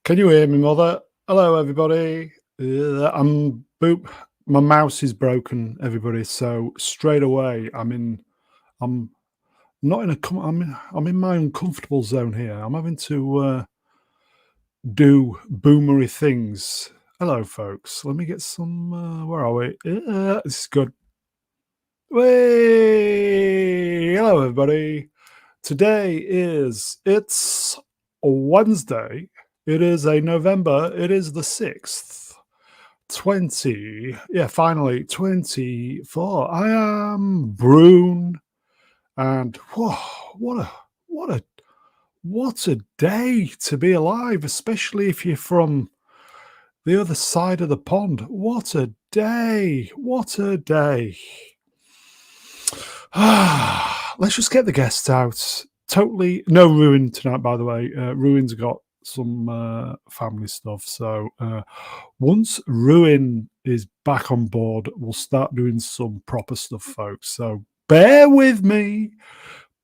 Can you hear me, mother? Hello, everybody. I'm boop. My mouse is broken, everybody. So straight away, I'm not in a. I'm in my uncomfortable zone here. I'm having to do boomery things. Hello, folks. Let me get some. Where are we? This is good. Way. Hello, everybody. Today it's Wednesday. It is November. It is the 6th. 24. I am Brune, and whoa, what a what a day to be alive, especially if you're from the other side of the pond. What a day. What a day. Let's just get the guests out. Totally no Ruin tonight, by the way. Ruin's got some family stuff. So once Ruin is back on board, we'll start doing some proper stuff, folks. So bear with me.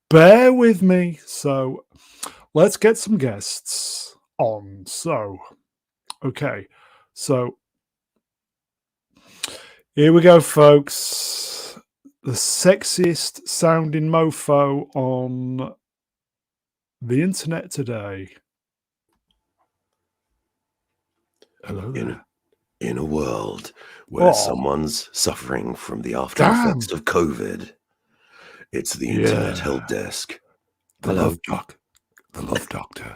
Bear with me. So let's get some guests on. So, okay. So here we go, folks. The sexiest sounding mofo on the internet today. Hello there. In a world where someone's suffering from the after effects of COVID, it's the internet Helpdesk. The love doctor.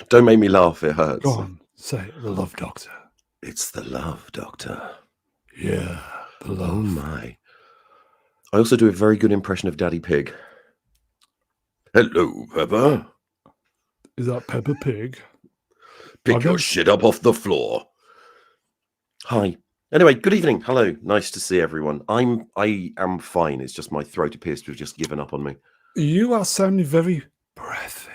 Don't make me laugh, it hurts. Go on, say it, the love doctor. It's the love doctor. Yeah, the love. Oh my. I also do a very good impression of Daddy Pig. Hello, Pepper. Is that Peppa Pig? Pick your shit up off the floor. Hi. Anyway, good evening. Hello. Nice to see everyone. I am fine. It's just my throat appears to have just given up on me. You are sounding very breathy.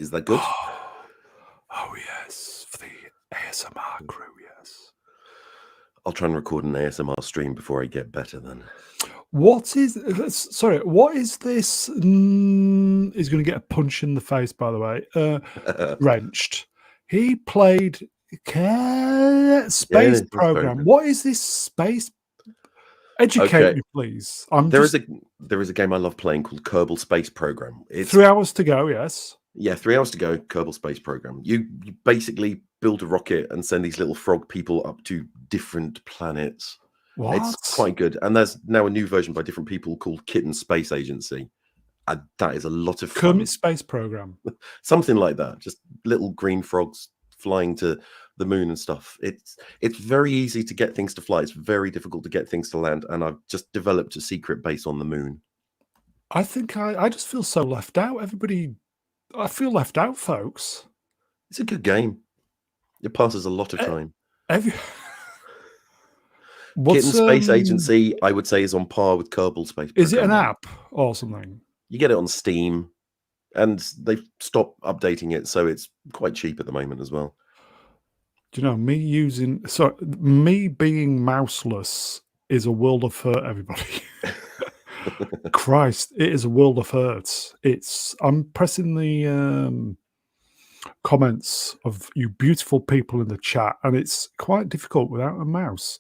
Is that good? Oh yes, for the ASMR crew, yes. I'll try and record an ASMR stream before I get better then. What is this? He's going to get a punch in the face, by the way. Wrenched. He played space program. What is this space? Educate me, please. There is a game I love playing called Kerbal Space Program. It's 3 hours to go, yes. Yeah, 3 hours to go, Kerbal Space Program. You basically build a rocket and send these little frog people up to different planets. What? It's quite good. And there's now a new version by different people called Kitten Space Agency. And that is a lot of fun. Kermit Space Program. Something like that. Just little green frogs flying to the moon and stuff. It's very easy to get things to fly. It's very difficult to get things to land. And I've just developed a secret base on the moon. I think I just feel so left out. I feel left out, folks. It's a good game. It passes a lot of time. Kitten Space Agency, I would say, is on par with Kerbal Space Program. Is it an app or something? You get it on Steam, and they've stopped updating it, so it's quite cheap at the moment as well. Do you know, me being mouseless is a world of hurt, everybody. Christ, it is a world of hurt. I'm pressing the comments of you beautiful people in the chat, and it's quite difficult without a mouse.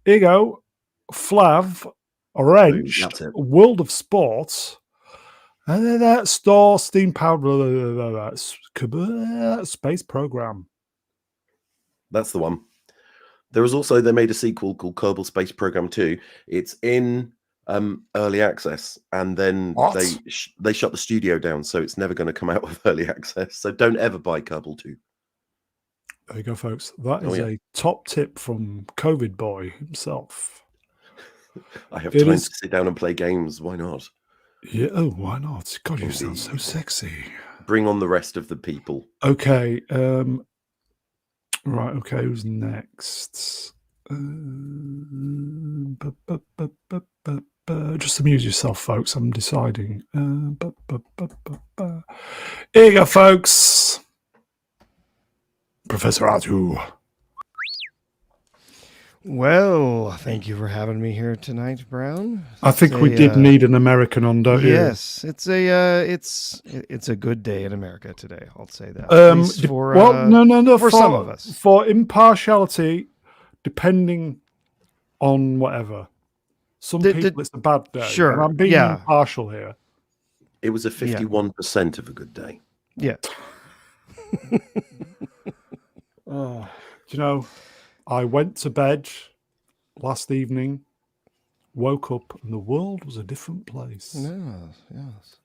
Here you go. Flav, Wrenched, World of Sport, and then that store, Steam Powered, Space Program. That's the one. There was also, they made a sequel called Kerbal Space Program 2. It's in early access, and then they shut the studio down, so it's never going to come out of early access. So don't ever buy Kerbal 2. There you go, folks. That is a top tip from COVID boy himself. I have time to sit down and play games. Why not? Yeah, why not? God, you sound so sexy. Bring on the rest of the people. Okay. Right, okay, who's next? Just amuse yourself, folks. I'm deciding. Here you go, folks. Professor Artoo. Well, thank you for having me here tonight, Brown. I think we did need an American on, don't you? Yes, it's a good day in America today. I'll say that. At least for no. For some of us, for impartiality, depending on whatever. Some people it's a bad day. Sure, and I'm being impartial here. It was a 51% of a good day. Yeah. Oh, you know, I went to bed last evening, woke up, and the world was a different place. Yes.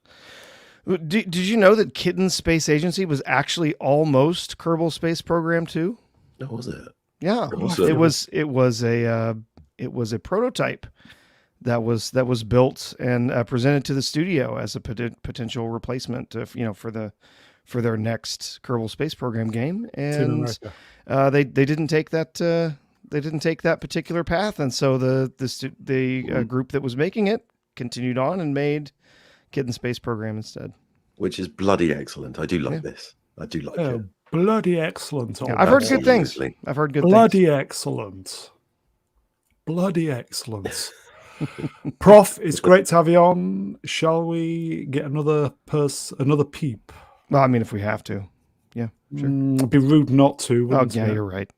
Did you know that Kitten Space Agency was actually almost Kerbal Space Program 2? Oh, was it? Yeah, Awesome. it was a prototype that was built and presented to the studio as a potential replacement for their next Kerbal Space Program game, and they didn't take that particular path, and so the group that was making it continued on and made Kitten Space Program instead, which is bloody excellent. I do like this. I do like it. Bloody excellent. Yeah, I've heard good things. I've heard good bloody things. Excellent. Bloody excellent. Prof, it's great to have you on. Shall we get another peep? Well, I mean, if we have to. Yeah, sure. It'd be rude not to. Oh, yeah, you're right.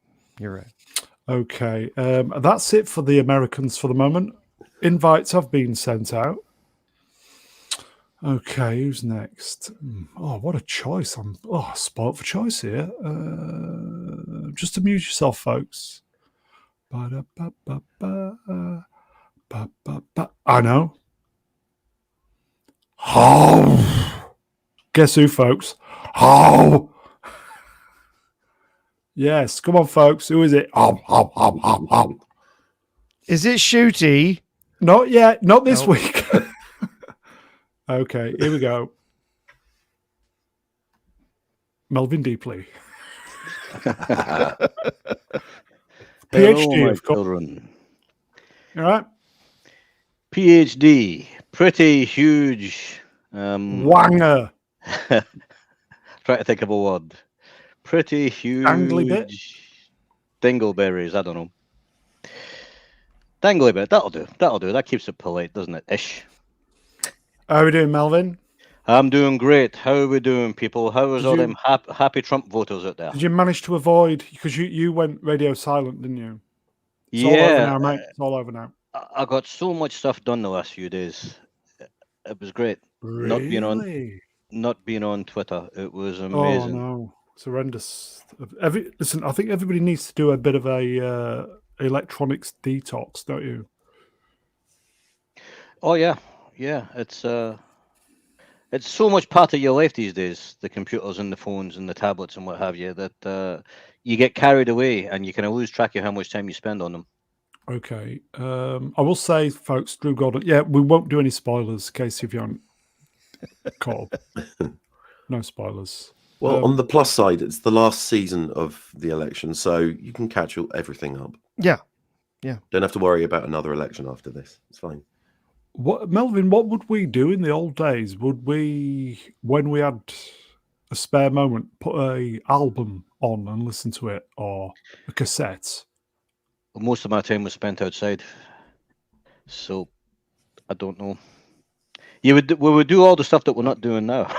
Okay. That's it for the Americans for the moment. Invites have been sent out. Okay, who's next? Oh, what a choice. I'm spoiled for choice here. Just amuse yourself, folks. I know. Oh, guess who, folks? Oh, yes. Come on, folks. Who is it? Is it Shooty? Not yet. Not this week. Okay, here we go. Melvin Deeply. PhD, of course. Children. All right. PhD, pretty huge. Wanger. Try to think of a word. Pretty huge. Dangly bit. Dingleberries. I don't know. Dangly bit. That'll do. That keeps it polite, doesn't it? Ish. How are we doing, Melvin? I'm doing great. How are we doing, people? How is all them happy Trump voters out there? Did you manage to avoid, because you went radio silent, didn't you? It's all over now, mate. It's all over now. I got so much stuff done the last few days. It was great. Really? Not being on Twitter. It was amazing. Oh no, it's horrendous. Listen, I think everybody needs to do a bit of a electronics detox, don't you? Oh yeah. It's so much part of your life these days, the computers and the phones and the tablets and what have you, that you get carried away and you kind of lose track of how much time you spend on them. Okay. I will say, folks, Drew Gordon, we won't do any spoilers in case if you aren't caught up. No spoilers. Well, on the plus side, it's the last season of the election, so you can catch everything up. Yeah. Don't have to worry about another election after this. It's fine. Melvin, what would we do in the old days? Would we, when we had a spare moment, put a album on and listen to it, or a cassette? Well, most of my time was spent outside, so I don't know. We would do all the stuff that we're not doing now.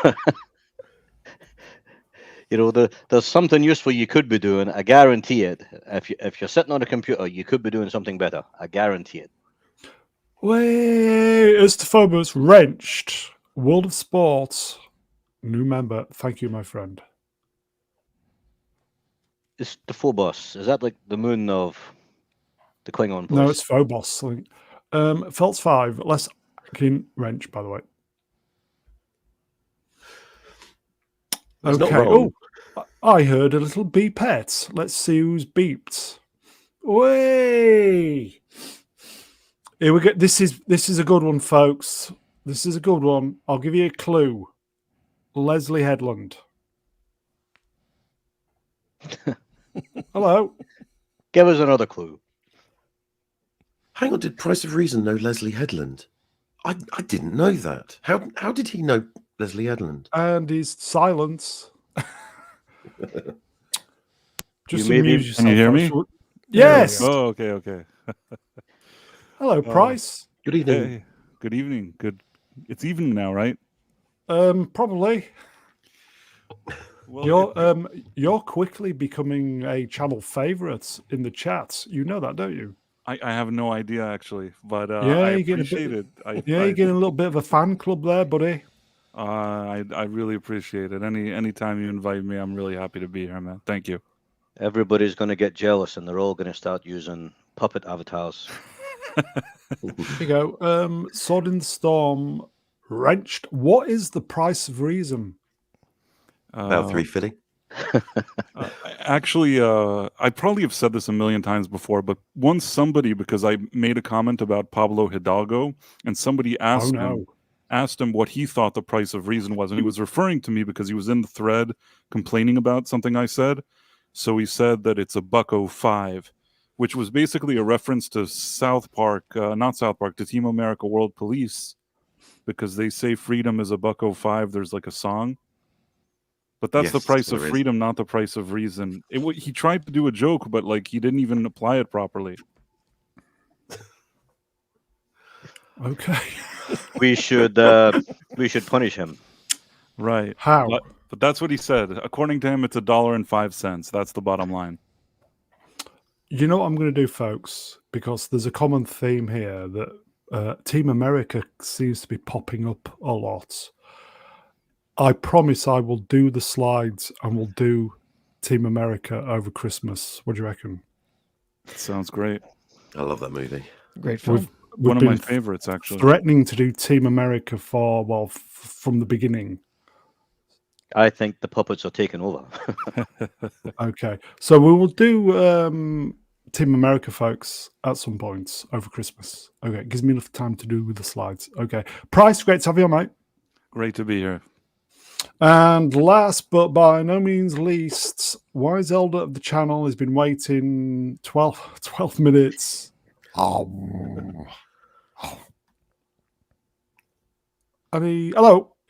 There's something useful you could be doing. I guarantee it. If you're sitting on a computer, you could be doing something better. I guarantee it. Wait, Ustafobus Wrenched, World of Sport, new member. Thank you, my friend. It's the Phobos. Is that like the moon of the Klingon place? No, it's Phobos. I think. Feltz 5, less King Wrench, by the way. It's okay. Oh, I heard a little beepette. Let's see who's beeped. Way. Here we go. This is a good one, folks. This is a good one. I'll give you a clue. Leslie Headland. Hello. Give us another clue. Hang on, did Price of Reason know Leslie Headland? I didn't know that. How did he know Leslie Headland? And his silence. Just amuse yourself. Can you hear me? Yes. go. Oh, okay. Hello, Price. Good evening. Hey, good evening. It's evening now, right? Probably. Well, You're quickly becoming a channel favorite in the chat. You know that, don't you? I have no idea actually, but Yeah, I you're getting a bit- appreciate it. You're getting a little bit of a fan club there, buddy. I really appreciate it. Anytime you invite me, I'm really happy to be here, man. Thank you. Everybody's going to get jealous, and they're all going to start using puppet avatars. Here you go. Sword in the Storm, Wrenched. What is the price of reason? About $3.50. Actually, I probably have said this a million times before, but once somebody, because I made a comment about Pablo Hidalgo, and somebody asked him what he thought the price of reason was, and he was referring to me because he was in the thread complaining about something I said. So he said that it's $1.05, which was basically a reference to South Park, not South Park, to Team America World Police, because they say freedom is $1.05. There's like a song. But that's the price of freedom, not the price of reason. He tried to do a joke, but like he didn't even apply it properly. Okay. We should punish him. Right. How? But that's what he said. According to him, it's $1.05. That's the bottom line. You know what I'm going to do, folks? Because there's a common theme here that Team America seems to be popping up a lot. I promise I will do the slides and we'll do Team America over Christmas. What do you reckon? Sounds great. I love that movie. Great film. We've One of my been favorites, actually. threatening to do Team America from the beginning. I think the puppets are taking over. Okay, so we will do Team America, folks, at some point over Christmas. Okay, it gives me enough time to do the slides. Okay, Price, great to have you on, mate. Great to be here. And last but by no means least, Wise Elder of the channel has been waiting 12 minutes. Hello,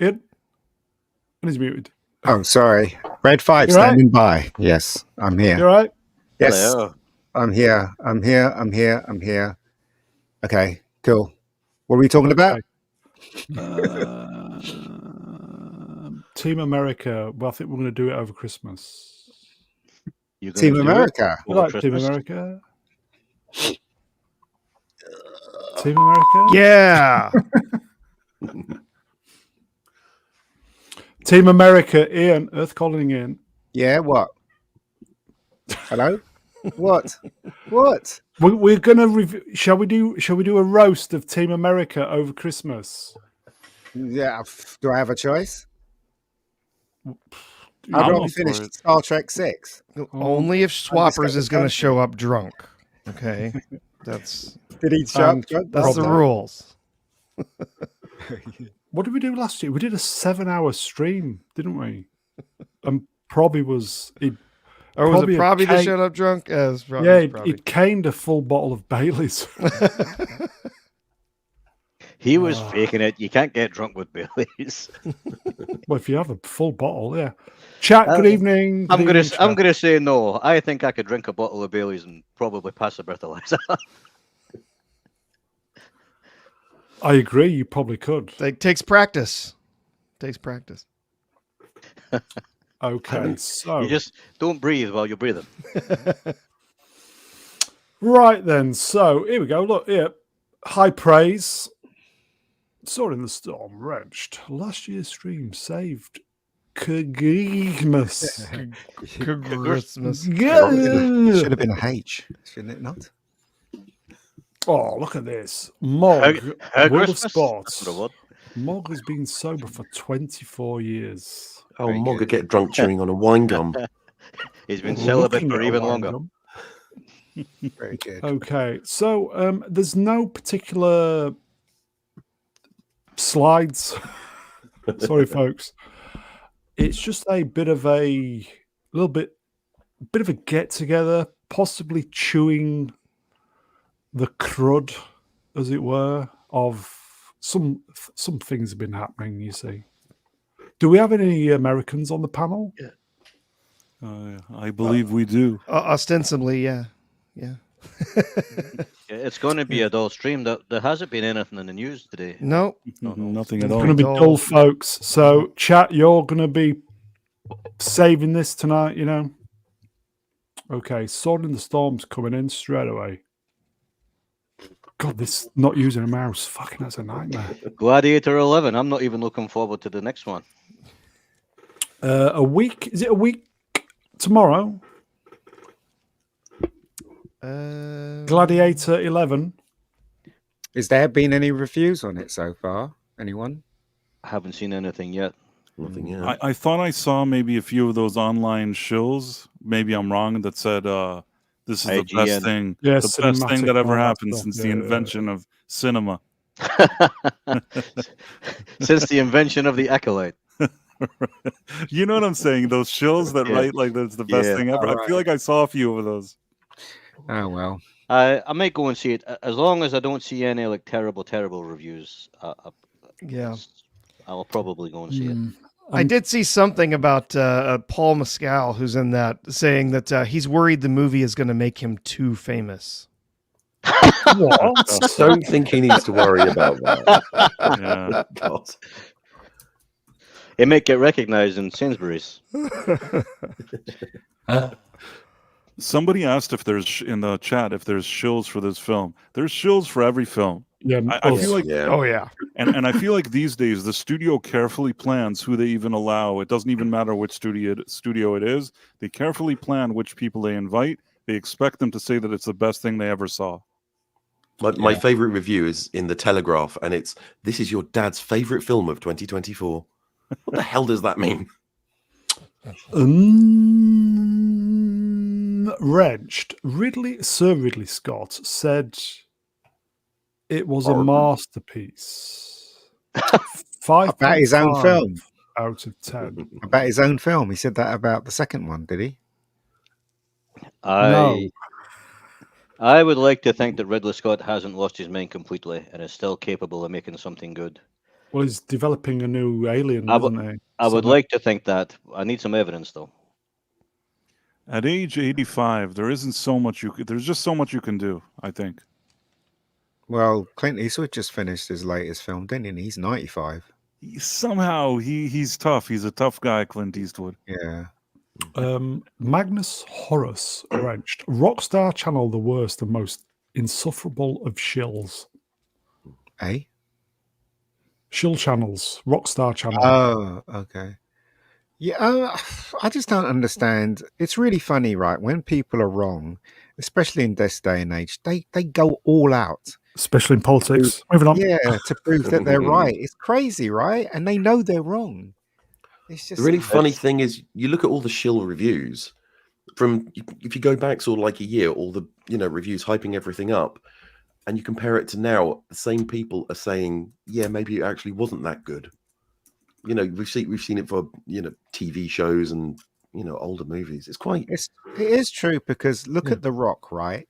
Ian. And he's muted. Oh, sorry. Red 5 You're standing by. Yes, I'm here. You all right? Yes, Hello. I'm here. I'm here. Okay, cool. What are we talking about? Team America. Well, I think we're going to do it over Christmas. You're gonna Team do it America. You over like Team Christmas? America? Team America? Yeah. Team America, Ian. Earth calling in. Yeah, what? Hello? What? What? We're going to review. Shall we do a roast of Team America over Christmas? Yeah, do I have a choice? I've I'm not up finished Star Trek 6. Only if Swappers is going to country. show up drunk. Okay. That's Did he show up drunk? that's the rules. What did we do last year? We did a 7-hour stream, didn't we? And Probby was Or was it probably a that showed up drunk? As it caned a full bottle of Bailey's. He was faking it. You can't get drunk with Baileys. Well, if you have a full bottle, yeah. Chat. Good evening. I'm Good evening, I'm chat. gonna say no. I think I could drink a bottle of Baileys and probably pass a breathalyzer. I agree. You probably could. It takes practice. Okay, so You just don't breathe while you're breathing. right then. So here we go. Look here. High praise. Sword in the Storm, Wrenched. Last year's stream saved Christmas. Christmas. Should have been a H, shouldn't it not? Oh, look at this. Mog, World of Christmas? Sports. That's what Mog has been sober for 24 years. Oh, Very Mogga good. get drunk chewing on a wine gum. He's been celibate Looking for at a even wine longer. gum. Very good. Okay, so there's no particular slides. Sorry, folks. It's just a bit of a get together, possibly chewing the crud, as it were, of some things have been happening. You see, do we have any Americans on the panel? I believe we do. Ostensibly, yeah. Yeah. It's going to be a dull stream. There hasn't been anything in the news today. No. Nothing at It's all. It's going to be dull, folks. So, chat, you're going to be saving this tonight, you know? Okay, Sword in the Storm's coming in straight away. God, this not using a mouse, fucking that's a nightmare. Gladiator 11. I'm not even looking forward to the next one. A week? Is it a week tomorrow? Gladiator 11. Is there been any reviews on it so far? Anyone? I haven't seen anything yet. Nothing yet. I thought I saw maybe a few of those online shills. Maybe I'm wrong. That said, this is the best IGN. thing, Yeah, the best thing cinematic that ever and all that happened stuff. since Yeah, the yeah, invention of cinema. Since the invention of the acolyte. You know what I'm saying? Those shills that Yeah. write like that's the best Yeah. thing ever. I feel like I saw a few of those. Oh well. I might go and see it as long as I don't see any like terrible reviews. Yeah. I'll probably go and see it. I did see something about Paul Mescal, who's in that, saying that he's worried the movie is going to make him too famous. What? Don't think he needs to worry about that. Yeah. God. It might get recognized in Sainsbury's. Somebody asked if there's in the chat if there's shills for this film. There's shills for every film. Yeah, I feel like Yeah. Oh, yeah. and I feel like these days the studio carefully plans who they even allow. It doesn't even matter which studio it is. They carefully plan which people they invite. They expect them to say that it's the best thing they ever saw. My favorite review is in the Telegraph, and it's "This is your dad's favorite film of 2024." What the hell does that mean? Wrenched. Sir Ridley Scott said it was a masterpiece. 5 About his own film. out of 10. About his own film. He said that about the second one, did he? No. I would like to think that Ridley Scott hasn't lost his mind completely and is still capable of making something good. Well, he's developing a new Alien, isn't he? I would like to think that. I need some evidence, though. At age 85, there's just so much you can do, I think. Well, Clint Eastwood just finished his latest film, didn't he? He's 95. Somehow he's tough. He's a tough guy, Clint Eastwood. Yeah. Magnus Horace Wrenched. Rockstar Channel, the worst and most insufferable of shills. Eh? Shill channels. Rockstar Channel. Oh, okay. Yeah, I just don't understand. It's really funny, right? When people are wrong, especially in this day and age, they go all out. Especially in politics. Moving on. Yeah, to prove that they're right. It's crazy, right? And they know they're wrong. It's just The really funny thing is, you look at all the shill reviews from, if you go back sort of like a year, all the reviews hyping everything up, and you compare it to now, the same people are saying, yeah, maybe it actually wasn't that good. We've seen it for TV shows and older movies. It is true, because look at The Rock, right?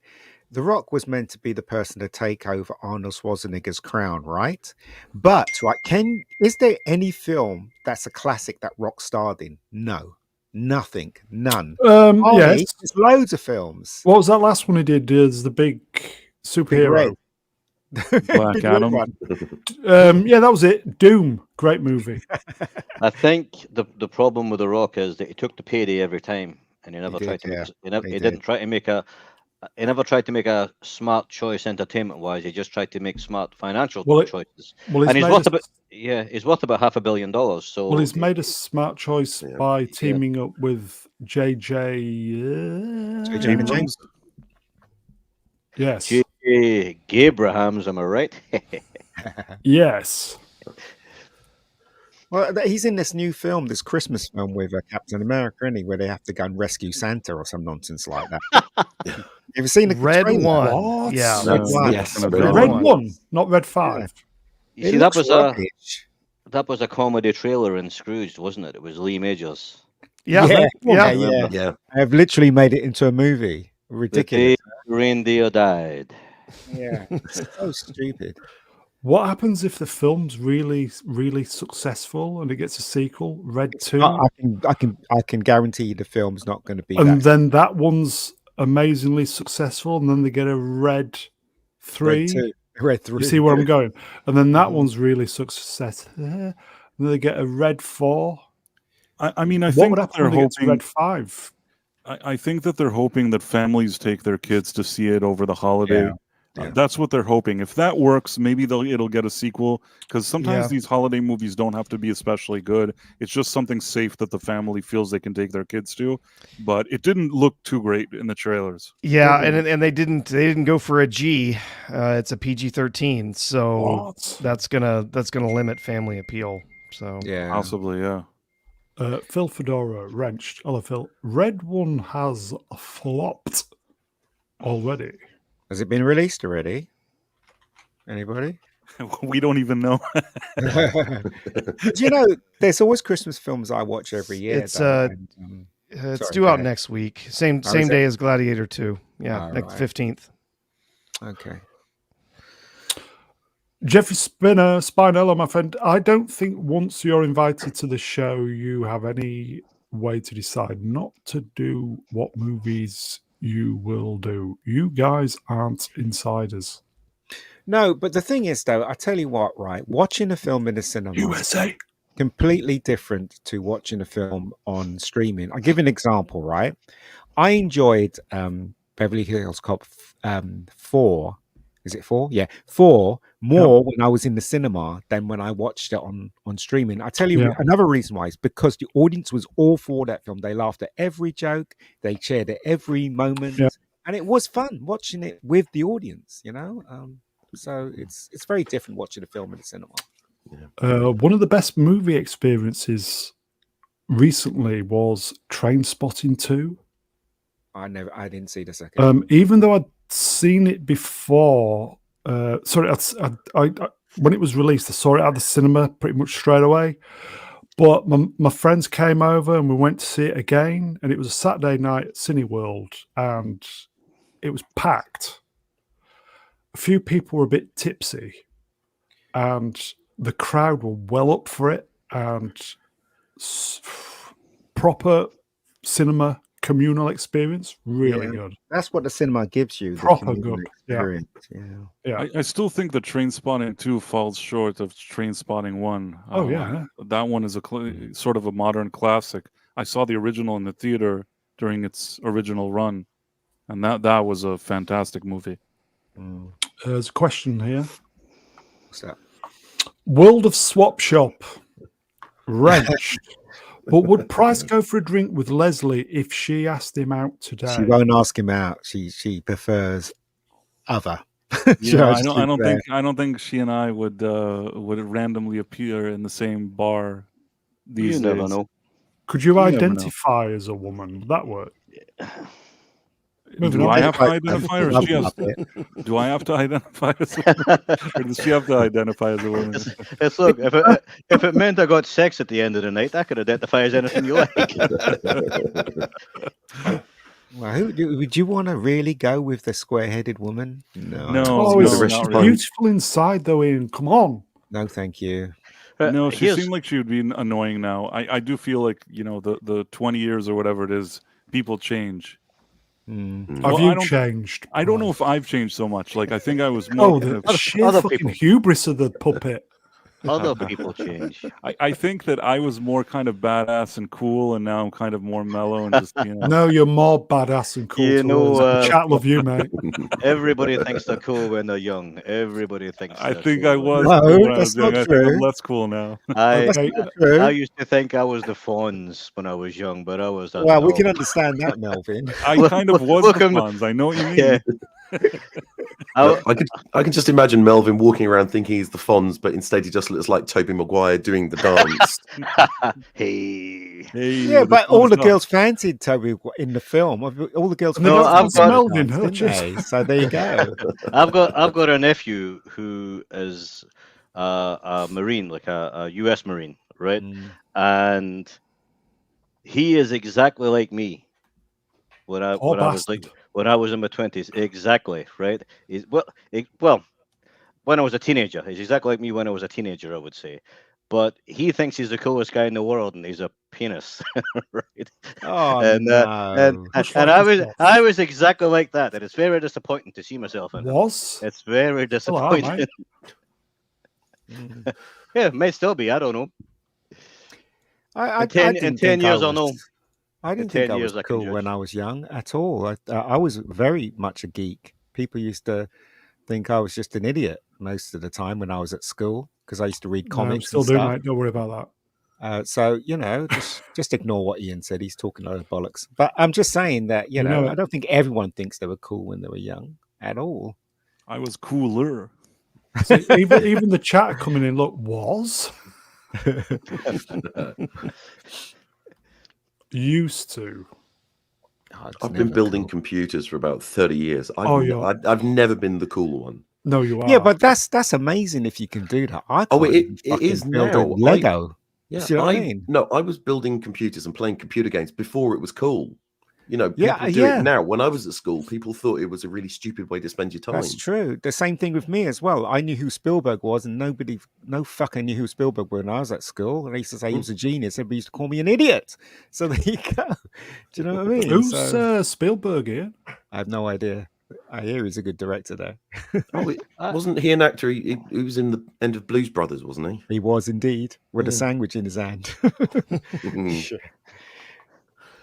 The Rock was meant to be the person to take over Arnold Schwarzenegger's crown, right? But is there any film that's a classic that Rock starred in? No, nothing, none. Yes, there's loads of films. What was that last one he did? There's the big superhero. Black Adam. Yeah, that was it. Doom, great movie. I think the problem with The Rock is that he took the payday every time, and he never tried to. He didn't try to make a. He never tried to make a smart choice entertainment-wise. He just tried to make smart financial choices. And he's worth about $500 million. So he's made a smart choice by teaming up with JJ James. Yes. J.J. Abrahams, am I right? Yes. Well, he's in this new film, this Christmas film with Captain America, isn't he? Where they have to go and rescue Santa or some nonsense like that. Have you seen the Red trailer? One? What? Yeah, Red One. Yes, Red One, not Red 5. You see, that was a comedy trailer in Scrooge, wasn't it? It was Lee Majors. Yeah. Yeah. I've literally made it into a movie. Ridiculous. The day reindeer died. Yeah, it's so stupid. What happens if the film's really, really successful and it gets a sequel, Red 2? I can guarantee you the film's not going to be. And then that one's amazingly successful, and then they get a red 3. Red 3. You see where I'm going? And then that Mhm. one's really successful. And then they get a red 4. I mean, I What think would that happen they're when they get to hoping. red 5? I think that they're hoping that families take their kids to see it over the holiday. Yeah. Yeah. That's what they're hoping. If that works, maybe it'll get a sequel. Because sometimes these holiday movies don't have to be especially good. It's just something safe that the family feels they can take their kids to. But it didn't look too great in the trailers. Yeah, and they didn't go for a G. It's a PG-13, so that's gonna limit family appeal. So Yeah. Possibly, yeah. Phil Fedora, Wrenched. Hello, Phil. Red one has flopped already. Has it been released already? Anybody? We don't even know. Do you know, there's always Christmas films I watch every year. It's though, it's sorry, due go out ahead. next week. Same is day it? as Gladiator 2. Yeah, Oh, next right. 15th. Okay. Jeffrey Spinello, my friend. I don't think once you're invited to the show, you have any way to decide not to do what movies you will do. You guys aren't insiders. No, but the thing is, though, I tell you what, right? Watching a film in the cinema USA. completely different to watching a film on streaming. I'll give you an example, right? I enjoyed Beverly Hills Cop 4. Is it 4? Yeah, 4 more when I was in the cinema than when I watched it on streaming. I tell you another reason why is because the audience was all for that film. They laughed at every joke, they cheered at every moment, and it was fun watching it with the audience. You know, so it's very different watching a film in the cinema. One of the best movie experiences recently was Trainspotting 2. I didn't see the second. Even though I'd seen it before, sorry, I when it was released, I saw it at the cinema pretty much straight away. But my friends came over and we went to see it again, and it was a Saturday night at Cineworld, and it was packed. A few people were a bit tipsy, and the crowd were well up for it, and proper cinema communal experience, really good. That's what the cinema gives you. Proper good. Experience. Yeah. I still think that Trainspotting 2 falls short of Trainspotting 1. Oh, yeah. That one is sort of a modern classic. I saw the original in the theater during its original run, and that was a fantastic movie. There's a question here. What's that? World of Swap Shop. Wrenched. But would Price go for a drink with Leslie if she asked him out today? She won't ask him out. She prefers other. Yeah, I don't think she and I would randomly appear in the same bar these days. You never know. Could you identify as a woman? Would that work? Do I have to identify, or do I have to identify as a woman, or does she have to identify as a woman? It's look, if it meant I got sex at the end of the night, I could identify as anything you like. Well, would you want to really go with the square-headed woman? No. Oh, it's beautiful inside, though, Ian. Come on. No, thank you. No, she seemed like she would be annoying now. I do feel like, the 20 years or whatever it is, people change. Have you changed? I don't know if I've changed so much. Like, I think I was more. The sheer fucking hubris of the puppet. Other people change. I think that I was more kind of badass and cool, and now I'm kind of more mellow and just, No, you're more badass and cool. Chat love you, mate. Everybody thinks they're cool when they're young. Everybody thinks. I think I was. No, that's not true. I think I'm less cool now. I used to think I was the Fonz when I was young, but I was. Well, we can understand that, Melvin. I kind of was the Fonz. I know what you mean. Yeah. I can just imagine Melvin walking around thinking he's the Fonz, but instead he just looks like Tobey Maguire doing the dance. Hey, yeah, but all the girls fancied Toby in the film. All the girls. No, I've got Melvin. So there you go. I've got a nephew who is a Marine, like a U.S. Marine, right? And he is exactly like me. When I was in my 20s, exactly, right? Well, when I was a teenager, he's exactly like me when I was a teenager, I would say. But he thinks he's the coolest guy in the world, and he's a penis, right? Oh and no! and I was exactly like that, and it's very disappointing to see myself in it. It's very disappointing. Yeah, it may still be. I don't know. In 10 years, I'll know. I didn't think I was cool when I was young at all. I was very much a geek. People used to think I was just an idiot most of the time when I was at school because I used to read comics. Still do, mate. Don't worry about that. So just ignore what Ian said. He's talking a lot of bollocks. But I'm just saying that I don't think everyone thinks they were cool when they were young at all. I was cooler. So even the chat coming in, look, was used to. I've been building computers for about 30 years. I've never been the cool one. No, you are. Yeah, but that's amazing if you can do that. It is now. Lego. Yeah, see what I mean? No, I was building computers and playing computer games before it was cool. People do it now. When I was at school, people thought it was a really stupid way to spend your time. That's true. The same thing with me as well. I knew who Spielberg was, and no fucker knew who Spielberg was when I was at school. And I used to say he was a genius. Everybody used to call me an idiot. So there you go. Do you know what I mean? Who's Spielberg here? I have no idea. I hear he's a good director there. Wasn't he an actor? He was in the end of Blues Brothers, wasn't he? He was indeed, with a sandwich in his hand. Sure.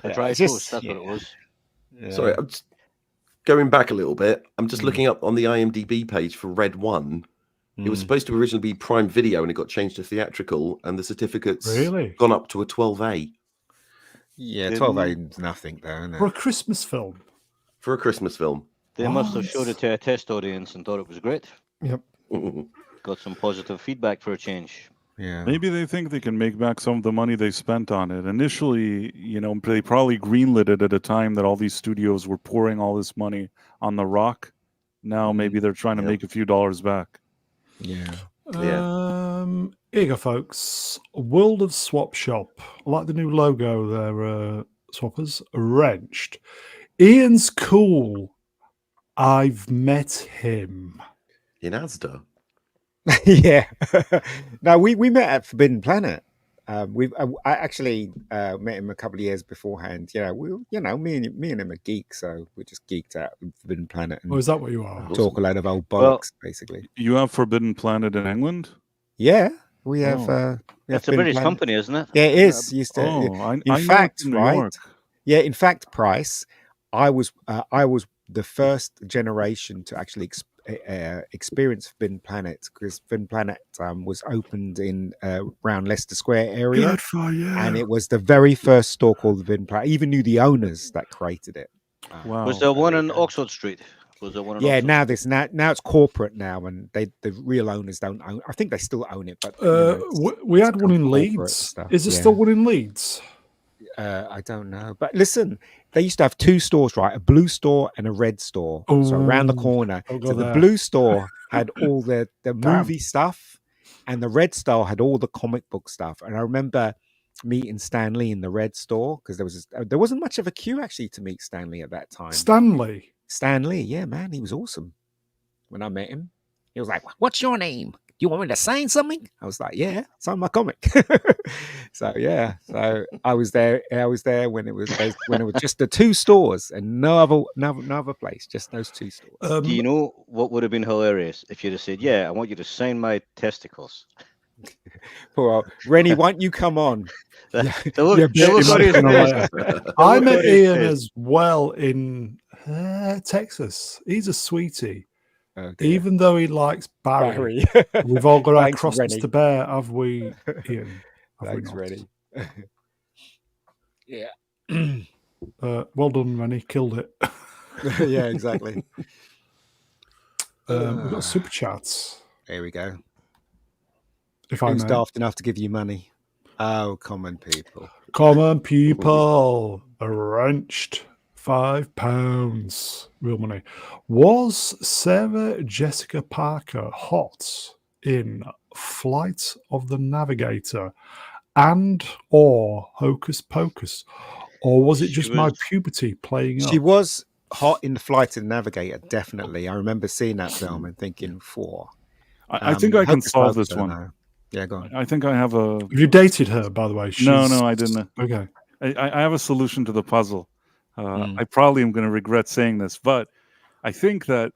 A dry toast, that's what it was. Yeah. Sorry, I'm just going back a little bit. I'm just looking up on the IMDb page for Red 1. It was supposed to originally be Prime Video and it got changed to theatrical, and the certificate's gone up to a 12A. Yeah, 12A is nothing though, isn't it? For a Christmas film. For a Christmas film. They must have showed it to a test audience and thought it was great. Yep. Got some positive feedback for a change. Yeah. Maybe they think they can make back some of the money they spent on it. Initially, they probably greenlit it at a time that all these studios were pouring all this money on The Rock. Now maybe they're trying to make a few dollars back. Yeah. Here you go, folks. World of Swap Shop. I like the new logo there, swappers. Wrenched. Ian's cool. I've met him. In Asda? Yeah. No, we met at Forbidden Planet. I actually met him a couple of years beforehand. Me and him are geeks, so we just geeked out at Forbidden Planet. And is that what you are? Talk a load of old bollocks, basically. You have Forbidden Planet in England? Yeah, we have. It's a British company, isn't it? Yeah, it is. In fact, Price, I was the first generation to actually experience Forbidden Planet, because Forbidden Planet was opened in around Leicester Square area. Good for you. And it was the very first store called Forbidden Planet. I even knew the owners that created it. Wow. Was there one in Oxford Street? Was there one? Now it's corporate now, and the real owners don't own. I think they still own it, but we had one in Leeds. Is there still one in Leeds? I don't know, but listen, they used to have two stores, right? A blue store and a red store. So around the corner. So the blue store had all the movie stuff, and the red store had all the comic book stuff. And I remember meeting Stan Lee in the red store, because there wasn't much of a queue actually to meet Stan Lee at that time. Stan Lee, yeah, man, he was awesome. When I met him, he was like, "What's your name? Do you want me to sign something?" I was like, "Yeah, sign my comic." So I was there. When it was just the two stores and no other place, just those two stores. Do you know what would have been hilarious if you'd have said, "Yeah, I want you to sign my testicles"? Well, Reni, why don't you come on? I met Ian as well in Texas. He's a sweetie. Even though he likes Barry. We've all got our crosses to bear, have we, Ian? Thanks, Reni. Yeah. Well done, Reni. Killed it. Yeah, exactly. We've got super chats. Here we go. Who's daft enough to give you money? Oh, common people. Common people. Wrenched. £5. Real money. Was Sarah Jessica Parker hot in Flight of the Navigator and or Hocus Pocus? Or was it just my puberty playing up? She was hot in the Flight of the Navigator, definitely. I remember seeing that film and thinking, I think I can solve this one. Yeah, go on. I think I have a. Have you dated her, by the way? No, I didn't. Okay. I have a solution to the puzzle. I probably am going to regret saying this, but I think that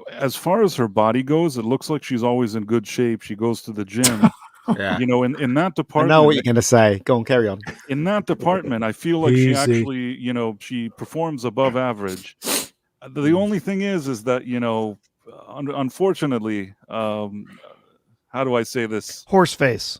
as far as her body goes, it looks like she's always in good shape. She goes to the gym. Yeah. You know, in that I department. know what you're going to say. Go on, carry on. In that department, I feel like she Easy. actually, you know, she performs above average. The only thing is that, you know, unfortunately, how do I say this? Horse face.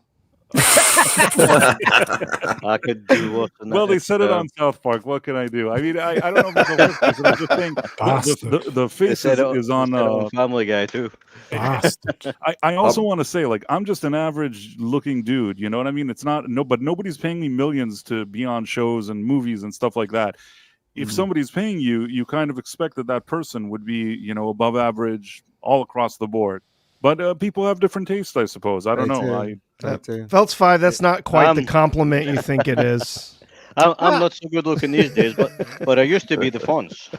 I could do worse than that. Well, they said it on South Park. What can I do? I mean, I don't know if it's a horse face. I'm just saying the face is on Family Guy too. Bastard. I also want to say, like, I'm just an average looking dude. You know what I mean? It's not but nobody's paying me millions to be on shows and movies and stuff like that. If somebody's paying you, you kind of expect that person would be, you know, above average all across the board. But people have different tastes, I suppose. I don't know. Feltz 5, that's not quite the compliment you think it is. I'm not so good looking these days, but I used to be the Fonz.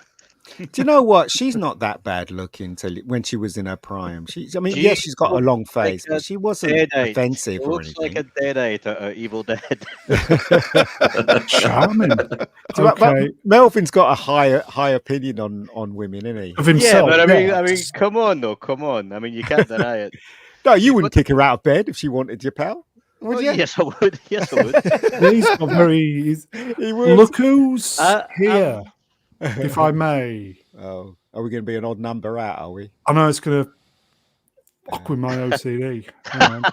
Do you know what? She's not that bad looking when she was in her prime. She's got a long face, but she wasn't offensive or anything. Looks like a deadite at Evil Dead. Charming. But Melvin's got a high opinion on women, isn't he? Of himself. Yeah, but I mean, come on. I mean, you can't deny it. No, you wouldn't kick her out of bed if she wanted your pal. Would you? Yes, I would. Yes, I would. He's got very. He would. Look who's here, if I may. Oh, are we going to be an odd number out? Are we? I know it's going to fuck with my OCD. Hang on.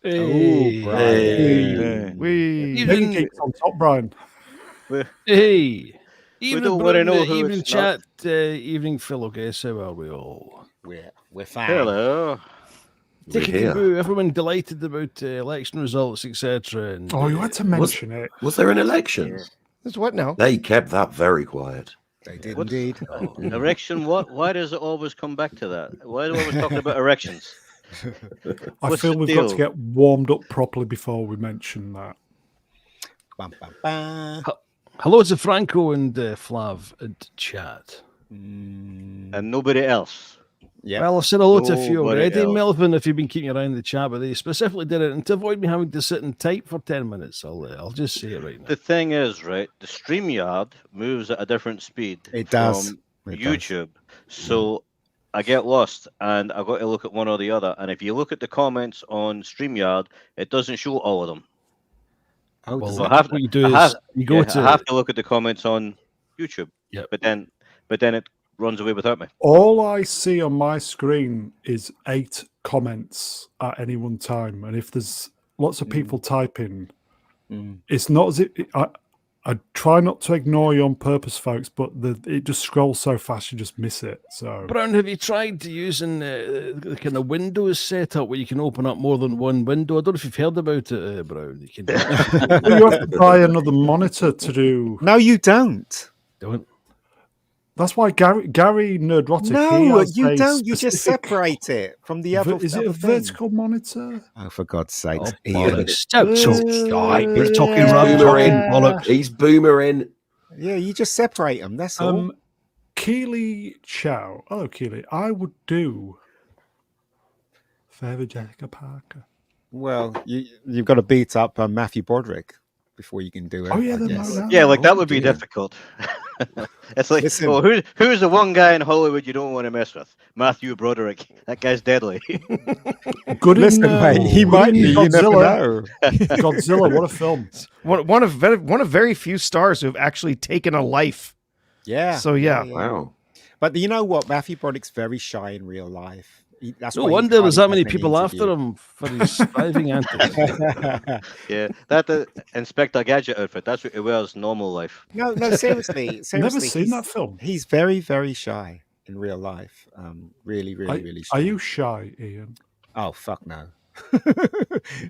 Hey, Brian. Mega Geek's on top, Brian. Hey. We don't want to know who evening it's chat, evening fellow guests. How are we all? We're fine. Hello. Tickety-boo, everyone delighted about election results, etc. Oh, you had to mention it. Was there an election? It's what now? They kept that very quiet. They did indeed. Erection, what? Why does it always come back to that? Why do we always talk about erections? I feel we've got to get warmed up properly before we mention that. Bum, bum, bum. Hello to Franco and Flav and chat. And nobody else. Yeah. Well, I've said hello to a few Nobody already, else. Melvin, if you've been keeping your eye on the chat, but they specifically did it and to avoid me having to sit and type for 10 minutes. I'll just say it right now. The thing is, right, the StreamYard moves at a different speed It does. from YouTube. So I get lost and I've got to look at one or the other. And if you look at the comments on StreamYard, it doesn't show all of them. Oh, Well, So I have what to, you do I is have, you go yeah, to I have to look at the comments on YouTube. Yep. But then it runs away without me. All I see on my screen is 8 comments at any one time. And if there's lots of people typing, it's not as if I try not to ignore you on purpose, folks, but it just scrolls so fast you just miss it. So Brown, have you tried using the kind of Windows setup where you can open up more than one window? I don't know if you've heard about it, Brown. You can you have to buy another monitor to do. No, you don't. don't. That's why Gary Nerdrotic. No, you don't. You just separate it from the other. Is it a vertical monitor? Oh, for God's sake! Oh, Ian. bollocks. Don't talk. You're talking He's rubbish. boomering. Bollocks. He's boomering. Yeah, you just separate them. That's all. Keely Chow. Hello, Keely. I would do Favour Jessica Parker. Well, you've got to beat up Matthew Broderick before you can do it. Oh yeah, I guess. Yeah, like that Oh, would be dear. difficult. It's like, Listen. well, who's the one guy in Hollywood you don't want to mess with? Matthew Broderick. That guy's deadly. Good Listen, in, mate, he good might in be. You never Godzilla. know. Godzilla, what a film! One of very few stars who have actually taken a life. Yeah. So yeah. Wow. But you know what? Matthew Broderick's very shy in real life. That's No why he wonder there's that hardly many does people any after him for his driving antics. interview. Yeah, that Inspector Gadget outfit. That's what he wears normal life. No, seriously. Never seen that film. He's very, very shy in real life. Really, really, really shy. Are you shy, Ian? Oh, fuck no.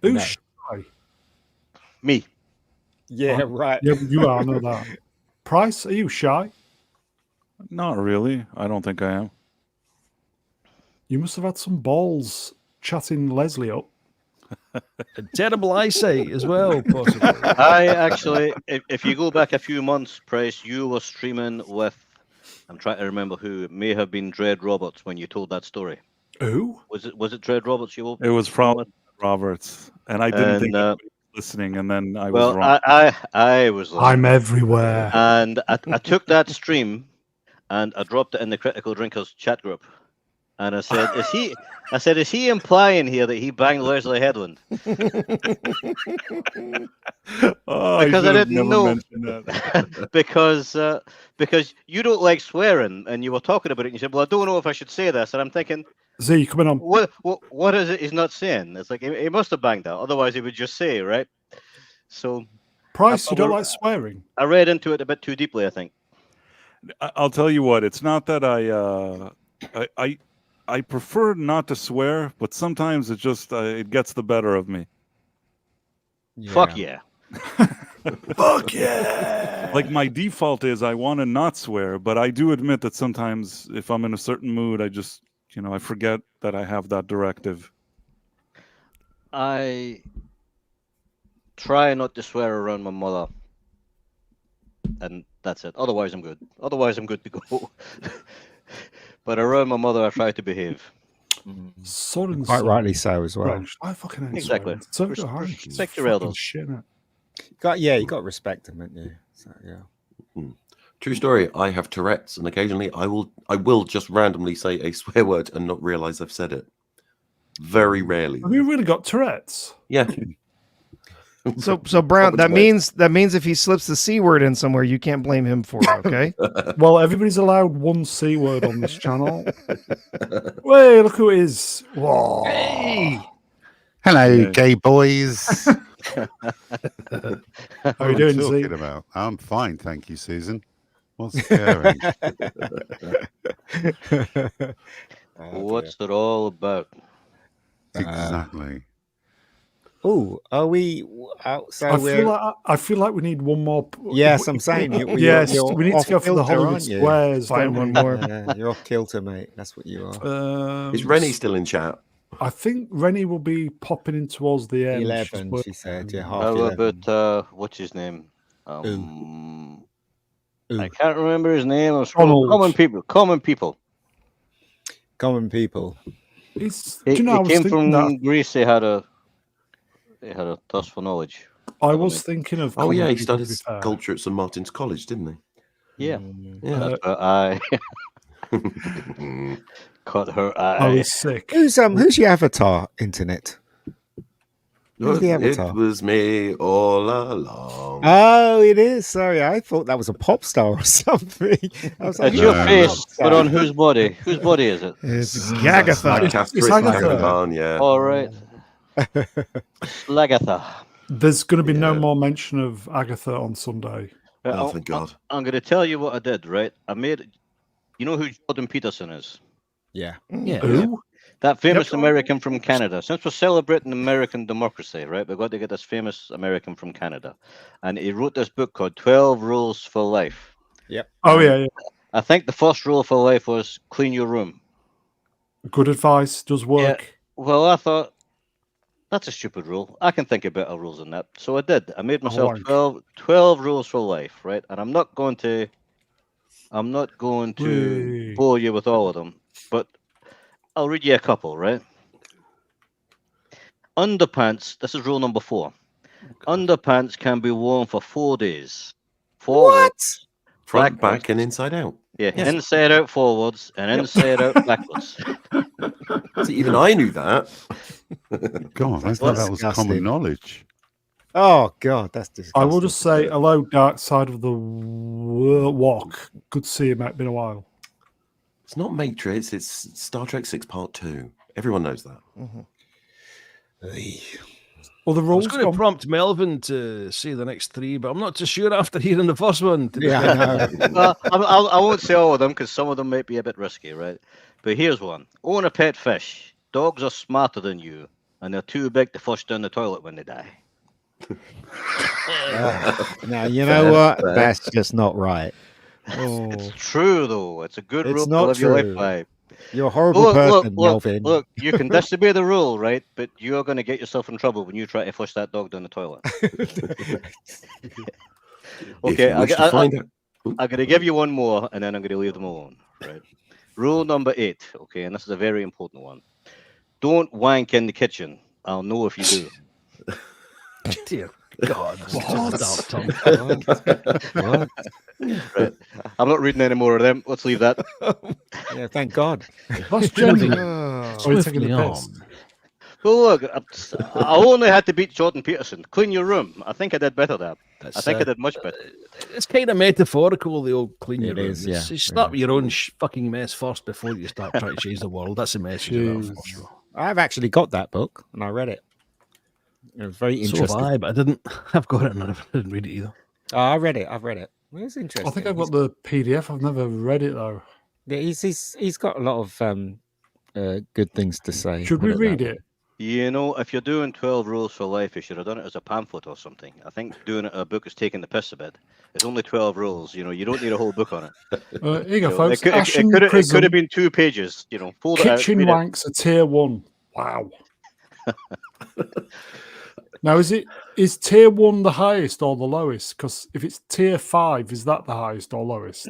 Who's No. shy? Me. Yeah, right. Yeah, you are. I know that. Price, are you shy? Not really. I don't think I am. You must have had some balls chatting Leslie up. A terrible eyesight as well, possibly. I actually, if you go back a few months, Price, you were streaming with, I'm trying to remember who, it may have been Dread Roberts when you told that story. Who? Was it Dread Roberts? It was from Roberts, and I didn't think anybody was listening, and then I was wrong. I was listening. I'm everywhere. And I took that stream and I dropped it in the Critical Drinkers chat group. And I said, is he implying here that he banged Leslie Headland? Because I didn't know. because you don't like swearing, and you were talking about it, and you said, "Well, I don't know if I should say this." And I'm thinking, Zee, coming on. What is it he's not saying? It's like he must have banged that, otherwise he would just say, right? So, Price, you don't like swearing? I read into it a bit too deeply, I think. I'll tell you what. It's not that I prefer not to swear, but sometimes it just it gets the better of me. Yeah. Fuck yeah. Fuck yeah. Like my default is I want to not swear, but I do admit that sometimes if I'm in a certain mood, I just, I forget that I have that directive. I try not to swear around my mother, and that's it. Otherwise, I'm good. Otherwise, I'm good to go. But around my mother, I try to behave. Quite rightly so as well. I fucking hate Exactly. swearing. So Respect your elders. Shit, innit? You got to respect them, haven't you? So, yeah. True story. I have Tourette's, and occasionally I will just randomly say a swear word and not realize I've said it. Very rarely. Have you really got Tourette's? Yeah. So Brown, that means if he slips the C word in somewhere, you can't blame him for it, okay? Well, everybody's allowed one C word on this channel. Wait, look who it is. Whoa. Hey. Hello, gay boys. How are you doing, Zee? About? I'm fine, thank you, Susan. What's scary? What's it all about? Exactly. Are we? So I feel like we need one more. Yes, I'm saying. Yes, we need to go for the Hollywood Squares. Find one more. You're off kilter, mate. That's what you are. Is Reni still in chat? I think Reni will be popping in towards the end. 11, she said. Yeah, half How 11. about what's his name? I can't remember his name. Common people. Common people. He came from Greece. They had a thirst for knowledge. I was thinking of. Oh yeah, he studied sculpture at St Martin's College, didn't he? Yeah. Yeah. I caught her eye. I was sick. Who's your avatar, internet? Who's the avatar? It was me all along. Oh, it is. Sorry, I thought that was a pop star or something. I was like, it's your face, but on whose body? Whose body is it? It's Gagatha. It's Agatha. Yeah. All right. Lagatha. There's going to be no more mention of Agatha on Sunday. Oh, thank God. I'm going to tell you what I did, right? You know who Jordan Peterson is? Yeah. Who? That famous American from Canada. Since we're celebrating American democracy, right, we've got to get this famous American from Canada. And he wrote this book called 12 Rules for Life. Yep. Oh, yeah. I think the first rule for life was clean your room. Good advice. Does work. Yeah. Well, I thought, that's a stupid rule. I can think of better rules than that. So I did. I made myself 12 rules for life, right? And I'm not going to bore you with all of them, but I'll read you a couple, right? Underpants, this is rule number 4. Okay. Underpants can be worn for 4 days. Forwards, front, back, and inside out. Yeah, yes. Inside out forwards and inside out backwards. See, even I knew that. God, I thought that was common knowledge. Oh, God, that's disgusting. I will just say, hello, dark side of the walk. Good to see you, mate. Been a while. It's not Matrix, it's Star Trek 6 Part 2. Everyone knows that. Mm-hmm. Well, the rules I was going to prompt Melvin to say the next 3, but I'm not too sure after hearing the first one. Yeah, well, I won't say all of them because some of them might be a bit risky, right? But here's one. Own a pet fish. Dogs are smarter than you, and they're too big to flush down the toilet when they die. Now, you know what? That's just not right. It's true, though. It's a good rule to live your life by. You're a horrible person, Melvin. Look, you can disobey the rule, right? But you're going to get yourself in trouble when you try to flush that dog down the toilet. Okay, I'm going to give you one more, and then I'm going to leave them alone, right? Rule number 8, okay, and this is a very important one. don't wank in the kitchen. I'll know if you do. Dear God. What? Right. I'm not reading any more of them. Let's leave that. Yeah, thank God. That's genuine. Oh. Or you taking Swiftly the on. piss? Well, look, I only had to beat Jordan Peterson. Clean your room. I think I did better there. That's, I think I did much better. It's kind of metaphorical, the old clean your It room. is, It's- yeah. You start with your own fucking mess first before you start trying to change the world. That's the message of that, for Jeez. sure. I've actually got that book and I read it. It was very So have interesting. I, but I didn't. I've got it and I didn't read it either. Oh, I read it. I've read it. It was interesting. I think I've got the PDF. I've never read it though. Yeah, he's got a lot of good things to say. Should put we that read way. it? You know, if you're doing 12 rules for life, you should have done it as a pamphlet or something. I think doing it a book is taking the piss a bit. It's only 12 rules. You know, you don't need a whole book on it. Here you go, You know, folks. it Ashen could Prism, have been 2 pages. You know, fold it out. Kitchen read it. Wanks are tier 1. Wow. Now, is tier 1 the highest or the lowest? Because if it's tier 5, is that the highest or lowest?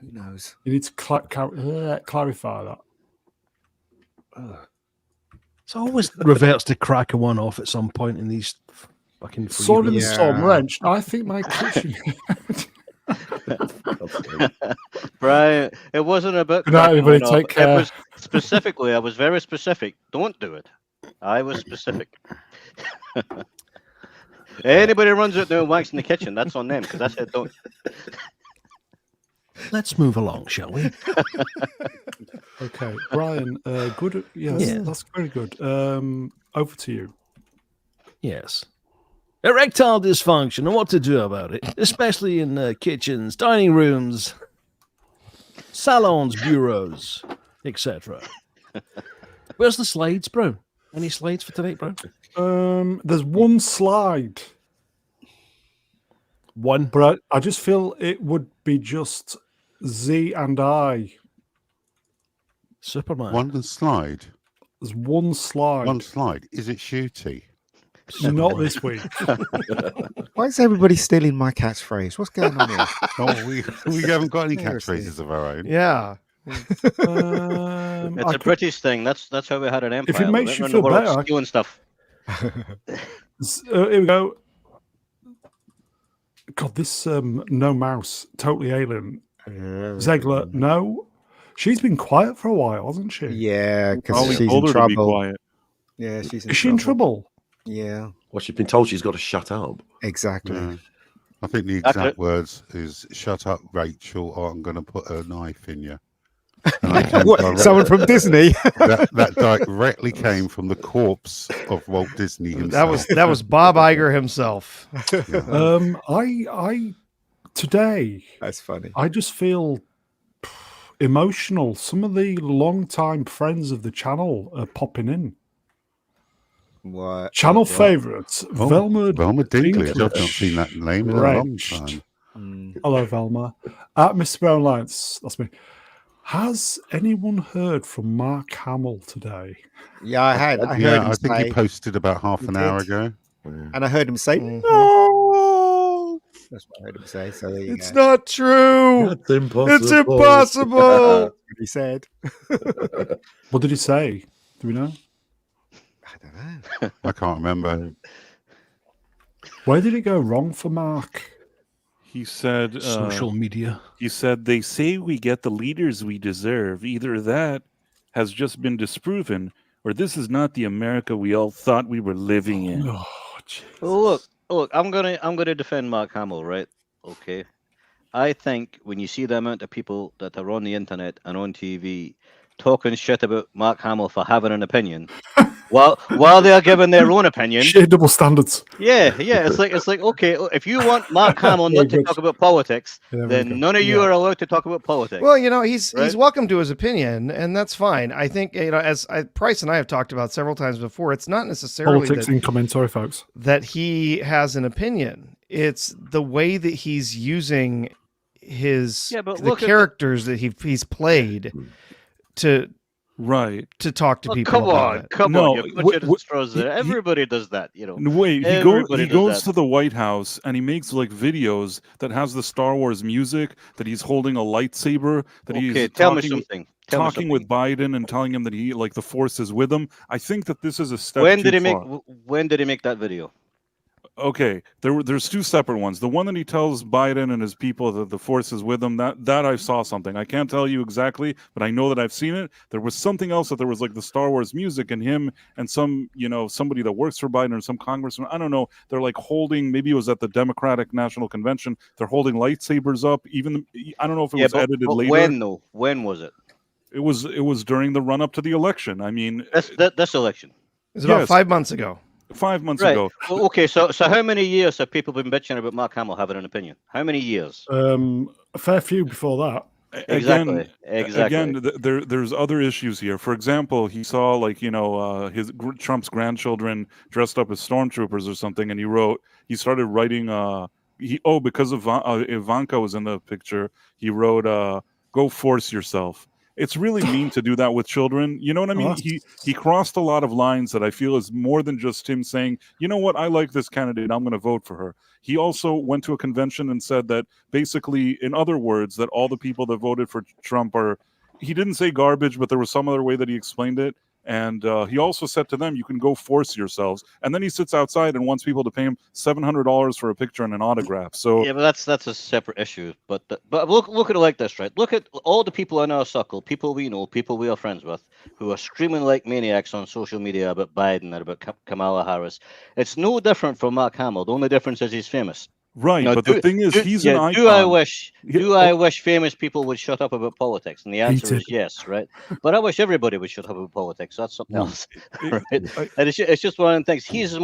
Who knows? You need to clarify that. It always reverts to cracking one off at some point in these fucking. free Sword in the rules. Storm Wrench. I think my kitchen. Brian, it wasn't about. Good night, everybody. cracking one Take off. It care. was specifically, I was very specific. Don't do it. I was specific. Anybody runs out there and wanks in the kitchen, that's on them, because I said don't. Let's move along, shall we? Okay, Brian. Good. Yes, Yeah. that's very good. Over to you. Yes. Erectile dysfunction and what to do about it, especially in kitchens, dining rooms, salons, bureaus, etc. Where's the slides, bro? Any slides for tonight, bro? There's one slide, One. but I just feel it would be just Z and I. Superman. One slide. There's one slide. One slide. Is it shooty? Not this week. Why is everybody stealing my catchphrase? What's going on here? Oh, we haven't got any Seriously. catchphrases of our own. Yeah. It's I a could- British thing. That's how we had an empire. If it We makes went you around feel the world better, I- stealing stuff. Here we go. God, this no mouse, totally alien. Zegler, no. She's been quiet for a while, hasn't she? Yeah, because Probably she's told in her to be trouble. quiet. Yeah, she's in Is she in trouble? Yeah, Well, she's been told she's got to shut up. exactly. Yeah. I think the That's exact it. words is "Shut up, Rachel, or I'm going to put a knife in you." And that came What, direct- someone from Disney? that directly came from the corpse of Walt Disney himself. That was Bob Iger himself. I today That's funny. I just feel emotional. Some of the long-time friends of the channel are popping in. What? Channel What? favourites, Oh, Velma. Velma Dinklage. I've not Dinklage. seen that name in a long Wrenched. time. Mm. Hello, Velma. At Mr. Brown Lights, that's me. Has anyone heard from Mark Hamill today? Yeah, I heard Yeah, him I think say, he posted about half He an hour did. ago. and I heard him say, Mhm. "No." That's what I heard him say. So there you It's go. not true. That's impossible. It's impossible. What he said. What did he say? Do we know? I don't know. I can't remember. Where did it go wrong for Mark? He said, Social media. he said, they say we get the leaders we deserve. Either that has just been disproven, or this is not the America we all thought we were living in. Oh, jeez. Well, look. I'm gonna defend Mark Hamill, right? Okay. I think when you see the amount of people that are on the internet and on TV talking shit about Mark Hamill for having an opinion, while they are giving their own opinion, Shit, double standards. yeah, it's like okay, if you want Mark Hamill Very not to good. talk about politics, Yeah, very then good. none of you Yeah. are allowed to talk about politics. Well, you know, he's Right? welcome to his opinion, and that's fine. I think, you know, as Price and I have talked about several times before, it's not necessarily Politics in commentary, folks. that he has an opinion. It's the way that he's using his Yeah, but the look at the- characters that he's played to Right. talk to Oh, people come about on, it. come No, on, you're punching at straws there. he- Everybody does that, you know. No, wait, Everybody he does goes that. to the White House and he makes like videos that has the Star Wars music, that he's holding a lightsaber, that Okay, he's tell me talking. something. talking with Biden and telling him that he the force is with him. I think that this is a step. When did he make that video? Okay, there's two separate ones. The one that he tells Biden and his people that the force is with them, that I saw something. I can't tell you exactly, but I know that I've seen it. There was something else that there was the Star Wars music and him and some, somebody that works for Biden or some congressman. I don't know. They're holding, maybe it was at the Democratic National Convention. They're holding lightsabers up. I don't know if it was edited later. When though? When was it? It was during the run up to the election. I mean, this election. It was about 5 months ago. 5 months ago. Well, okay, so how many years have people been bitching about Mark Hamill having an opinion? How many years? A fair few before that. Exactly. Again, there's other issues here. For example, he saw Trump's grandchildren dressed up as stormtroopers or something, and he started writing. Because Ivanka was in the picture, he wrote, "Go force yourself." It's really mean to do that with children. You know what I mean? He crossed a lot of lines that I feel is more than just him saying, you know what, I like this candidate, I'm going to vote for her. He also went to a convention and said that basically, in other words, that all the people that voted for Trump he didn't say garbage, but there was some other way that he explained it. And he also said to them, you can go force yourselves. And then he sits outside and wants people to pay him $700 for a picture and an autograph. So yeah, but that's a separate issue. But look at it like this, right? Look at all the people in our circle, people we know, people we are friends with, who are screaming like maniacs on social media about Biden and about Kamala Harris. It's no different from Mark Hamill. The only difference is he's famous. Right, but the thing is, he's an icon. Do I wish famous people would shut up about politics? And the answer is yes, right? But I wish everybody would shut up about politics. That's something else, right? And it's just one of the things. He's as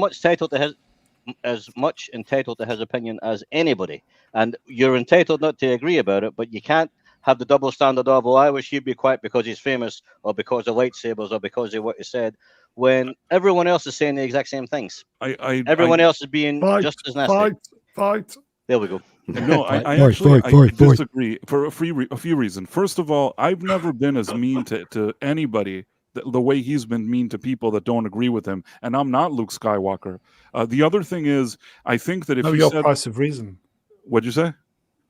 much entitled to his opinion as anybody, and you're entitled not to agree about it, but you can't have the double standard of, I wish he'd be quiet because he's famous, or because of lightsabers, or because of what he said, when everyone else is saying the exact same things. Everyone else is being just as nasty. Fight. There we go. No, I actually disagree for a few reasons. First of all, I've never been as mean to anybody the way he's been mean to people that don't agree with him, and I'm not Luke Skywalker. The other thing is, I think that if your price of reason. What'd you say?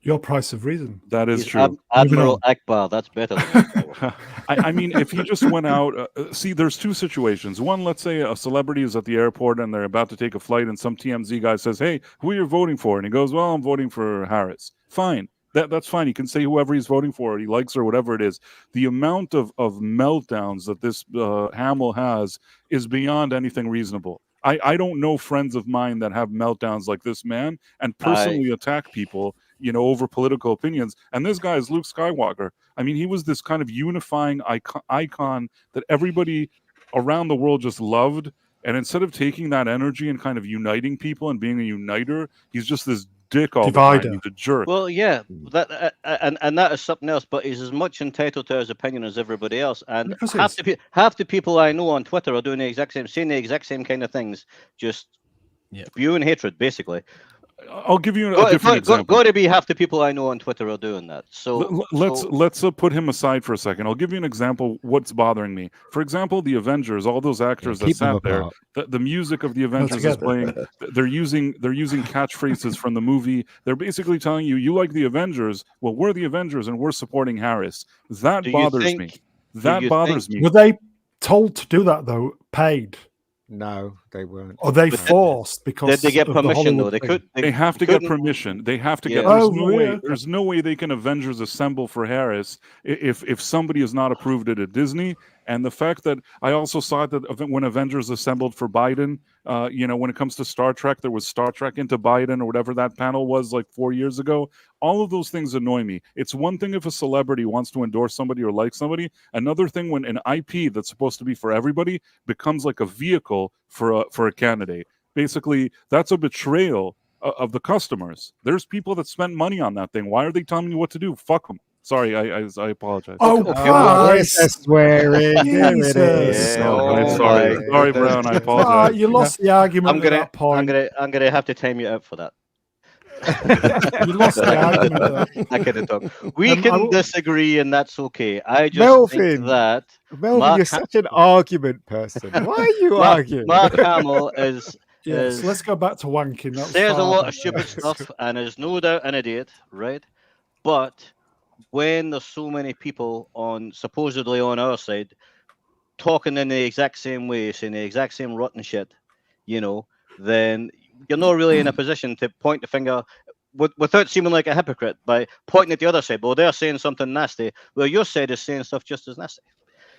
Your price of reason. That is true. Admiral Akbar, that's better than I mean, if he just went out, see, there's two situations. One, let's say a celebrity is at the airport and they're about to take a flight and some TMZ guy says, hey, who are you voting for? And he goes, well, I'm voting for Harris. Fine. That's fine. He can say whoever he's voting for, he likes or whatever it is. The amount of meltdowns that this Hamill has is beyond anything reasonable. I don't know friends of mine that have meltdowns like this man and personally attack people, over political opinions. And this guy is Luke Skywalker. I mean, he was this kind of unifying icon that everybody around the world just loved. And instead of taking that energy and kind of uniting people and being a uniter, he's just this dick all Divider. the time. He's a jerk. Well, yeah, that and that is something else. But he's as much entitled to his opinion as everybody else. And half the people I know on Twitter are doing the exact same, saying the exact same kind of things, just spewing hatred, basically. I'll give you a different example. Got to be half the people I know on Twitter are doing that. So let's put him aside for a second. I'll give you an example. What's bothering me? For example, the Avengers. All those actors that sat there. The music of the Avengers is playing. They're using catchphrases from the movie. They're basically telling you like the Avengers. Well, we're the Avengers and we're supporting Harris. That bothers me. That bothers me. Were they told to do that though? Paid? No, they weren't. Are they forced? Because did they get permission though? They have to get permission. They have to get. There's no way they can Avengers assemble for Harris if somebody has not approved it at Disney. And the fact that I also saw that when Avengers assembled for Biden, when it comes to Star Trek, there was Star Trek into Biden or whatever that panel was like 4 years ago. All of those things annoy me. It's one thing if a celebrity wants to endorse somebody or like somebody. Another thing when an IP that's supposed to be for everybody becomes like a vehicle for a candidate. Basically, that's a betrayal of the customers. There's people that spent money on that thing. Why are they telling me what to do? Fuck them. Sorry, I apologize. Swearing. Sorry, Brown. I apologize. You lost the argument at that point. I'm gonna have to time you out for that. You lost the argument. I couldn't talk. We can disagree, and that's okay. I just think that Melvin, you're such an argument person. Why are you arguing? Mark Hamill is. Yes, let's go back to wanking. There's a lot of stupid stuff, and there's no doubt an idiot, right? But when there's so many people supposedly on our side talking in the exact same way, saying the exact same rotten shit, then you're not really in a position to point the finger without seeming like a hypocrite by pointing at the other side. Well, they're saying something nasty. Well, your side is saying stuff just as nasty.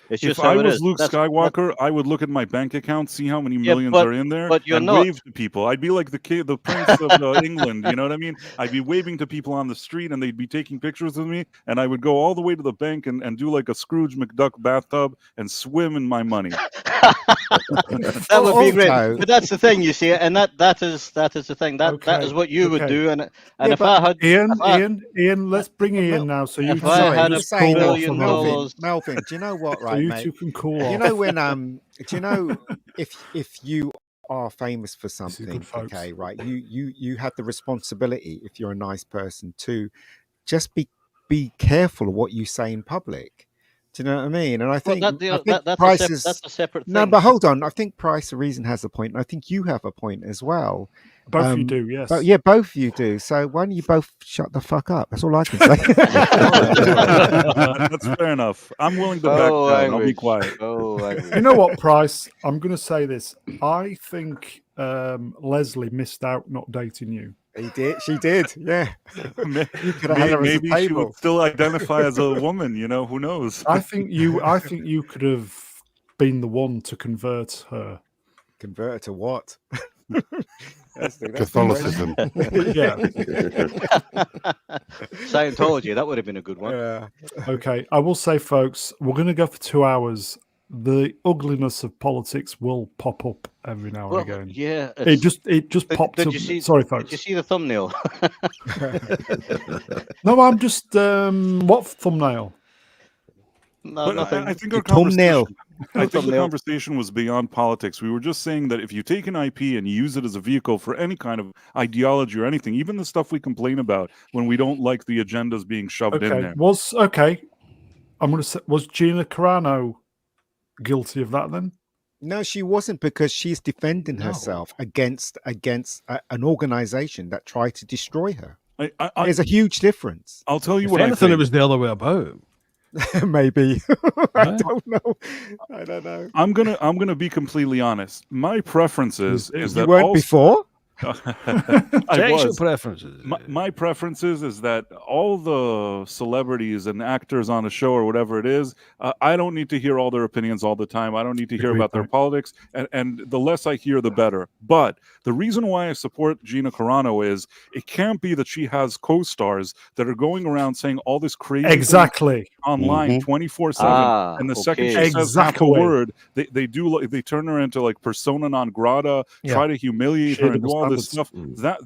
It's If just how I it was is. Luke Skywalker, I would look at my bank account, see how many Yeah, millions are in there, but you're and not. wave to people. I'd be like the Prince of England. You know what I mean? I'd be waving to people on the street, and they'd be taking pictures of me, and I would go all the way to the bank and do like a Scrooge McDuck bathtub and swim in my money. That would be great. But that's the thing, you see, and that is the thing. That is what you would do. And if I had Ian, let's bring Ian now. So you had can a cool off a Melvin, moment. Melvin, do you know what? Right, So you mate? two can cool off. You know when do you know if you are famous for is something, good, folks. okay, right? You have the responsibility, if you're a nice person, to just be careful of what you say in public. Do you know what I mean? And I think, that's a separate thing. No, but hold on. I think Price the Reason has a point, and I think you have a point as well. Both of you do, yes. But yeah, both of you do. So why don't you both shut the fuck up? That's all I can say. That's fair enough. I'm willing to back down. I'll be quiet. You know what, Price? I'm going to say this. I think Leslie missed out not dating you. He did. She did. Yeah. You could have had her Maybe as a she table. would still identify as a woman. Who knows? I think you could have been the one to convert her. Convert her to what? Catholicism. Yeah. Scientology, that would have been a good one. Yeah. Okay, I will say, folks, we're going to go for 2 hours. The ugliness of politics will pop up every now and again. Yeah, it just popped up. Sorry, folks. Did you see the thumbnail? No, I'm just what thumbnail? No, nothing. I think our thumbnail. I think the conversation was beyond politics. We were just saying that if you take an IP and you use it as a vehicle for any kind of ideology or anything, even the stuff we complain about when we don't like the agendas being shoved in there. I'm going to say, was Gina Carano guilty of that then? No, she wasn't, because she's defending herself against an organization that tried to destroy her. There's a huge difference. I'll tell you If what anything, I think. it was the other way about. Maybe. I don't know. I'm gonna be completely honest. My preferences is that you weren't before. I was. Preferences. My preferences is that all the celebrities and actors on a show or whatever it is, I don't need to hear all their opinions all the time. I don't need to hear about their politics, and the less I hear, the better. But the reason why I support Gina Carano is it can't be that she has co-stars that are going around saying all this crazy exactly online 24/7, and the second she says half a word, they turn her into like persona non grata, try to humiliate her and do all this stuff.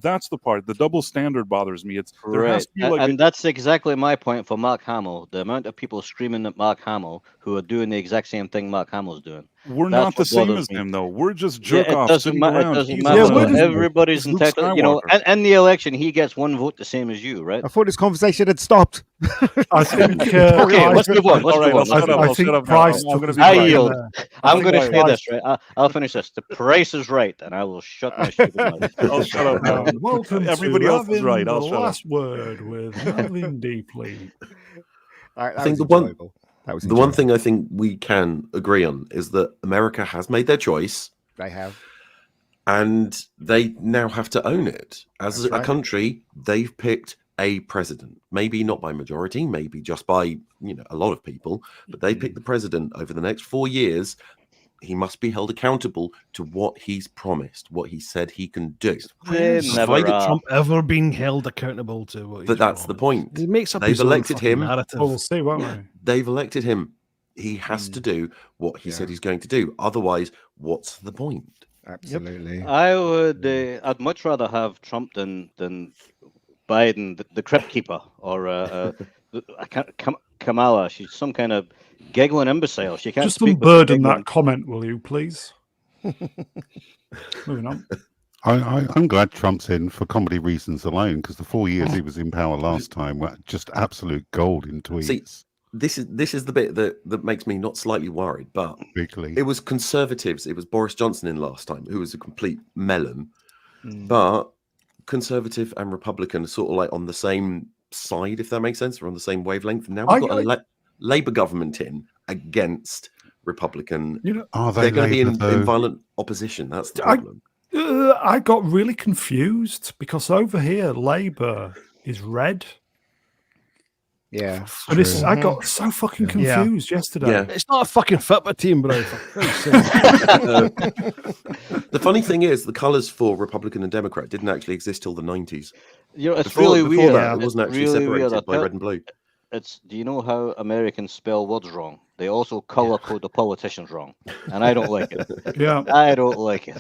That's the part. The double standard bothers me. There has to be and that's exactly my point for Mark Hamill. The amount of people screaming at Mark Hamill who are doing the exact same thing Mark Hamill's doing. We're not the same as him, though. We're just jerk offs. It doesn't matter. Everybody's entitled. In the election, he gets one vote the same as you, right? I thought this conversation had stopped. I think. Okay, let's move on. I think Price. I yield. I'm going to say this, right? I'll finish this. The Price is right, and I will shut my stupid mouth. I'll shut up now. Welcome Everybody to else is right. I'll shut up. last word with Melvin Deeply. I think the one thing I think we can agree on is that America has made their choice. They have. And they now have to own it. As a country, they've picked a president. Maybe not by majority, maybe just by, a lot of people, but they picked the president over the next 4 years. He must be held accountable to what he's promised, what he said he can do. Never Trump ever been held accountable to what he's But that's promised. the point. He makes up They've his own elected him. narrative. Well, we'll see, won't we? They've elected him. He has to do what he said he's going to do. Otherwise, wwhat's the point? Absolutely. I'd much rather have Trump than Biden, the crypt keeper, or Kamala. She's some kind of giggling imbecile. She can't just speak unburden that comment, will you, please? Moving on. I'm glad Trump's in for comedy reasons alone, because the 4 years he was in power last time were just absolute gold in tweets. See, this is the bit that makes me not slightly worried, but it was conservatives. It was Boris Johnson in last time, who was a complete melon, but conservative and Republican are sort of like on the same side, if that makes sense. We're on the same wavelength. Now we've got a Labour government in against Republican. They're going to be in violent opposition. That's the problem. I got really confused because over here Labour is red. Yeah, and I got so fucking confused yesterday. Yeah. It's not a fucking football team, bro. The funny thing is, the colours for Republican and Democrat didn't actually exist till the 90s. It's really weird. That, it wasn't actually separated by red and blue. Do you know how Americans spell words wrong? They also color code the politicians wrong, and I don't like it. Yeah, I don't like it.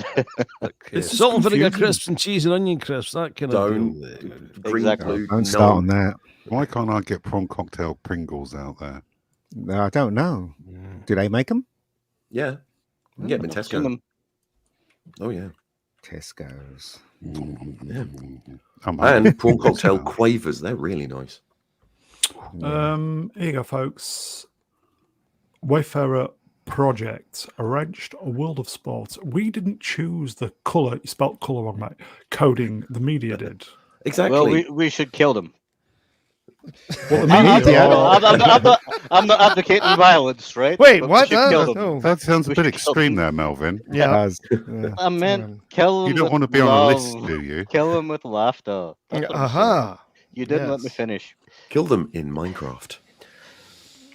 It's salt and vinegar crisps and cheese and onion crisps. That kind of exactly. Don't start on that. Why can't I get prawn cocktail Pringles out there? I don't know. Do they make them? Yeah, you can get them in Tesco. Oh yeah, Tesco's. Yeah. And prawn cocktail quavers. They're really nice. Here you go, folks. Wayfarer Project arranged a world of sport. We didn't choose the colour. You spelt colour wrong, mate. Coding. The media did. Exactly. Well, we should kill them. Well, the I'm not advocating violence, right? Wait, But what? That sounds a bit extreme there, Melvin. Yeah. I meant kill them. You don't want to be on a list, do you? Kill them with laughter. You didn't let me finish. Kill them in Minecraft.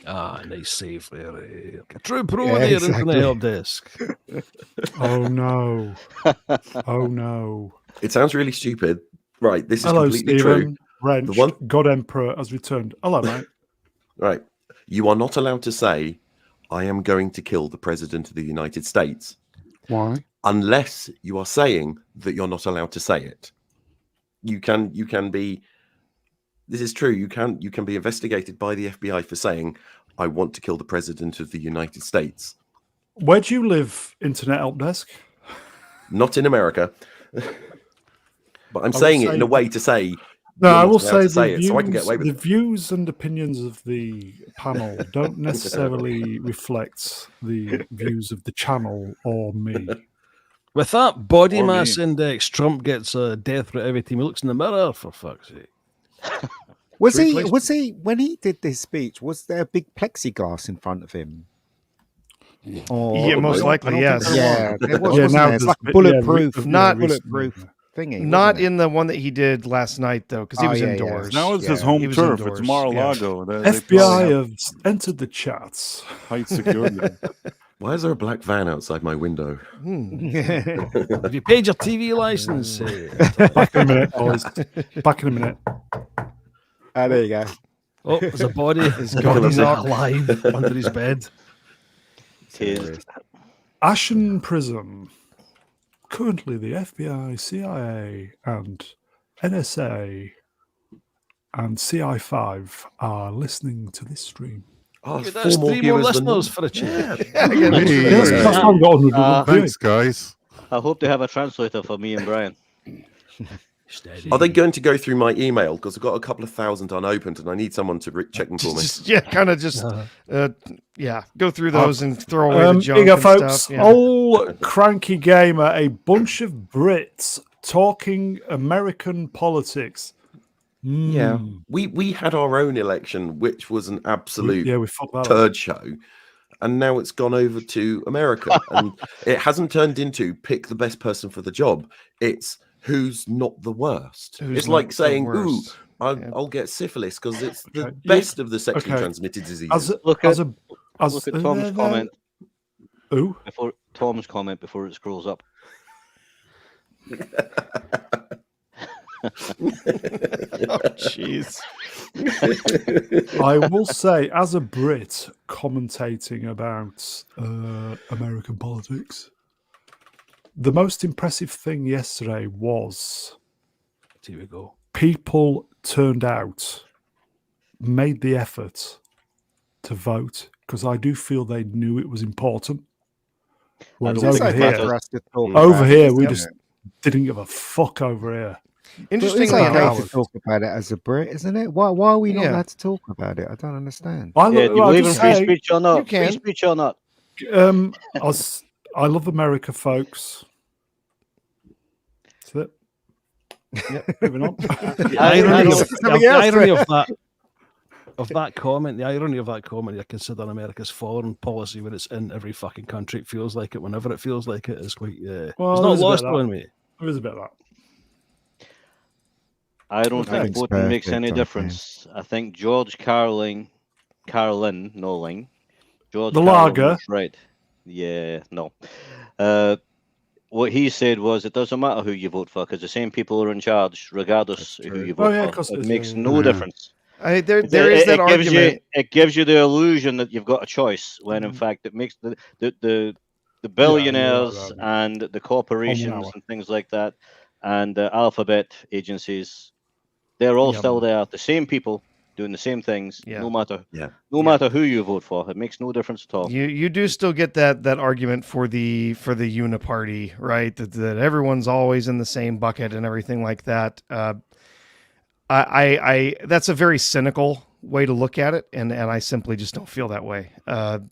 Nice save there. True pro there into the help desk. Oh no. Oh no. It sounds really stupid. Right, this is Hello, completely Stephen. true. Wrench, God Emperor has returned. Hello, mate. Right. You are not allowed to say, I am going to kill the President of the United States. Why? Unless you are saying that you're not allowed to say it. You can be, this is true, you can be investigated by the FBI for saying, I want to kill the President of the United States. Where do you live, Internet Help Desk? Not in America. But I'm saying it in a way to say, no, I will say so I can get away with the views and opinions of the panel don't necessarily reflect the views of the channel or me. With that body mass index, Trump gets a death threat every time he looks in the mirror, for fuck's sake. Was he, when he did this speech, was there a big plexiglass in front of him? Yeah, most likely, yes. Yeah, there was, wasn't there? It's like bulletproof, not bulletproof. Thingy, not in the one that he did last night, though, because he was indoors. Now it's his home turf. It's Mar-a-Lago. FBI have entered the chats. Height security. Why is there a black van outside my window? Have you paid your TV license? Back in a minute, boys. Back in a minute. There you go. Oh, there's a body. He's not alive under his bed. Ashen Prism. Currently, the FBI, CIA, and NSA and CI5 are listening to this stream. Oh, that's 3 more listeners for a change. Thanks, guys. I hope they have a translator for me and Brian. Are they going to go through my email? Because I've got a couple of thousand uneopened and I need someone to check them for me. Go through those and throw away the junk. Here you go, and folks. Stuff, Old Cranky Gamer, a bunch of Brits talking American politics. Yeah, we had our own election, which was an absolute we fucked that turd show. And now it's gone over to America. And it hasn't turned into pick the best person for the job. It's who's not the worst. It's like saying, ooh, I'll get syphilis because it's the best of the sexually transmitted diseases. Look at Tom's comment. Ooh. Before Tom's comment before it scrolls up. Jeez. I will say, as a Brit commentating about American politics, the most impressive thing yesterday was here we go. People turned out, made the effort to vote, because I do feel they knew it was important. Whereas over here, we just didn't give a fuck over here. Interestingly enough, to talk about it as a Brit, isn't it? Why are we not allowed to talk about it? I don't understand. Do you believe in free speech or not? Free speech or not? I love America, folks. That's it. Moving on. The I irony, don't- of, the irony of that comment, the irony of that comment, you're considering America's foreign policy when it's in every fucking country. It feels like it whenever it feels like it is quite. Well, it's not there's a bit lost of that. on me. There is a bit of that. I don't think Thanks, voting makes perfect, any okay. difference. I think George Carlin, Noling, George The Carlin lager. was right. Yeah, no. What he said was, it doesn't matter who you vote for because the same people are in charge, regardless of who you vote yeah, for. 'cause It it's, makes yeah. no Yeah. difference. There is that gives argument. it gives you the illusion that you've got a choice, when in fact it makes the billionaires and the corporations hour. and things like that, and the alphabet agencies, they're all Yep. still there. The same people doing the same things, Yeah. no matter Yeah. matter who you vote for. It makes no difference at all. You do still get that argument for the uniparty, right? That everyone's always in the same bucket and everything like that. I that's a very cynical way to look at it, and I simply just don't feel that way.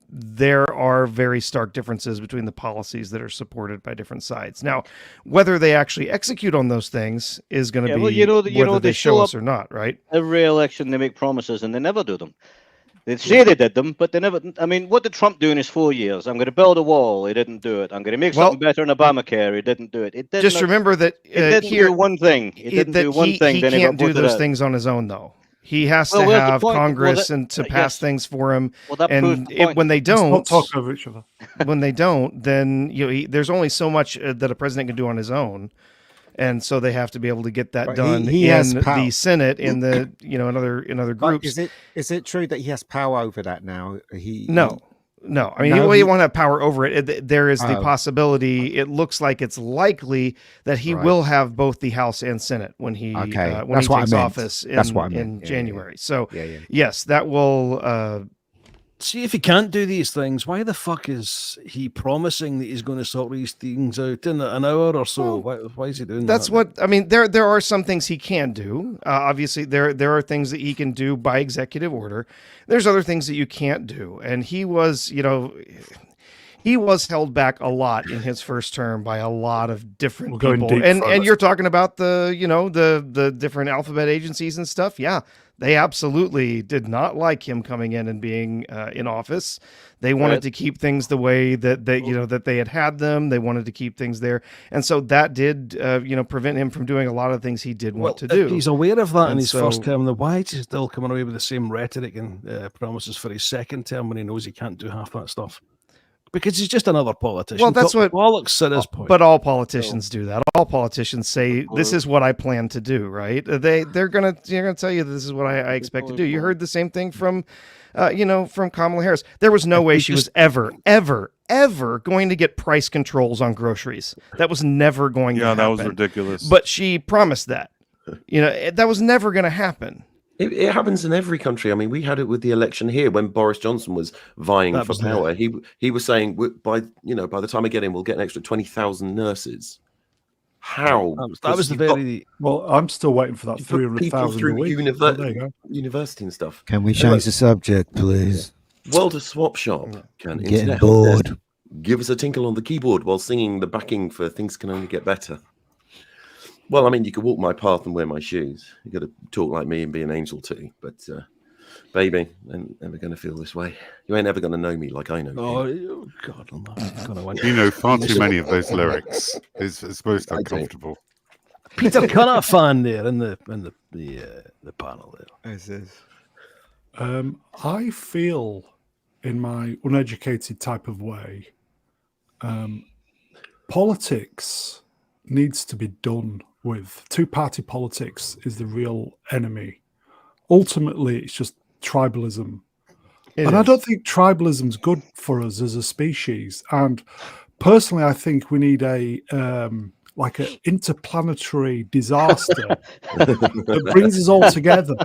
There are very stark differences between the policies that are supported by different sides. Now, whether they actually execute on those things is going to Yeah, be well, whether they they show show us up or not, right? every election. They make promises and they never do them. They say they did them, but they never. I mean, what did Trump do in his 4 years? I'm going to build a wall. He didn't do it. I'm going to make something better in Obamacare. He didn't do it. It didn't. Just remember that It didn't here do one thing. It didn't do one thing. He Then can't he do got those voted out. things on his own, though. He has Well, to where's the have point? Well, Congress that- and to yes. pass things for him. Well, that proves And the point. when they Let's not don't, talk over each other. when they don't, then there's only so much that a president can do on his own, and so they have to be able to get that But done he has in power. the Senate, in the in other But groups. is it true that he has power over that now? No. I mean, No, he he- won't have power over it. There is the Oh. possibility. It looks like it's likely that he Right. will have both the House and Senate when he Okay. when That's he what I takes meant. office That's what I meant. in Yeah, yeah, January. So Yeah. yes, that will. See, if he can't do these things, why the fuck is he promising that he's going to sort these things out in an hour or so? Why is he doing That's that? what I mean. There are some things he can do. Obviously, there are things that he can do by executive order. There's other things that you can't do, and he was held back a lot in his first term by a lot of different We're going people. deep And further. you're talking about the different alphabet agencies and stuff. Yeah, they absolutely did not like him coming in and being in office. They wanted Right. to keep things the way that they had them. They wanted to keep things there, and so that did prevent him from doing a lot of things he did want to do. He's aware of that in And his first so- term. Then why is he still coming away with the same rhetoric and promises for his second term when he knows he can't do half that stuff? Because he's just another politician. Well, that's what- bollocks at his point. But all politicians do that. All politicians say, "This is what I plan to do." Right? They're gonna tell you this is what I expect to do. You heard the same thing from, from Kamala Harris. There was no way she was ever going to get price controls on groceries. That was never going to happen. Yeah, that was ridiculous. But she promised that. That was never going to happen. It happens in every country. I mean, we had it with the election here when Boris Johnson was vying That for was the- power. He was saying by the time I get in, we'll get an extra 20,000 nurses. How? that was the very. Well, I'm still waiting for that You put people 300,000 a through week. univer- There you go. university and stuff. Can we Anyway, change the subject, please? World of Swap Shop. Can Getting Internet bored. Helpdesk give us a tinkle on the keyboard while singing the backing for Things Can Only Get Better? Well, I mean, you could walk my path and wear my shoes. You got to talk like me and be an angel too. But, baby, I'm never going to feel this way. You ain't ever going to know me like I know you. Oh God, I'm not gonna win. You know far too many of those lyrics. It's most I don't. uncomfortable. Peter Cunningham fan there in the panel there. I feel, in my uneducated type of way, politics needs to be done with. Two-party politics is the real enemy. Ultimately, it's just tribalism. I don't think tribalism's good for us as a species. And personally, I think we need an interplanetary disaster that brings us all together.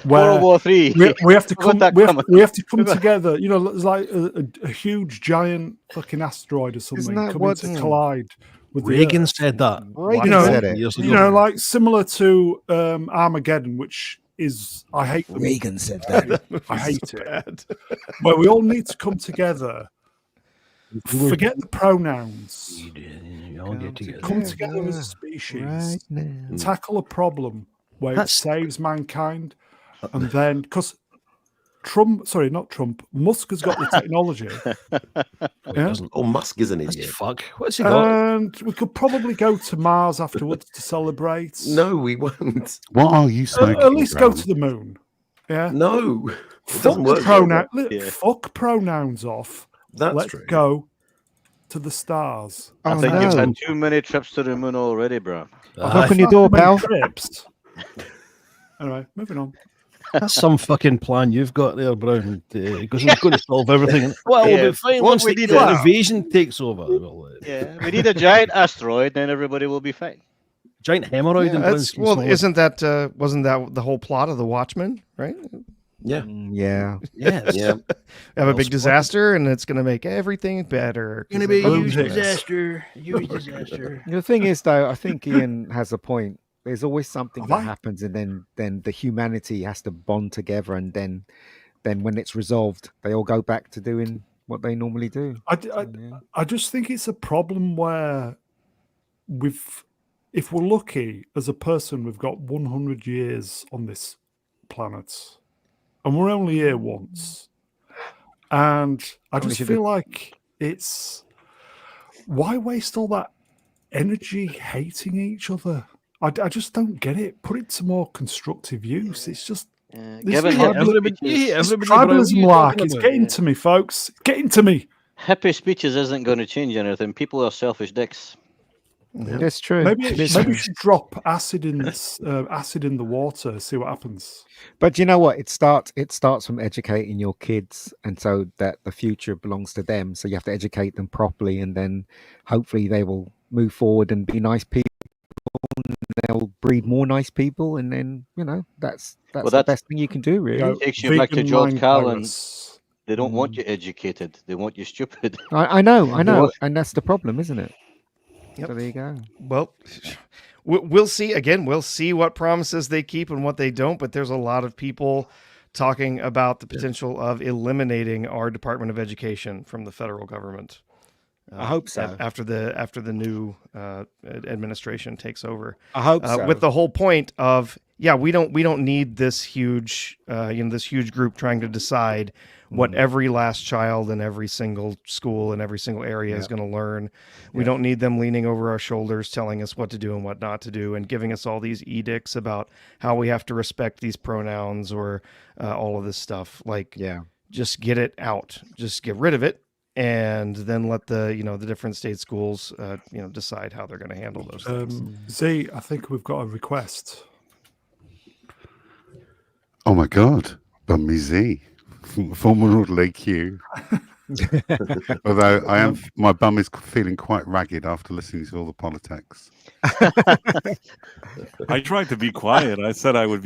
Where World War III. we have to How come. about that We have, coming? we have to come together. It's like a huge, giant fucking asteroid or something that coming what- to collide with the Reagan Earth. said that. Reagan know- said it. Years ago. Like similar to Armageddon, which is I hate them. Reagan said that. I hate it. But we all need to come together forget the pronouns. I'll get together. Come together as a species, right now. tackle a problem where it That's- saves mankind, and then because Musk has got the technology, yeah, Oh, Musk is an That's idiot. fuck. What's he got? and we could probably go to Mars afterwards to celebrate. No, we won't. What are you smoking? At least go Brown? to the moon. Yeah, No, it fuck doesn't the work. like that. Yeah. fuck pronouns off. That's Let's true. go to the stars. I Oh, think you've no. had too many trips to the moon already, bro. Open your door, Many pal. trips. Anyway, moving on. That's some fucking plan you've got there, Brown. Because it's going to solve everything. Well, Yeah. we'll be fine What once we the need is- invasion takes over. Yeah, we need a giant asteroid, then everybody will be fine. Giant hemorrhoid in Brown's Well, small. isn't that wasn't that the whole plot of The Watchmen? Right? Yeah, Yeah. Yes. yeah. Have a Well big spotted. disaster, and it's going to make everything better. 'cause Going to be a everyone's huge Yes. disaster. Huge disaster. The thing is, though, I think Ian has a point. There's always something Have that I? happens, and then the humanity has to bond together, and then when it's resolved, they all go back to doing what they normally do. Yeah. I just think it's a problem where if we're lucky as a person, we've got 100 years on this planet, and we're only here once. And I Only just should feel like it's why waste all that energy hating each other? I just don't get it. Put it to more constructive use. It's just this Given is hippie everybody- speeches, it's everybody, Brown, what are tribalism you like. talking It's about? getting to me, folks. It's getting to me. hippie speeches isn't going to change anything. People are selfish dicks. That's true. Maybe It is maybe true. we should drop acid in the water. See what happens. But you know what? It starts from educating your kids, and so that the future belongs to them. So you have to educate them properly, and then hopefully they will move forward and be nice people. And they'll breed more nice people, and then that's the that's- best thing you can do, really. You know, Takes you back to vegan George mind Carlin. virus. They don't want you educated. They want you stupid. I know, and that's the problem, isn't it? Yep. So there you go. Well, we'll see. Again, we'll see what promises they keep and what they don't. But there's a lot of people talking about the potential of eliminating our Department of Education from the federal government. I hope so. After the new administration takes over, I hope so. with the whole point of we don't need this huge this huge group trying to decide what every last child in every single school in every single area is going to learn. We don't need them leaning over our shoulders telling us what to do and what not to do and giving us all these edicts about how we have to respect these pronouns or all of this stuff. Just get it out. Just get rid of it. And then let the the different state schools decide how they're going to handle those things. Z, I think we've got a request. Oh my God, Bummy Z, former Lake Q. Although my bum is feeling quite ragged after listening to all the politics. I tried to be quiet. I said I would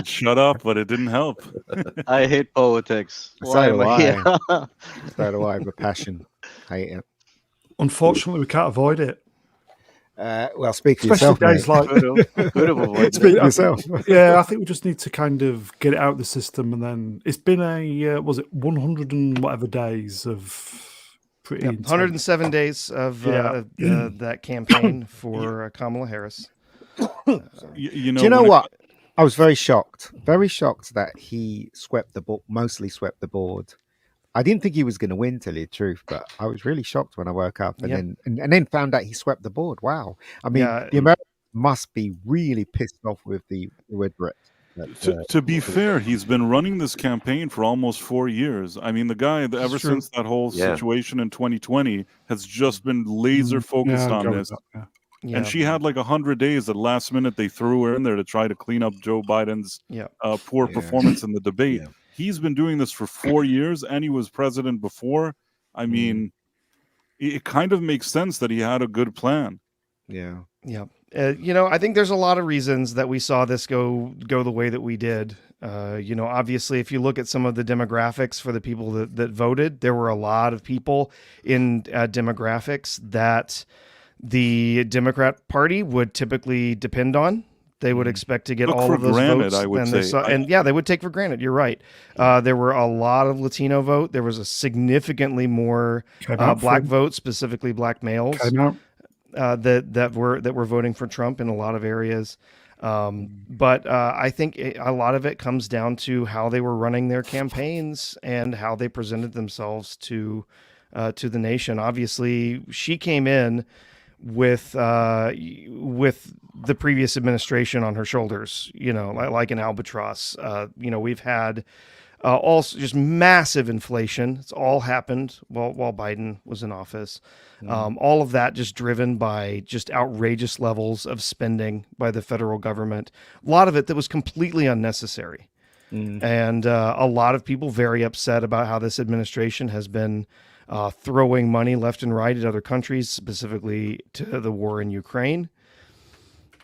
shut up, but it didn't help. I hate politics. So Why do am I here? So do I, with passion. Hate it. Unfortunately, we can't avoid it. Well, speak for Especially yourself. mate. days like Could have avoided Speak it. for yourself. yeah, I think we just need to kind of get it out of the system, and then it's been a was it 100 and whatever days of pretty Yep, intense. 107 days of that campaign for Kamala Harris. You know, Do you know when it- what? I was very shocked that he mostly swept the board. I didn't think he was going to win, to tell you the truth, but I was really shocked when I woke up and then found out he swept the board. Wow! I mean, the Americans must be really pissed off with the Brits. To be fair, he's been running this campaign for almost 4 years. I mean, the guy, ever since that whole situation in 2020, has just been laser focused on this. Yeah. And she had like 100 days. At the last minute, they threw her in there to try to clean up Joe Biden's poor performance in the debate. Yeah. He's been doing this for 4 years, and he was president before. I mean, it kind of makes sense that he had a good plan. Yeah. Yeah. I think there's a lot of reasons that we saw this go the way that we did. Obviously, if you look at some of the demographics for the people that voted, there were a lot of people in demographics that the Democrat Party would typically depend on They would expect to get Took all for of those granted, votes. I would say. And yeah, they would take for granted. You're right. There were a lot of Latino vote. There was a significantly more black vote, specifically black males, that were voting for Trump in a lot of areas. But I think a lot of it comes down to how they were running their campaigns and how they presented themselves to the nation. Obviously, she came in with the previous administration on her shoulders, like an albatross. We've had also just massive inflation. It's all happened while Biden was in office. All of that just driven by just outrageous levels of spending by the federal government. A lot of it that was completely unnecessary. And a lot of people very upset about how this administration has been throwing money left and right at other countries, specifically to the war in Ukraine.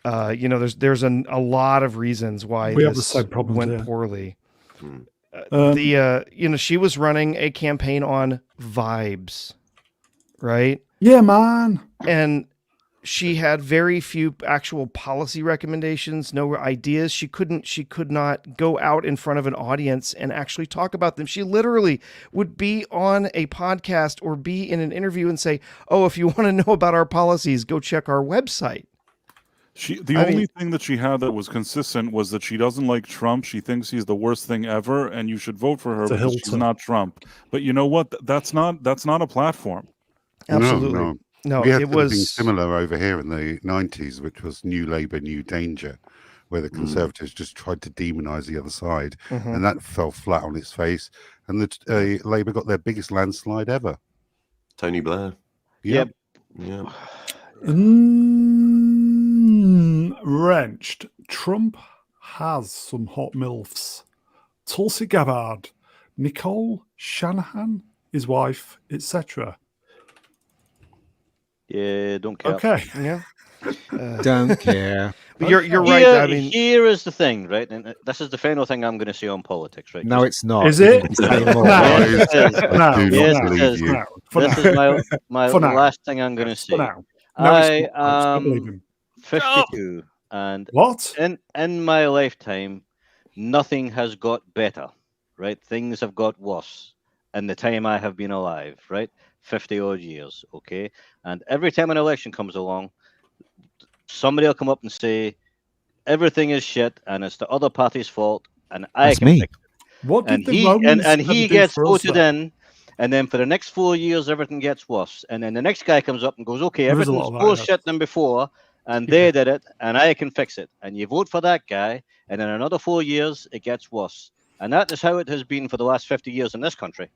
There's a lot of reasons why this went poorly. She was running a campaign on vibes, right? Yeah, man. And she had very few actual policy recommendations, no ideas. She could not go out in front of an audience and actually talk about them. She literally would be on a podcast or be in an interview and say, "Oh, if you want to know about our policies, go check our website." The only thing that she had that was consistent was that she doesn't like Trump. She thinks he's the worst thing ever, and you should vote for her because she's not Trump. But you know what? That's not a platform. Absolutely. No, we had it was something similar over here in the 90s, which was New Labour, New Danger, where the Conservatives just tried to demonize the other side, and that fell flat on its face. And the Labour got their biggest landslide ever. Tony Blair. Yep. Yeah. Wrenched. Trump has some hot MILFs. Tulsi Gabbard, Nicole Shanahan, his wife, etc. Yeah, don't care. Okay. Yeah. Don't care. But you're right. I mean, here is the thing, right? And this is the final thing I'm going to say on politics, right? No, it's not. Is it? Yes, it is. No, Yes, it is. This is my last thing I'm going to say. I am 52, and in my lifetime, nothing has got better, right? Things have got worse in the time I have been alive, right? 50 odd years, okay? And every time an election comes along, somebody will come up and say everything is shit and it's the other party's fault, and I can fix it. What did he gets voted in, and then for the next 4 years everything gets worse, and then the next guy comes up and goes, okay, everything's more shit than before, and they did it, and I can fix it. And you vote for that guy, and in another 4 years it gets worse. And that is how it has been for the last 50 years in this country.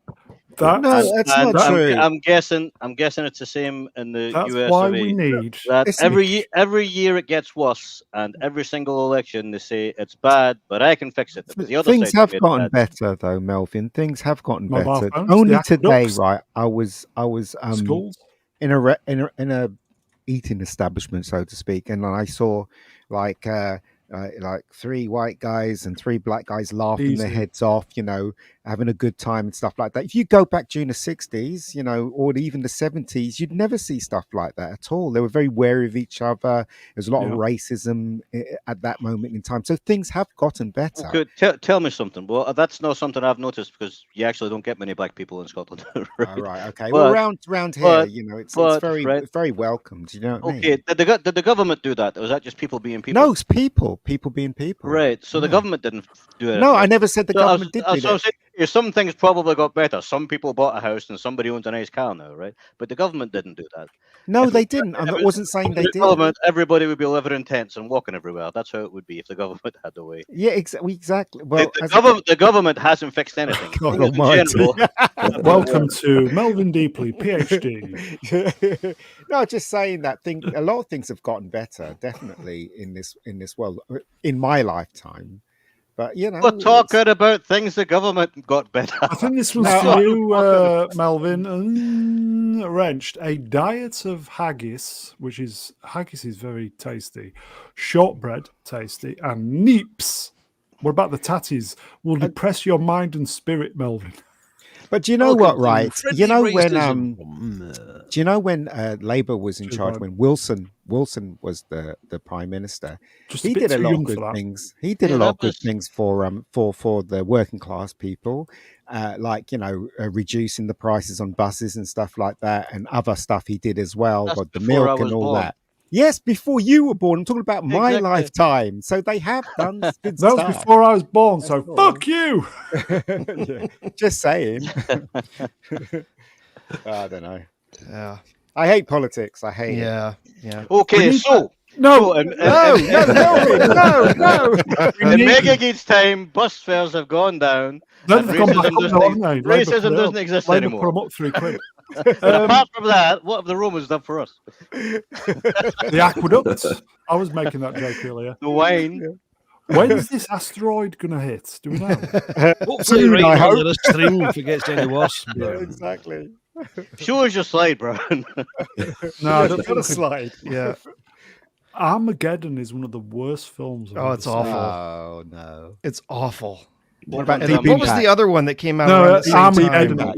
That's not true. I'm guessing it's the same in the US. That's why we need that every year it gets worse, and every single election they say it's bad, but I can fix it. Things have gotten better, though, Melvin. Things have gotten better. Only today, right? I was in a eating establishment, so to speak, and I saw like 3 white guys and 3 black guys laughing their heads off, having a good time and stuff like that. If you go back during the 60s, or even the 70s, you'd never see stuff like that at all. They were very wary of each other. There's a lot of racism at that moment in time. So things have gotten better. Okay, tell me something. Well, that's not something I've noticed because you actually don't get many black people in Scotland. Right? Okay. Well, around here, it's very welcomed. You know what I mean? Okay. Did the government do that? Or was that just people being people? No, it's people being people. Right. So the government didn't do it. No, I never said the government did that. Some things probably got better. Some people bought a house and somebody owns a nice car now, right? But the government didn't do that. No, they didn't. I wasn't saying they did. Everybody would be living in tents and walking everywhere. That's how it would be if the government had the way. Yeah, exactly. Well, the government hasn't fixed anything. God almighty. Welcome to Melvin Deeply PHD. No, just saying that a lot of things have gotten better, definitely in this world, in my lifetime. But we're talking about things the government got better. I think this was for you, Melvin. Wrenched. A diet of haggis is very tasty, shortbread tasty, and neeps. What about the tatties? Will depress your mind and spirit, Melvin. But do you know what, Welcome to right? friendly You know when racism. do you know when Labour was in Too charge, bad. when Wilson was the prime minister? Just a He bit did a too lot young of for good that. things. He did Yeah, a lot that of good was- things for the working class people, like reducing the prices on buses and stuff like that, and other stuff he did as well. That's Got the before I milk and was all born. that. Yes, before you were born. I'm talking about my Exactly. lifetime. So they have done good That was stuff. before I was born, That's so all. fuck you. Yeah, just saying. I don't know. Yeah. I hate politics. I hate it. Yeah. Yeah. Okay, need so No, in Melvin, no. in Mega Geek's time, bus fares have gone down. they've and gone back racism up doesn't now, ex- haven't they? racism doesn't exist Labour anymore. put them up £3. And apart from that, what have the Romans done for us? The aqueduct. I was making that joke earlier. The wine. When's this asteroid going to hit? Do we know? Hopefully, Soon, right I now, hope. this stream, if it gets any worse. Yeah, exactly. Show us your slide, Brian. No, I don't Got a think slide. Yeah. Armageddon is one of the worst films. I've Oh, ever it's seen. awful. Oh no. It's awful. What about And Deep what was Impact? the other one that came out No, around the same Armageddon time?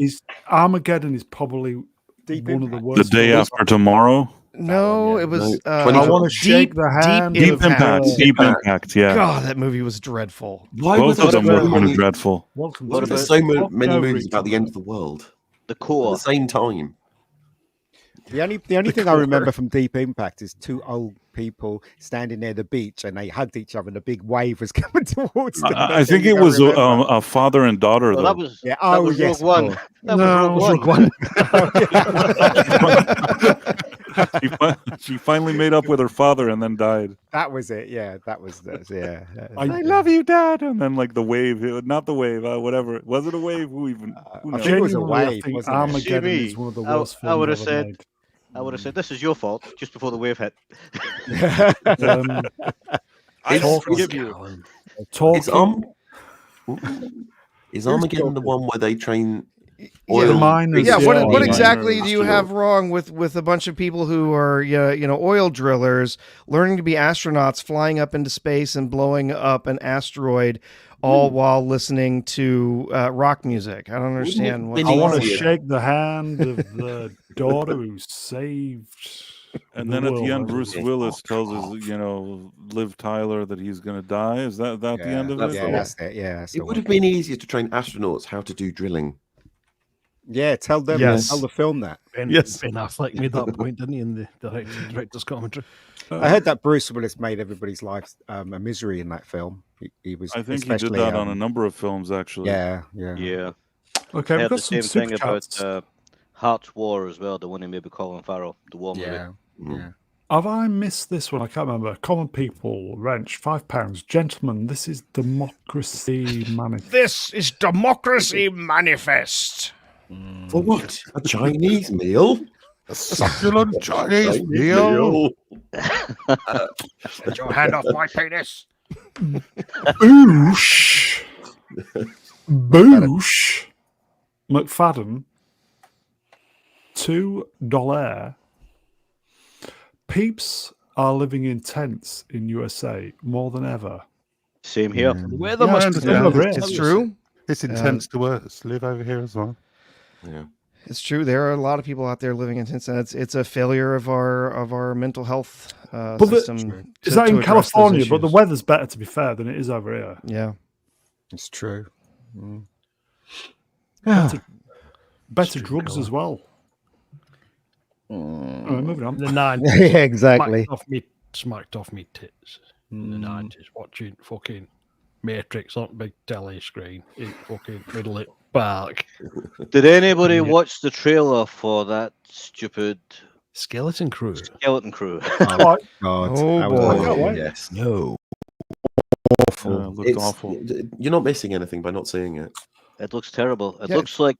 Armageddon is probably Deep one of the Impact. worst. The day films. after tomorrow. No, yeah. it was. No, I 20 want to shake the hand. Deep of, Impact. Deep Impact. Yeah. God, that movie was dreadful. Why Both were of there them so were kind of many, dreadful. Welcome why to were there the- so Talking many over movies each about the other. end of the world The at core. the same time? The only thing I remember from Deep Impact is two old people standing near the beach and they hugged each other and a big wave was coming towards them. I That's think the it only was thing I remember. a father and daughter, Well, though. that was Yeah, that oh, was yes, Rogue One. of course. That No, was Rogue One. She finally made up with her father and then died. That was it. Yeah, that was yeah. I I love you, Dad. And then like the wave, not the wave, whatever. Was it a wave? Who even? Who I knows? think it was a Genuinely, I wave, think wasn't it? Armageddon See is me, one of the I- worst I films would've ever said- made. I would have said, "This is your fault." Just before the wave hit. Um, I Talk- forgive you. talking, Is Armageddon the one where they train Yeah. oil miners, Yeah, Yeah, what yeah. exactly do you Astronauts. have wrong with a bunch of people who are oil drillers learning to be astronauts, flying up into space and blowing up an asteroid, all while listening to rock music? I don't understand. been I want to easier? shake the hand of the daughter who saved. And then at the end, world. Bruce Willis tells us, Liv Tyler that he's going to die. Is that the end of that's it? Yeah, the that's it. Yeah, that's It the would one. have been easier to train astronauts how to do drilling. Yeah, tell them. Yes. Tell the film that. Ben, Yes. Ben Affleck made that point, didn't he, in the director's commentary? I heard that Bruce Willis made everybody's life a misery in that film. He was. I think he did especially, that on a number of films, actually. Yeah. Yeah. Okay, I we've heard got the some same super thing about chats. Heart's War as well. The one he made with Colin Farrell. The war movie. Yeah. Yeah. Have I missed this one? I can't remember. Common People, Wrench, £5. Gentlemen, this is Democracy Manifest. This is Democracy Manifest. For what? A Chinese meal? A succulent Chinese meal. Get your hand off my penis. Boosh. Boosh. McFadden. $2. Peeps are living in tents in USA more than ever. Same here. The weather Yeah, I must be understand. over good. here. It's true. It's intense to live over here as well. Yeah. It's true. There are a lot of people out there living in tents, and it's a failure of our mental health system. Is that in address those California? But the issues. weather's better, to be fair, than it is over here. Yeah. It's true. Better drugs as well. Alright, moving on. The 90s. Yeah, exactly. Smacked off me tits in the 90s, watching fucking Matrix on big telly screen in fucking middle of park. Did anybody watch the trailer for that stupid Skeleton Crew. Skeleton Crew? God. Oh, that boy. was- can't wait. Yes. No. Awful. looked awful. You're not missing anything by not seeing it. It looks terrible. It Yeah. looks like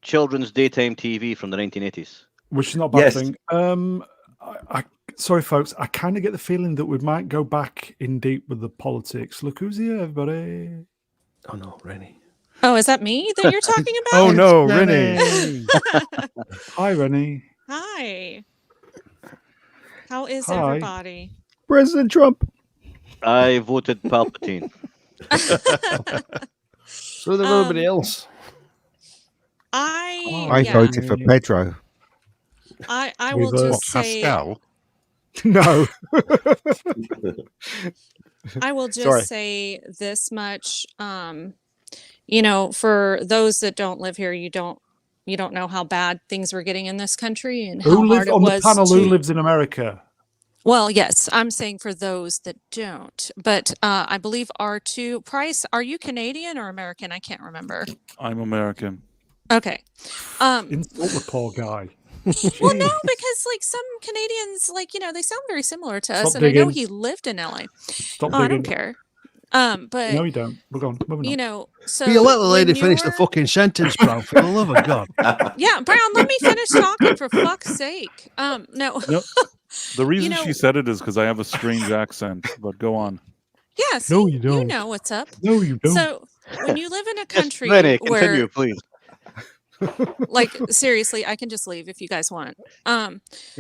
children's daytime TV from the 1980s. Which is not a bad Yes. thing. Sorry, folks. I kind of get the feeling that we might go back in deep with the politics. Look who's here, everybody. Oh no, Rennie. Oh, is that me that you're talking about? Oh no, Renee. Hi, Rennie. Hi. How is Hi. everybody? President Trump. I voted Palpatine. So did everybody else. I voted for Pedro. I will just say Pascal? No. I will just Sorry. say this much. You know, for those that don't live here, you don't know how bad things were getting in this country and how hard it on was the panel? Who to. lives in America? Well, yes, I'm saying for those that don't. But I believe Artoo Price. Are you Canadian or American? I can't remember. I'm American. Okay. Insult the poor guy. Well, no, because like some Canadians, like, you know, they sound very similar to us, Stop and I know digging. he lived in LA. Stop I don't digging. care. But No, you don't. We're on. Moving you on. know, so Will you let the lady when finish the you're- fucking sentence, bro? For the love of God. Yeah, Brown, let me finish talking for fuck's sake. No. No, the reason know- she said it is because I have a strange accent. But go on. Yeah, see, No, you don't. know what's up. No, you don't. So when you live in a Yes, country Lenny, where, continue, please. like, seriously, I can just leave if you guys want.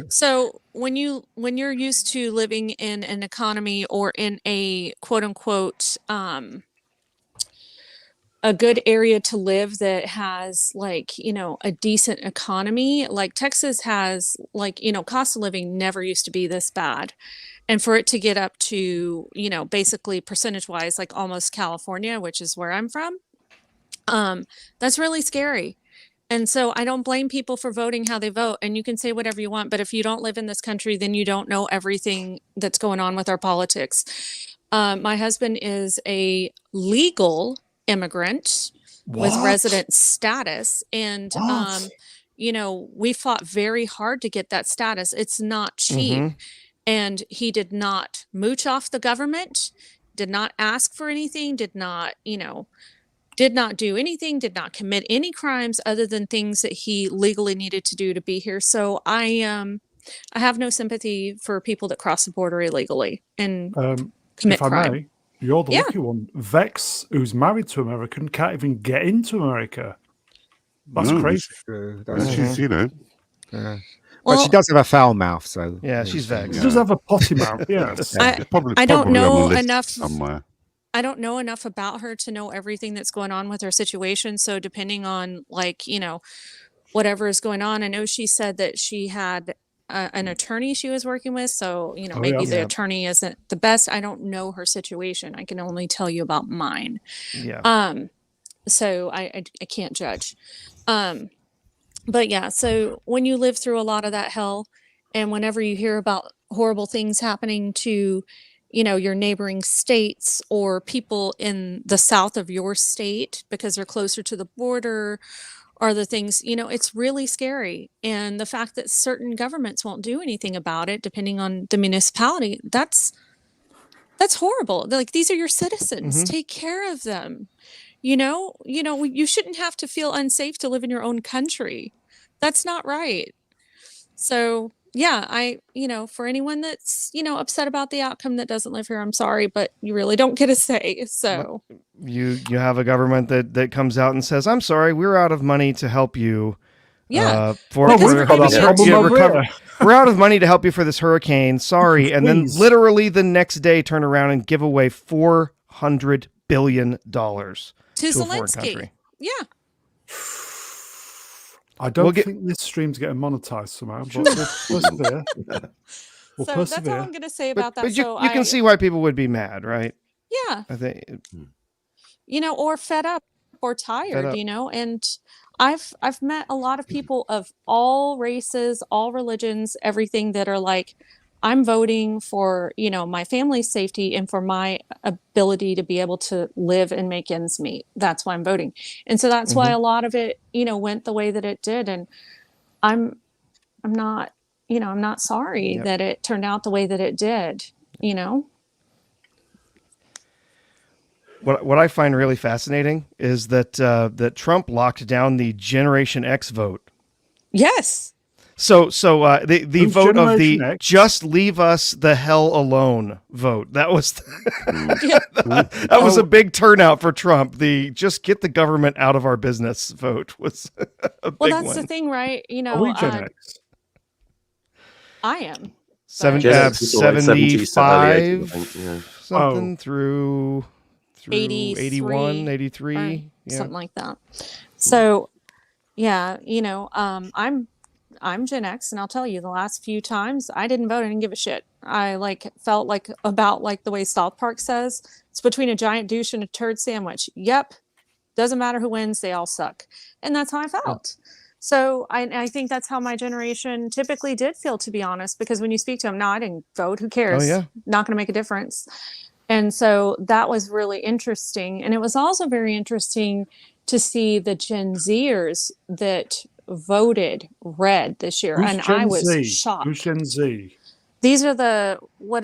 So when you're used to living in an economy or in a quote unquote a good area to live that has, like, you know, a decent economy, like Texas has, like, you know, cost of living never used to be this bad. And for it to get up to, you know, basically percentage wise, like almost California, which is where I'm from, that's really scary. And so I don't blame people for voting how they vote. And you can say whatever you want, but if you don't live in this country, then you don't know everything that's going on with our politics. My husband is a legal immigrant with resident status. And, you know, we fought very hard to get that status. It's not cheap. And he did not mooch off the government, did not ask for anything, did not, you know, did not do anything, did not commit any crimes other than things that he legally needed to do to be here. So I have no sympathy for people that cross the border illegally and commit if I crime. may, you're the lucky one. Vex, who's married to American, can't even get into America. That's crazy. She's, you know. Well, she does have a foul mouth, so yeah, she's vexed. She does have a potty mouth. Yes. I don't know enough somewhere. I don't know enough about her to know everything that's going on with her situation. So depending on, like, you know, whatever is going on, I know she said that she had an attorney she was working with. So, you know, maybe the attorney isn't the best. I don't know her situation. I can only tell you about mine. Yeah. So I can't judge. But yeah, so when you live through a lot of that hell, and whenever you hear about horrible things happening to, you know, your neighboring states or people in the south of your state because they're closer to the border, or the things, you know, it's really scary. And the fact that certain governments won't do anything about it, depending on the municipality, that's horrible. Like, these are your citizens. Take care of them. You know, you shouldn't have to feel unsafe to live in your own country. That's not right. So yeah, you know, for anyone that's, you know, upset about the outcome that doesn't live here, I'm sorry, but you really don't get a say. So you have a government that comes out and says, "I'm sorry, we're out of money to help you." Yeah. We're out of money to help you for this hurricane. Sorry, and then literally the next day turn around and give away $400 billion to a foreign country. Yeah. I don't think this stream's getting monetized somehow, but we'll persevere. So that's all I'm going to say about that. But you, So you can see why people would be mad, right? Yeah. I think, you know, or fed up or tired, you know, and I've met a lot of people of all races, all religions, everything, that are like, I'm voting for, you know, my family's safety and for my ability to be able to live and make ends meet. That's why I'm voting. And so that's why a lot of it, you know, went the way that it did. And I'm not, you know, I'm not sorry that it turned out the way that it did, you know? What I find really fascinating is that that Trump locked down the Generation X vote. Yes. So the vote of the X? "just leave us the hell alone" vote. That was that was a big turnout for Trump. The "just get the government out of our business" vote was a big Well, that's one. the thing, right? You know, Are we Gen X? I am. 75 something Oh. through 81, 83, something like that. So Yeah, I'm Gen X, and I'll tell you, the last few times I didn't vote. I didn't give a shit. I felt like about like the way South Park says, it's between a giant douche and a turd sandwich. Yep, doesn't matter who wins, they all suck, and that's how I felt. So I think that's how my generation typically did feel, to be honest. Because when you speak to them, no, I didn't vote. Who cares? Oh yeah, not going to make a difference. And so that was really interesting, and it was also very interesting to see the Gen Zers that voted red this year, Who's and Gen I was Z? shocked. Who's Gen Z? These are the late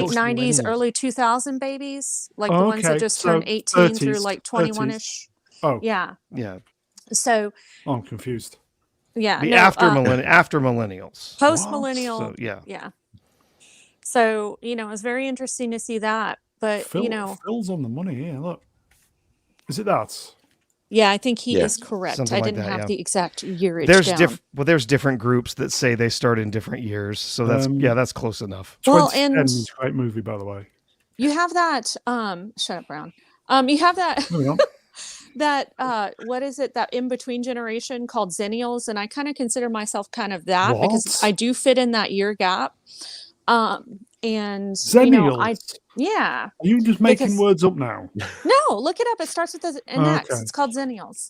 Those 90s, millennials. early 2000 babies, like the Oh, ones that okay. just So turned 18 through 30s, like 30s. 21ish. Oh, Yeah. yeah. So I'm confused. yeah, The no, after millennials. post So millennial. yeah. Yeah. So, it was very interesting to see that. But, Phil's on the money here. Look. Is it that? yeah, I think he Yes. is correct. Something I like didn't that, have yeah. the exact yearage There's down. there's different groups that say they start in different years. So that's close enough. Well, 2010 and is a great movie, by the way. you have that shut up, Brown. You have that Moving on. that what is it, that in between generation called Zennials, and I kind of consider myself kind of that because What? I do fit in that year gap. And Zennials. yeah, Are you just making because words up now? no, look it up. It starts with an X. Okay. It's called Zennials.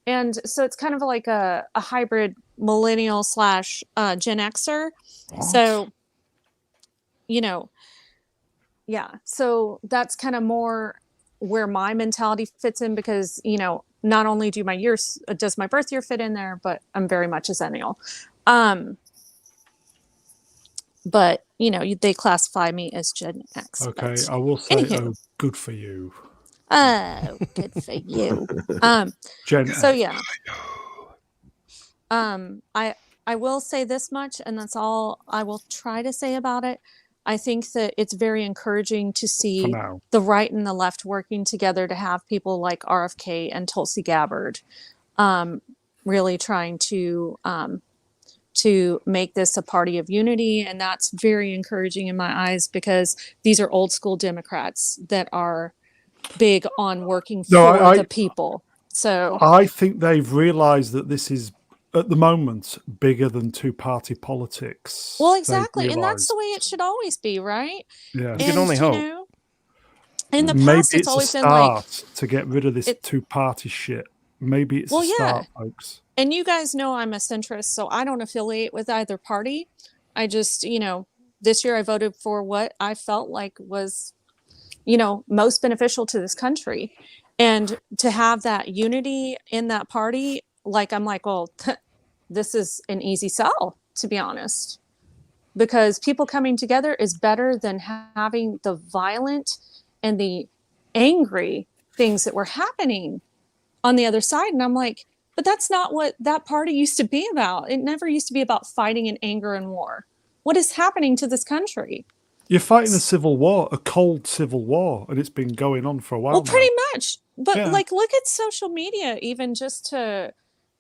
And so it's kind of like a hybrid millennial / Gen Xer. What? So, yeah. So that's kind of more where my mentality fits in because, not only does my birth year fit in there, but I'm very much a Zennial. But, they classify me as Gen X. Okay, but I will say, anywho. good for you. Oh, good for you. Gen So X. yeah. I will say this much, and that's all I will try to say about it. I think that it's very encouraging to For see now. the right and the left working together to have people like RFK and Tulsi Gabbard really trying to make this a party of unity. And that's very encouraging in my eyes because these are old school Democrats that are big on working for the people. So I think they've realized that this is at the moment bigger than two-party politics. well, exactly, and that's the way it should always be, right? Yeah, You can only hope. In the maybe past, it's always been like to get rid of this two-party shit. Maybe it's a start, folks. And you guys know I'm a centrist, so I don't affiliate with either party. I just, this year I voted for what I felt like was, most beneficial to this country. And to have that unity in that party, I'm like, well, this is an easy sell, to be honest. Because people coming together is better than having the violent and the angry things that were happening on the other side. And I'm like, but that's not what that party used to be about. It never used to be about fighting and anger and war. What is happening to this country? You're fighting a civil war, a cold civil war, and it's been going on for a while. Well, pretty much. But Yeah. look at social media, even just to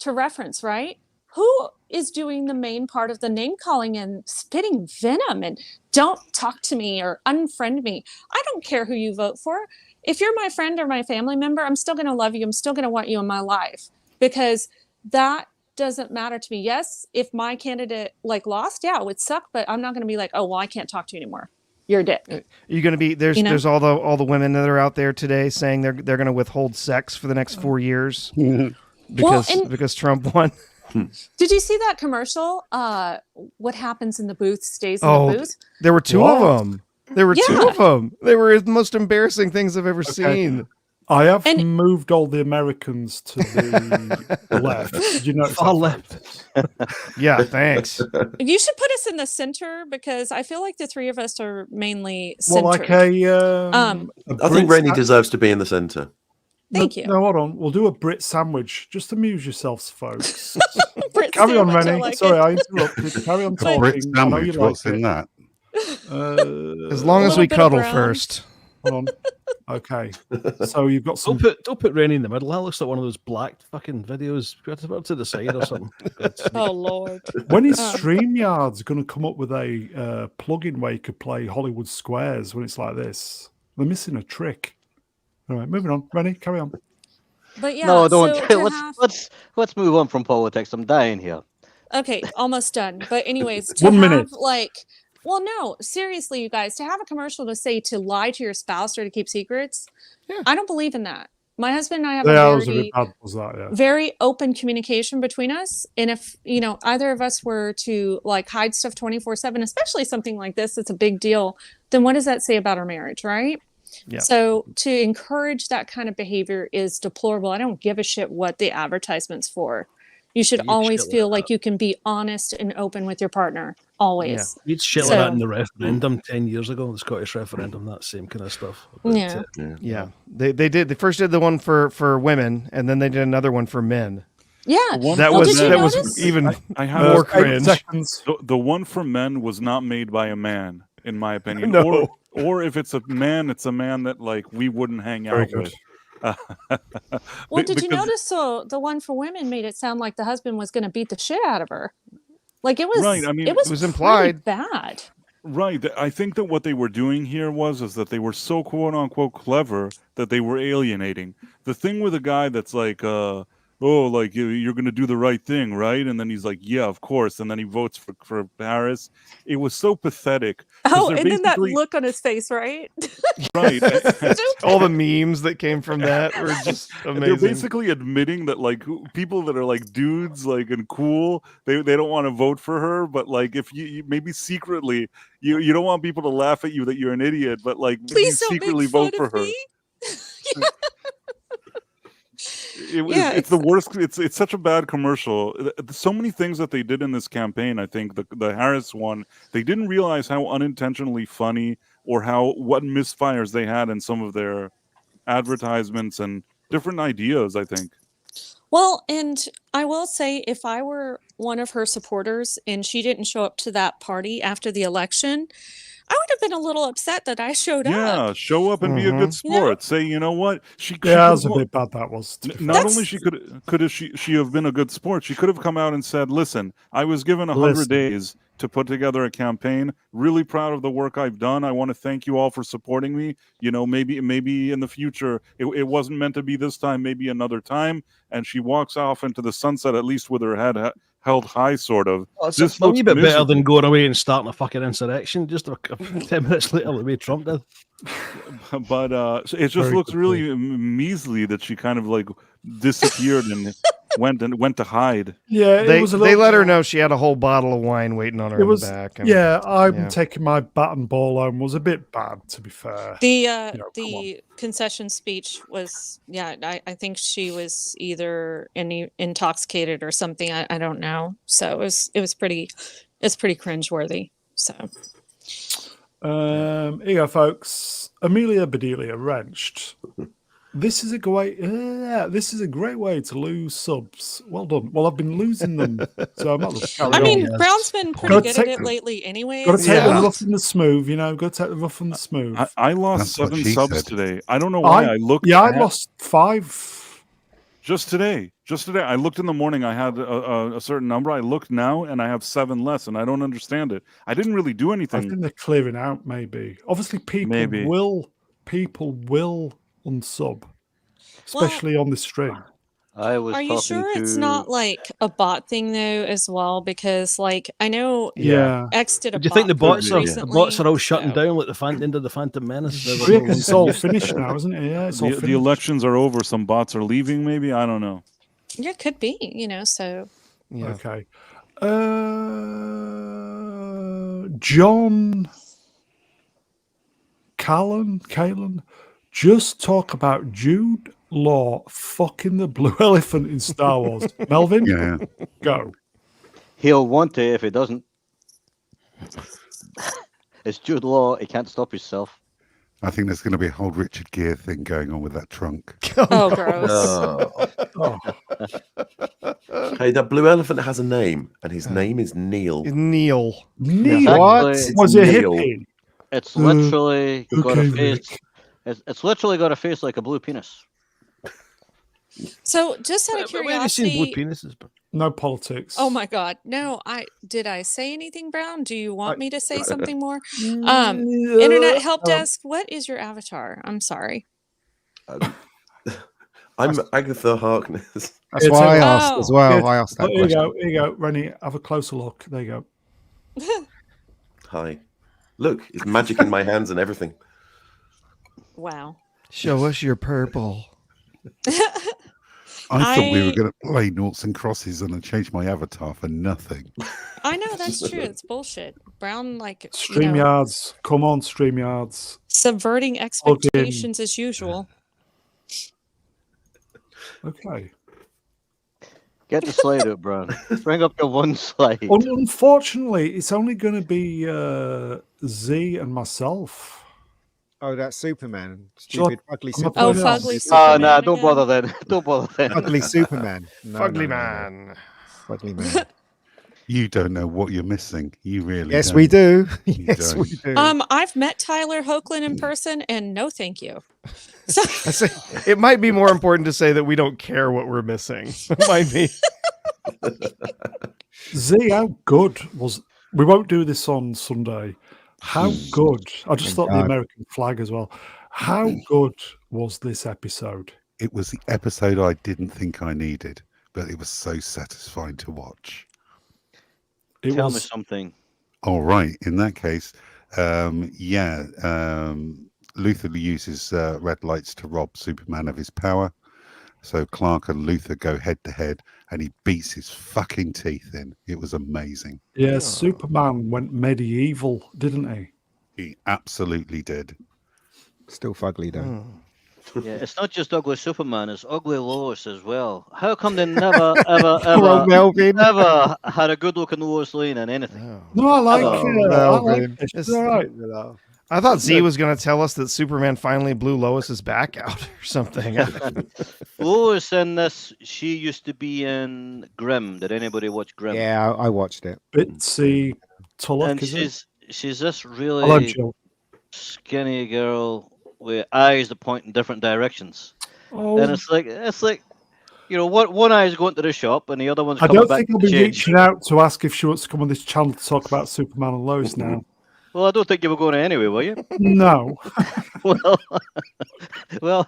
reference, right? Who is doing the main part of the name calling and spitting venom and don't talk to me or unfriend me? I don't care who you vote for. If you're my friend or my family member, I'm still going to love you. I'm still going to want you in my life because that doesn't matter to me. Yes, if my candidate lost, yeah, it would suck, but I'm not going to be like, oh, well, I can't talk to you anymore. You're a dick. Are you going to be there's all the women that are out there today saying they're going to withhold sex for the next 4 years because Trump won. Did you see that commercial? What happens in the booth stays in the booth. There were two of them. There were two of them. They were the most embarrassing things I've ever seen. I have moved all the Americans to the left. Did you know far left? Yeah, thanks. You should put us in the center because I feel like the three of us are mainly centered. Well, I think Reni deserves to be in the center. Thank you. No, hold on. We'll do a Brit sandwich. Just amuse yourselves, folks. Brit Carry on, sandwich, Reni. like Sorry, it. I interrupted. Carry on talking. Brit sandwich. What's in that? As long as we cuddle first. Hold on. Okay. So you've got some. Don't put Reni in the middle. That looks like one of those black fucking videos to the side or something. Oh Lord. When is StreamYard's going to come up with a plugin where you could play Hollywood Squares when it's like this? They're missing a trick. All right, moving on. Reni, carry on. But yeah, No, don't. so to have Let's move on from politics. I'm dying here. okay, almost done. But anyways, to 1 have minute. like, well, no, seriously, you guys, to have a commercial to say to lie to your spouse or to keep secrets, I don't believe in that. My husband and I have Yeah, a it was a bit very, bad, was that? Yeah. very open communication between us. And if, you know, either of us were to like hide stuff 24/7, especially something like this, it's a big deal, then what does that say about our marriage, right? Yeah. So to encourage that kind of behavior is deplorable. I don't give a shit what the advertisement's for. You should You'd always shit feel like like you can be honest and open with your partner. Always. You'd shit like that in the referendum 10 years ago, the Scottish referendum, that same kind of stuff. But, Yeah. They first did the one for women, and then they did another one for men. Yeah. That Well, was did you that notice? was even I have more 8 cringe. seconds. The one for men was not made by a man, in my opinion. No. Or if it's a man, it's a man that like we wouldn't hang Very out good. with. Well, did you Because- notice the one for women made it sound like the husband was going to beat the shit out of her? Like it was, Right, I mean, it was, it was pretty implied. bad. Right. I think that what they were doing here is that they were so quote unquote clever that they were alienating. The thing with a guy that's like, oh, like you're going to do the right thing, right? And then he's like, yeah, of course. And then he votes for Paris. It was so pathetic. 'cause Oh, they're and then that basically- look on his face, right? Right. All the memes that came from that were just They're amazing. basically admitting that like people that are like dudes like and cool, they don't want to vote for her, but like if you maybe secretly you don't want people to laugh at you that you're an idiot, but like maybe you Please don't secretly make fun vote for of her. me. It's the worst. It's such a bad commercial. So many things that they did in this campaign. I think the Harris one, they didn't realize how unintentionally funny or what misfires they had in some of their advertisements and different ideas. I think. Well, and I will say, if I were one of her supporters and she didn't show up to that party after the election, I would have been a little upset that I showed up. Yeah, show up and be a good You know? sport. Say, you know what? She Yeah, that was could a go- bit bad. That was. To be Not fair. only she could she have been a good sport, she could have come out and said, "Listen, I was given 100 Listen. days to put together a campaign. Really proud of the work I've done. I want to thank you all for supporting me. You know, maybe in the future it wasn't meant to be this time. Maybe another time." And she walks off into the sunset, at least with her head held high, sort of. It's This a wee looks bit better miserable. than going away and starting a fucking insurrection just 10 minutes later, the way Trump did. But it just Very looks good really measly that she kind of like disappeared and went to hide. Yeah, it They was a they little, let her know she had a whole bottle of wine waiting on her It in was. the back. and- Yeah, I'm yeah. taking my bat and ball home was a bit bad, to be fair. The come on. the concession speech was, yeah, I think she was either intoxicated or something. I don't know. So it's pretty cringeworthy. So Here you go, folks. Amelia Bedelia wrenched. This is a great way to lose subs. Well done. Well, I've been losing them, so I might as well carry I on. mean, yes. Brown's been pretty Gotta good at take- it lately, anyway. Got to take Yeah. the rough and the smooth, you know. Got to take the rough and the smooth. I lost That's what 7 she subs said. today. I don't know why. I looked. Yeah, I had- lost 5. just today. I looked in the morning. I had a certain number. I looked now, and I have 7 less, and I don't understand it. I didn't really do I anything. think they're clearing out. Maybe. Obviously, people Maybe. will unsub, especially on the stream. I was Are you talking sure to it's not like a bot thing though, as well? Because like I know Yeah. X did a Do you think the bot bots thing are recently, all shutting so- down like the end of the Phantom Menace? They're Yeah, the 'cause ones it's that all used to- finished now, isn't it? Yeah, it's all The finished. elections are over. Some bots are leaving. Maybe I don't know. Yeah, it could be, so Yeah. Okay. John Kalen, just talk about Jude Law fucking the blue elephant in Star Wars. Melvin, Yeah. go. he'll want to if he doesn't. It's Jude Law. He can't stop himself. I think there's going to be a whole Richard Gere thing going on with that trunk. oh gross. Oh. Oh, Hey, that blue elephant has a name, and his name is Neil. Neil. Neil. What? Actually, Was it Neil. hippie? It's literally got a Okay, face. Rick. It's literally got a face like a blue penis. So just out of Where have you seen blue curiosity, penises? No politics. oh my god, no, did I say anything, Brown? Do you want me to say something more? Yeah. Internet help desk, what is your avatar? I'm sorry. I'm Agatha Harkness. That's why I asked as well. Yes. I asked that Here you question. go. Here you go, Rennie. Have a closer look. There you go. Hi. Look, it's magic in my hands and everything. Wow. Show us your purple. I thought we were going to play noughts and crosses and I changed my avatar for nothing. I know that's true. It's bullshit. Brown, like, StreamYards. Come on, StreamYards. subverting expectations as usual. Okay. Get the slide out, Brown. Bring up your one slide. Unfortunately, it's only going to be Z and myself. Oh, that's Superman. Shall I- Stupid, ugly I'm a Superman. player. Fugly Oh, Superman no, don't again. bother then. Don't bother then. Ugly Superman. No, Fugly no. man. Fugly man. You don't know what you're missing. You really Yes, don't. we do. You Yes, we do. I've met Tyler Hoechlin in person, and no, thank you. So, I say, it might be more important to say that we don't care what we're missing. It might be. Z, how good was? We won't do this on Sunday. How good? I just Thank thought the God. American flag as well. How good was this episode? It was the episode I didn't think I needed, but it was so satisfying to watch. It Tell me was. something. All right. In that case, Luthor uses red lights to rob Superman of his power. So Clark and Luthor go head to head and he beats his fucking teeth in. It was amazing. Yeah, Superman went medieval, didn't he? He absolutely did. Still fugly though. Yeah, it's not just ugly Superman, it's ugly Lois as well. How come they never, ever, Poor old ever, Melvin. ever had a good looking Lois Lane in anything? No, I like Oh, it. I like Melvin. it. She's all right. I thought Z was going to tell us that Superman finally blew Lois's back out or something. Lois in this, she used to be in Grimm. Did anybody watch Grimm? Yeah, I watched it. Bitsy Tulloch, And is it? she's this Hello, really Jill. skinny girl with eyes that point in different directions. Oh, And it's like you know, one eye is going to the shop and the other one's I coming don't back think to I'll be change. reaching out to ask if she wants to come on this channel to talk about Superman and Lois now. Well, I don't think you were going to anyway, were you? No. well,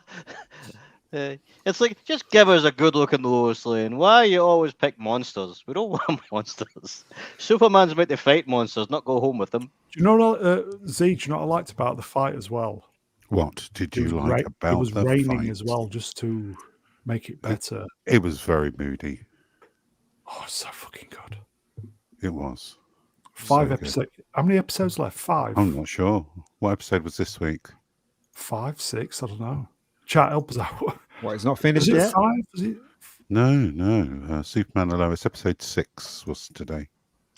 it's like just give us a good-looking Lois Lane. Why you always pick monsters? We don't want monsters. Superman's meant to fight monsters, not go home with them. Do you know what, Z, do you know what I liked about the fight as well? What did you It was like about it was the raining fight? as well, just to make it better. It was very moody. Oh, it's so fucking good. It was. 5 So good. episodes. How many episodes left? 5? I'm not sure. What episode was this week? 5, 6, I don't know. Chat, help us out. What, it's not Is finished it yet? 5? Is it? No. Superman and Lois, episode 6 was today.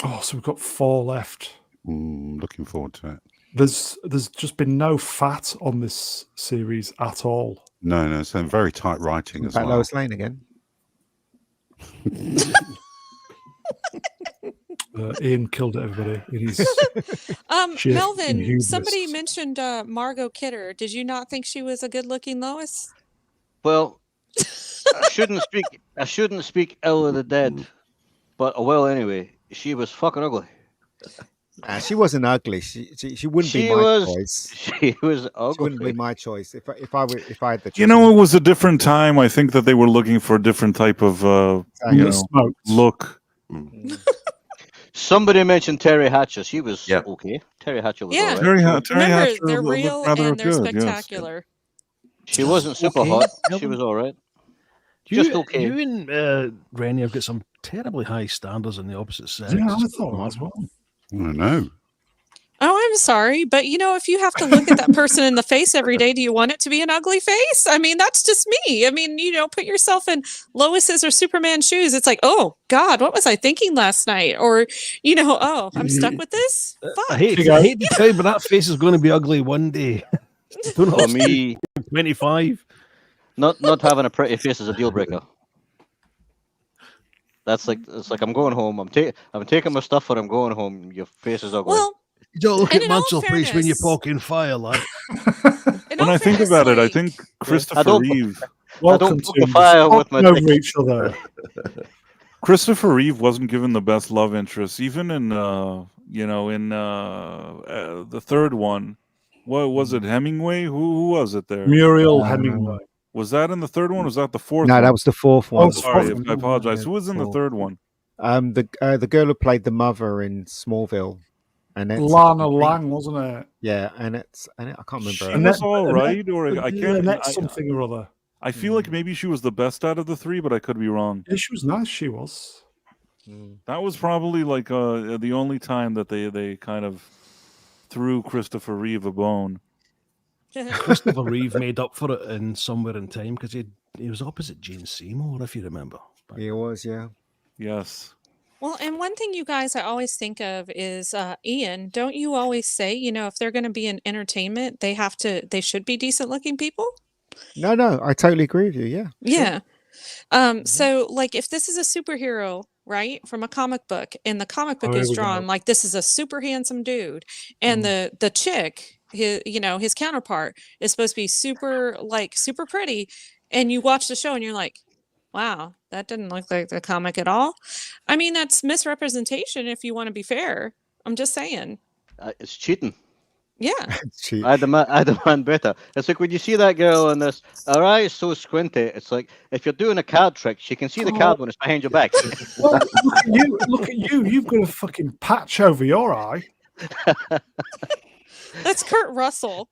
Oh, so we've got 4 left. Looking forward to it. There's just been no fat on this series at all. No, so very tight writing as Back well. Lois Lane again. Ian killed it, everybody. It is shit Melvin, and hubris. somebody mentioned Margot Kidder. Did you not think she was a good-looking Lois? Well, I shouldn't speak ill of the dead, but anyway, she was fucking ugly. She wasn't ugly. She wouldn't be She my was. choice. She was She wouldn't be ugly. my choice if I had the choice. You know, it was a different time. I think that they were looking for a different type of Smoked. look. Somebody mentioned Terry Hatcher. She was Yeah. okay. Terry Hatcher was Yeah. all right. Terry Remember, Hatcher they're looked real rather and they're good, yes. spectacular. She wasn't super Okay, hot. She Melvin. was all right. You, Just okay. You and Rennie have got some terribly high standards on the opposite sex. Yeah, I thought that as well. I know. Oh, I'm sorry, but if you have to look at that person in the face every day, do you want it to be an ugly face? I mean, that's just me. I mean, put yourself in Lois's or Superman's shoes. It's like, oh God, what was I thinking last night? Or, oh, I'm stuck with this. I Fuck. hate to tell you, but that face is going to be ugly one day. Don't know. For me, 25. not having a pretty face is a deal breaker. It's like I'm going home. I'm taking my stuff and I'm going home. Your face is ugly. Well, You don't look And at in all Mansell face when you're fairness- poking fire, lad. When I think about it, I think Christopher don't- Reeve. Welcome poke to the fire with my over dick. each other. Christopher Reeve wasn't given the best love interest, even in the third one. What was it? Hemingway? Who was it there? Muriel Hemingway. Was that in the third one? Or was that the fourth? No, one? that was the fourth one. Oh, Sorry, fourth I apologize. Who was in the fourth. third one? The girl who played the mother in Smallville, and it's Lana Lang, wasn't it? Yeah, and I can't remember. She her was name. all right, or I can't. Next something or other. I feel like maybe she was the best out of the three, but I could be wrong. Yeah, she was nice. She was. That was probably like the only time that they kind of threw Christopher Reeve a bone. Christopher Reeve made up for it in Somewhere in Time because he was opposite Jane Seymour, if you remember. He was, yeah. Yes. Well, and one thing you guys I always think of is Ian, don't you always say, if they're going to be in entertainment, they should be decent looking people? No, I totally agree with you. Yeah. Yeah. So like if this is a superhero, right, from a comic book, and the comic book is drawn like this is a super handsome dude, and the chick, his counterpart is supposed to be super pretty, and you watch the show and you're like, wow, that didn't look like the comic at all. I mean, that's misrepresentation if you want to be fair. I'm just saying. It's cheating. Yeah. I had the man better. It's like when you see that girl in this, her eyes so squinty, it's like if you're doing a card trick, she can see the card when it's behind your back. Well, look at you. You've got a fucking patch over your eye. That's Kurt Russell.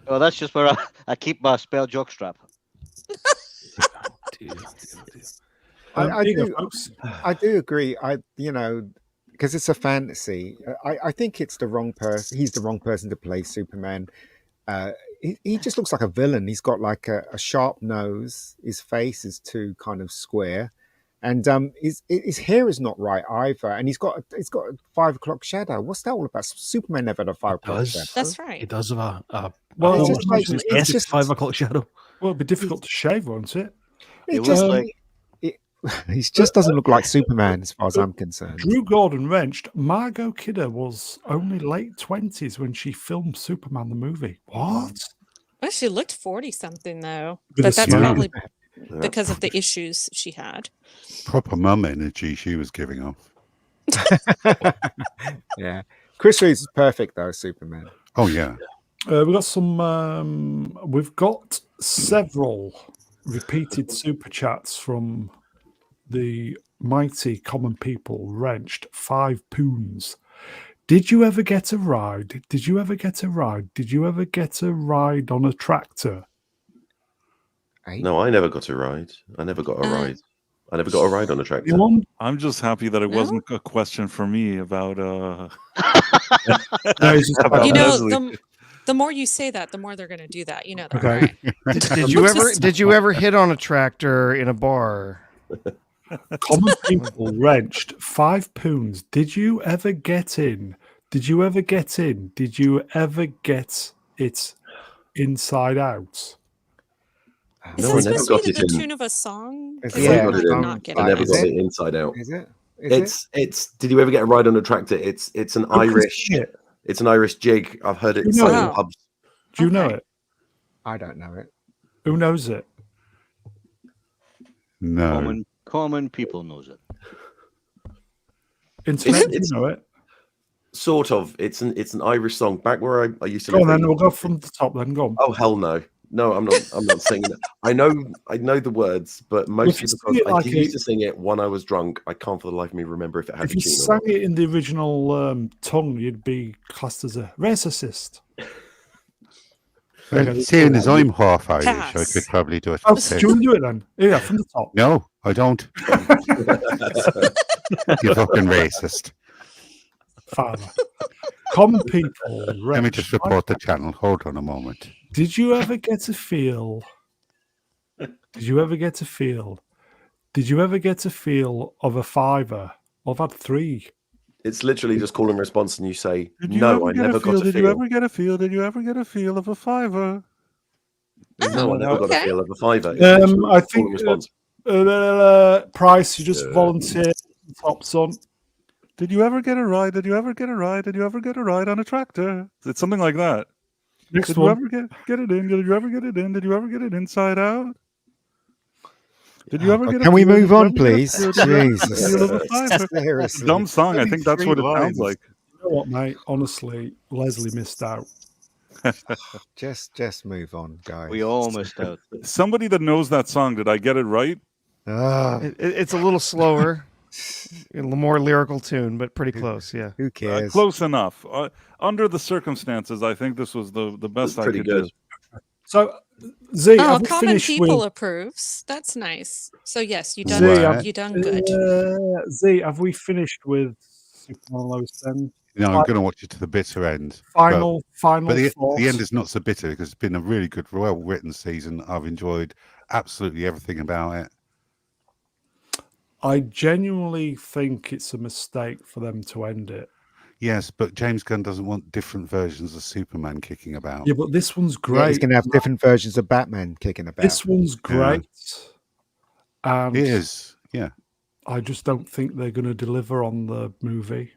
Well, that's just where I keep my spell jockstrap. I do agree. Because it's a fantasy. I think it's the wrong person. He's the wrong person to play Superman. He just looks like a villain. He's got like a sharp nose. His face is too kind of square, and his hair is not right either. And he's got a 5 o'clock shadow. What's that all about? Superman never had a 5 o'clock shadow. That's right. He does have a it's just 5 o'clock shadow. Well, it'd be difficult to shave, won't it? It just doesn't look like Superman as far as I'm concerned. Drew Gordon wrenched. Margot Kidder was only late 20s when she filmed Superman the movie. What? Well, she looked 40 something though, With but a that's smile. probably because of the issues she had. Proper mum energy she was giving off. Yeah, Chris Reeves is perfect though, Superman. Oh yeah. We've got some. We've got several repeated super chats from the mighty common people. Wrenched 5 poons. Did you ever get a ride? Did you ever get a ride? Did you ever get a ride on a tractor? No, I never got a ride. I never got a ride. I never got a ride on a tractor. I'm just happy that it wasn't a question for me about The more you say that, the more they're going to do that. You know that, Okay. right? Did you ever hit on a tractor in a bar? Common people wrenched 5 poons. Did you ever get in? Did you ever get in? Did you ever get it inside out? Is No, I this never supposed got to it be the in. tune of a song? It's- 'Cause I I got might it in. not get I it. never Is got it? it inside out. Is it? It's. Did you ever get a ride on a tractor? It's an Irish. it. It's an Irish jig. I've heard it You know sung in it? pubs. Do you know Okay. it? I don't know it. Who knows it? No. Common people knows it. Internet, It's- you know it. Sort of. It's an Irish song. Back where I used to Go live. on in- then, we'll go from the top then. Go on. Oh hell no. No, I'm not singing it. I know the words, but mostly you because sing it I like used to sing it when I was drunk. I can't for the life of me remember if it had If a you tune or sang not. it in the original tongue, you'd be classed as a racist. Okay, Seeing as I'm half Irish, I Pass. could probably do it. Oh, do you want to do it then? Yeah, from the top. No, I don't. You fucking racist. Father. Common people. Let me wrenched just report the channel. Hold on a moment. Did you ever get a feel? Did you ever get a feel? Did you ever get a feel of a fiver? I've had 3. It's literally just call and response, and you say, Did you "No, ever I get never a feel? got a Did you feel." ever get a feel? Did you ever get a feel of a fiver? No, I never got a Okay. feel of a fiver. It's literally I just call think and response. Price, you just volunteer top son. Did you ever get a ride? Did you ever get a ride? Did you ever get a ride on a tractor? It's something like that. Next Did you one. ever get it in? Did you ever get it in? Did you ever get it inside out? Did you ever get? Can we feel? Did move you on, ever get a please? feel? Did you ever get a Jesus. feel of a fiver? Seriously. Dumb song. I Only think that's 3 what it sounds lines. like. You know what, mate? Honestly, Leslie missed out. Just move on, guys. We all missed out. Somebody that knows that song, did I get it right? It's a little slower, a little more lyrical tune, but pretty close. Yeah. Who cares? Close enough. Under the circumstances, I think this was the best I pretty could good. do. So, Z, Oh, have we common finished people with approves. That's nice. So yes, you Z? done. You done good. Z, have we finished with Superman Lois End? No, I'm going to watch it to the bitter end. Final But the thoughts? end is not so bitter because it's been a really good, well-written season. I've enjoyed absolutely everything about it. I genuinely think it's a mistake for them to end it. Yes, but James Gunn doesn't want different versions of Superman kicking about. Yeah, but this one's Yeah, great. he's going to have different versions of Batman kicking about. This one's great. And It is, yeah. I just don't think they're going to deliver on the movie.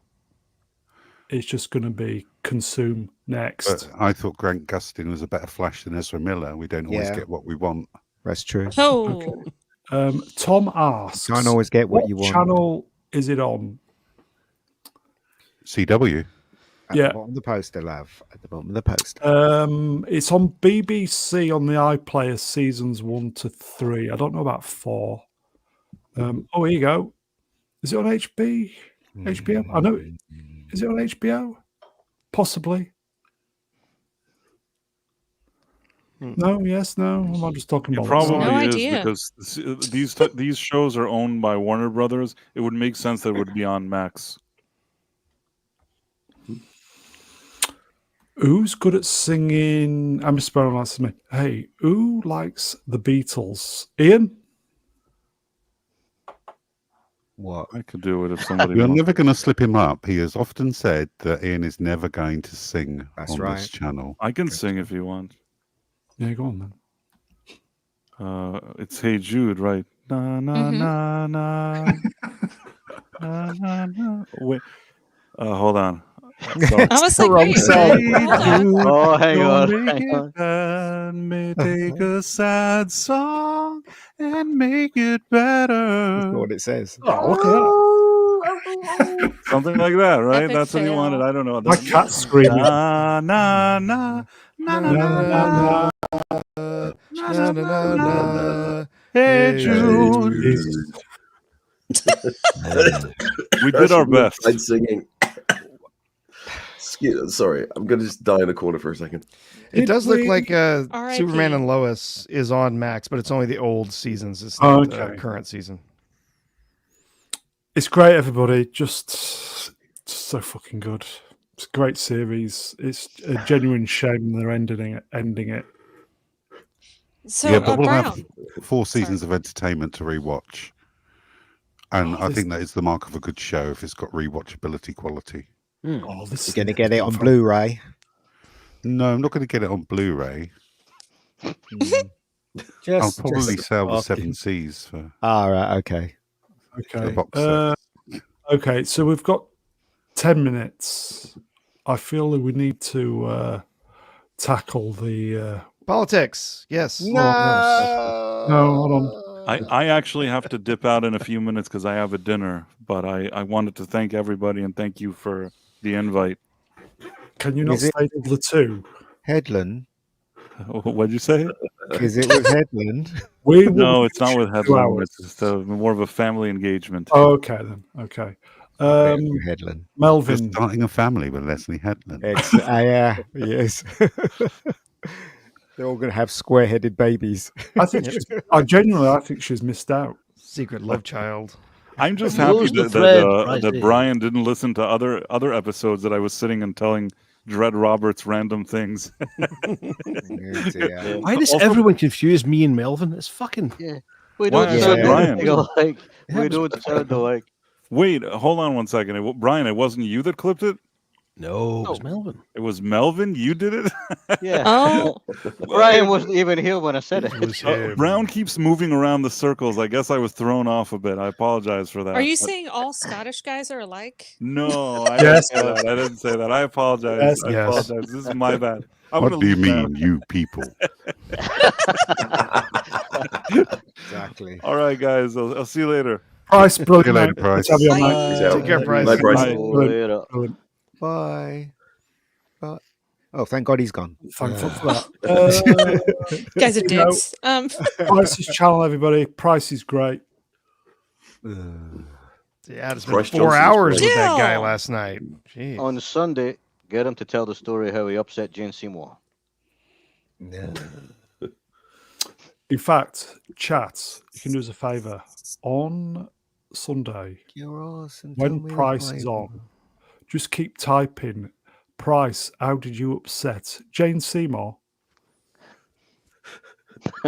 It's just going to be consume next. But I thought Grant Gustin was a better Flash than Ezra Miller. We don't always get what we want. That's true. Oh, Tom asks, Can't always get what you want. channel is it on? CW. At the bottom of the poster, love. At the bottom of the poster. It's on BBC on the iPlayer seasons 1 to 3. I don't know about 4. Oh, here you go. Is it on HBO? I know. Is it on HBO? Possibly. No, yes, no. I'm just talking It about probably No is idea. because these shows are owned by Warner Brothers. It would make sense that it would be on Max. Who's good at singing? I'm just spelling last me. Hey, who likes the Beatles? Ian? What? I could do it if somebody You're wants. never going to slip him up. He has often said that Ian is never going to sing That's on right. this channel. I can sing if you want. Yeah, go on then. It's Hey Jude, right? Na na na na na na na. Wait, hold on. I was like, wait, hold on. Oh, hang on. Don't make Hang it on. bad, may take a sad song and make it That's better. not what it says. Oh, look at Something like that, right? Epic That's what he fail. wanted. I don't know. that. My cat's screaming. Na na na na na na. Na, na, na, na. Hey Jude. Jesus. We did our best. I'd singing. Sorry, I'm going to just die in a corner for a second. It does look we- like R.I.P. Superman and Lois is on Max, but it's only the old seasons. It's not the Okay. current season. It's great, everybody. Just so fucking good. It's a great series. It's a genuine shame they're ending it. So, yeah, but we'll Brown. have 4 seasons of entertainment to rewatch. And I think that is the mark of a good show if it's got rewatchability quality. Oh, this You're going to get it on Blu-ray. No, I'm not going to get it on Blu-ray. I'll probably sell the 7 Cs for Right, okay. the Okay. box set. Okay, so we've got 10 minutes. I feel that we need to tackle the. Politics, yes. No, hold on. I actually have to dip out in a few minutes because I have a dinner, but I wanted to thank everybody and thank you for the invite. Can you not Is it- stay till the 2? Headland. What'd you say? Is it with Headland? We will No, it's not finish with in 2 Headland. hours. It's just more of a family engagement. Oh, okay then. Okay. Headland. Melvin. Starting a family with Leslie Headland. It's, yes. They're all going to have square-headed babies. I think I think she's missed out. Secret love child. I'm just Lose happy the that thread, that right Brian didn't listen to other episodes that I was sitting and telling Dread Roberts random things. Oh, dear. Why does Also- everyone confuse me and Melvin? It's fucking. We Why don't is sound it Brian? anything alike. We happens don't sound alike. Wait, hold on one second. Brian, it wasn't you that clipped it? No, it was Melvin. It was Melvin? You did it? Yeah. Oh, Brian wasn't even here when I said it. Brown keeps moving around the circles. I guess I was thrown off a bit. I apologize for that. are you But- saying all Scottish guys are alike? No, I Yes. didn't say that. I didn't say that. I apologize. Yes. I Yes. apologize. This is my bad. I'm What gonna do you leave that. mean, you people? Exactly. All right, guys. I'll see you later. Price, brilliant. See you later, mate. Price. Let's have you on, Bye. mate. Peace out. Take care, Bryce. Bye, Bryce. Bye. Later. Brilliant. Bye. Bye. Oh, thank God he's gone. Thank fuck for that. Guys are you know, dicks. Price's channel, everybody. Price is great. Yeah, it's been Bryce 4 Johnson's hours great. with that guy Jill! last night. Jeez. On Sunday, get him to tell the story how he upset Jane Seymour. In fact, chat, you can do us a favour. On Sunday, when Price is on, just keep typing, Price, how did you upset Jane Seymour?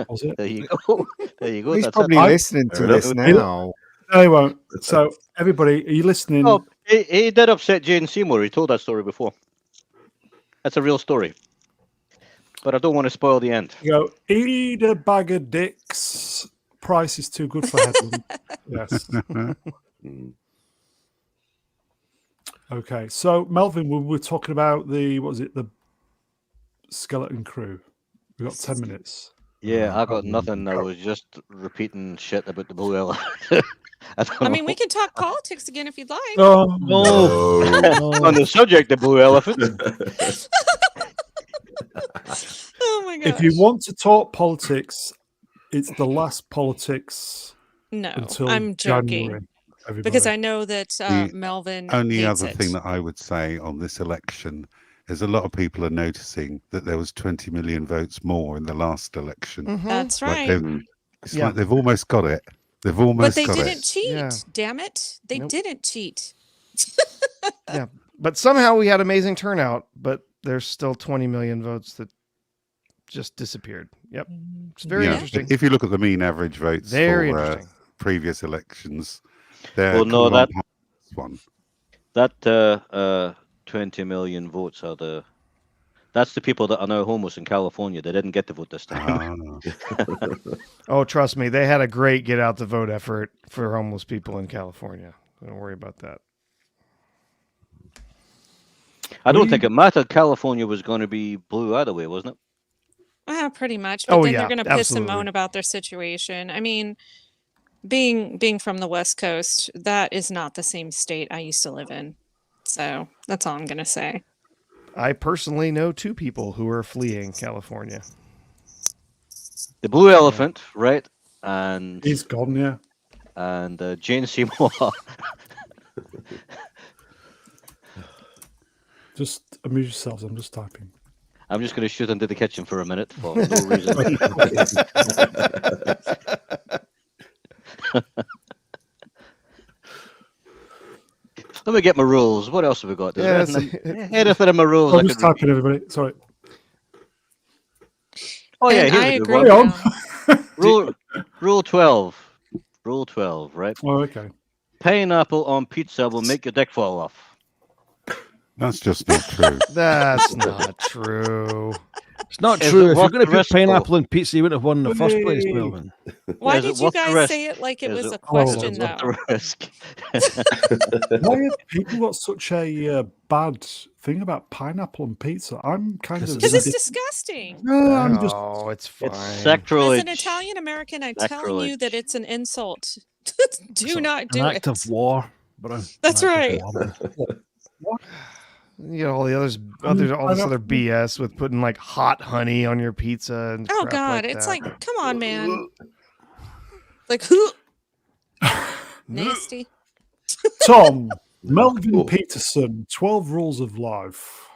Was it? There you go. There you go. He's That's probably it. listening to Fair this enough. now. No, he won't. So, everybody, are you listening? Oh, he did upset Jane Seymour. He told that story before. That's a real story. But I don't want to spoil the end. You go, eat a bag of dicks. Price is too good for heaven. Yes. Okay. So, Melvin, we were talking about the Skeleton Crew. We got 10 minutes. Yeah, I got nothing. I was just repeating shit about the Blue Elephant. I mean, we can talk politics again if you'd like. Oh, On the subject of Blue Elephant. Oh my god! if you want to talk politics, it's the last politics No, until I'm joking. January. Everybody. Because I know that The Melvin. Only hates other it. thing that I would say on this election is a lot of people are noticing that there was 20 million votes more in the last election. That's Like right. it's like they've almost got it. They've almost But they got didn't it. cheat. Yeah. Damn it! They Nope. didn't cheat. Yeah, but somehow we had amazing turnout, but there's still 20 million votes that just disappeared. Yep. It's very Yeah, interesting. if you look at the mean average votes Very for interesting. previous elections, they're Well, no, coming on that- high this one. That 20 million votes are that's the people that are now homeless in California. They didn't get to vote this time. Oh, trust me, they had a great get out the vote effort for homeless people in California. Don't worry about that. I don't think it mattered. California was going to be blue either way, wasn't it? Pretty much. But Oh, then yeah, they're going to piss and absolutely. moan about their situation. I mean, being from the West Coast, that is not the same state I used to live in. So that's all I'm going to say. I personally know 2 people who are fleeing California. The Blue Elephant, right? And He's gone, yeah. and Jane Seymour. Just amuse yourselves. I'm just typing. I'm just going to shoot into the kitchen for a minute for no reason. Let me get my rules. What else have we got? Yeah, Anything in my rules? I I'm just could read? typing, everybody. Sorry. Oh yeah, And here's I a good agree. one. Now. Rule 12. Rule 12, right? Oh, okay. Pineapple on pizza will make your dick fall off. That's just not true. That's not true. It's not Is true. it If you're worth going to the put risk, pineapple in pizza, you wouldn't have won in the first place, Hey. Melvin. Why Is it did you worth the guys risk? say it like it Is was it- a question, Is it worth though? the risk? Why have people got such a bad thing about pineapple on pizza? I'm kind of. Because it's disgusting. No, I'm just. Oh, it's fine. It's As sacrilege. an Italian American, I'm telling you that Sacrilege. it's an insult. Do not An do act it. of war. Bro. That's An act of right. war. You know all the all this pineapple. other BS with putting like hot honey on your pizza and Oh crap God, like it's that. like, come on, man. Like, nasty. Tom, Melvin Peterson, 12 Rules of Life.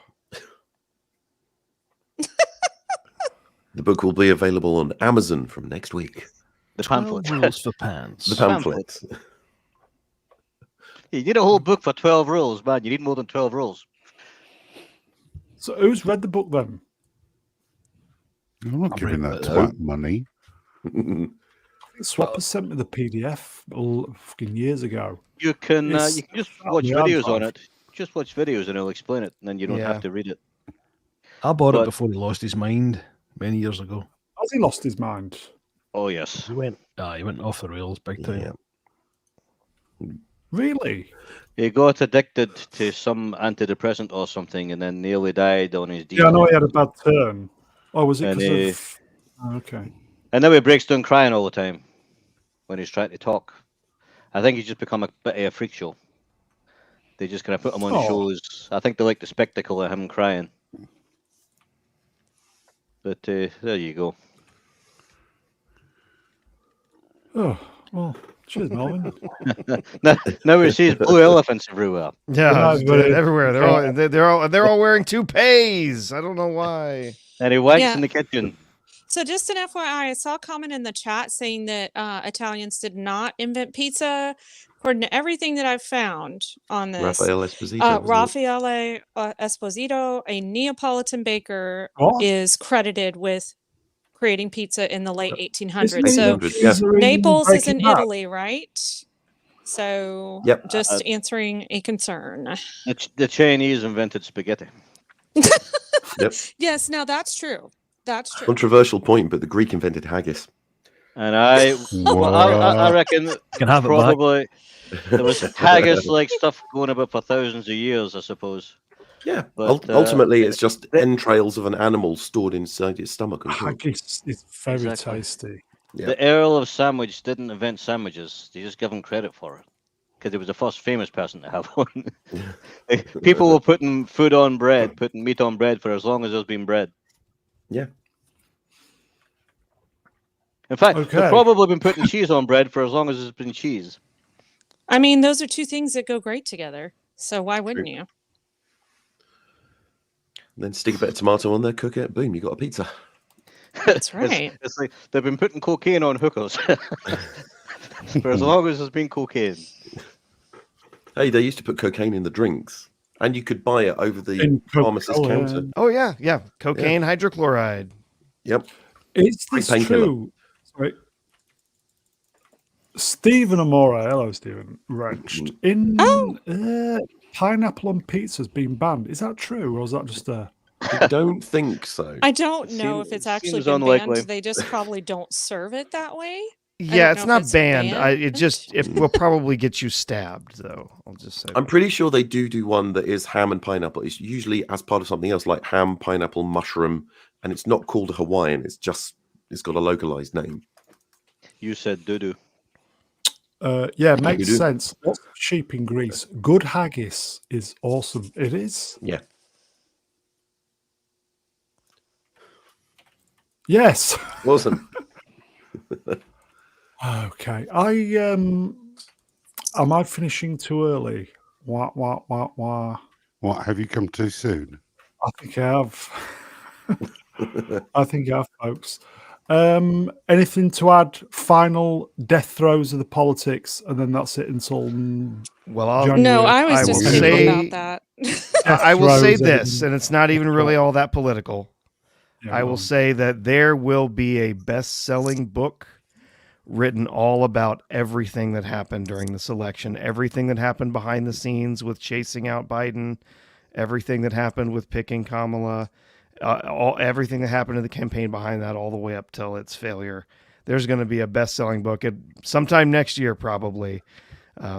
The book will be available on Amazon from next week. The 12 pamphlet. rules for pants. The pamphlet. You need a whole book for 12 rules, man. You need more than 12 rules. So, who's read the book then? I'm not giving that that. twat money. Swapper sent me the PDF fucking years ago. You can It's just not watch the videos on archive. it. Just watch videos and it'll explain it, and then you don't Yeah. have to read it. I bought it But- before he lost his mind many years ago. Has he lost his mind? Oh yes. He went off the rails big time. Yeah. Really? He got addicted to some antidepressant or something, and then nearly died on his. Yeah, I know decline. he had a bad turn. Oh, was it And, because of. Oh, okay. And now he breaks down crying all the time when he's trying to talk. I think he's just become a bit of a freak show. They just kind of put him on Oh. shows. I think they like the spectacle of him crying. But there you go. Oh, well, cheers, Melvin. now we see blue elephants everywhere. Yeah, everybody. everywhere. They're all wearing toupees. I don't know why. And he wanks Yeah. in the kitchen. So just an FYI, I saw a comment in the chat saying that Italians did not invent pizza. According to everything that I've found on this, Raphael Esposito. Raffaele Esposito, a Neapolitan baker, What? is credited with creating pizza in the late 1800s. Isn't So 1800s, yeah. Naples is in Breaking Bad? Italy, right? So Yep. just answering a concern. The Chinese invented spaghetti. Yep. Yes, now that's true. That's true. Controversial point, but the Greek invented haggis. And I reckon Can have it back. probably there was haggis-like stuff going about for thousands of years, I suppose. Yeah. But, Ultimately, it's just entrails of an animal stored inside its stomach. And cooked. Haggis is very Exactly. tasty. Yeah. The Earl of Sandwich didn't invent sandwiches. They just give him credit for it. Because he was the first famous person to have one. People were putting food on bread, putting meat on bread for as long as there's been bread. Yeah. In fact, Okay. they've probably been putting cheese on bread for as long as there's been cheese. I mean, those are two things that go great together. So why wouldn't you? Then stick a bit of tomato on there, cook it, boom, you got a pizza. That's right. It's like they've been putting cocaine on hookers for as long as there's been cocaine. Hey, they used to put cocaine in the drinks, and you could buy it over the In pharmacist Coca-Cola, counter. Oh yeah. Cocaine hydrochloride. Yep. Is Great this painkiller. true? Sorry. Stephen Amore, hello Stephen, wrenched in pineapple on pizza's been banned. Is that true, or is that just a? I don't think so. I don't know if it's actually seems been unlikely. banned. They just probably don't serve it that way. Yeah, don't it's know if not it's banned. banned. It will probably get you stabbed, though. I'll just say. I'm pretty sure they do one that is ham and pineapple. It's usually as part of something else like ham, pineapple, mushroom, and it's not called a Hawaiian. It's got a localized name. You said doo-doo. Yeah, makes do. sense. Lots of sheep in Greece. Good haggis is awesome. It is. Yeah. Yes. Awesome. Okay. Am I finishing too early? Wah. What, have you come too soon? I think I have. I think I have, folks. Anything to add? Final death throes of the politics, and then that's it until Well, January. No, I was I just will kidding say- about that. I will say throes, this, everything. and it's not even really all that political. Yeah, I go will on. say that there will be a best-selling book written all about everything that happened during this election, everything that happened behind the scenes with chasing out Biden, everything that happened with picking Kamala, everything that happened in the campaign behind that, all the way up till its failure. There's going to be a best-selling book sometime next year, probably.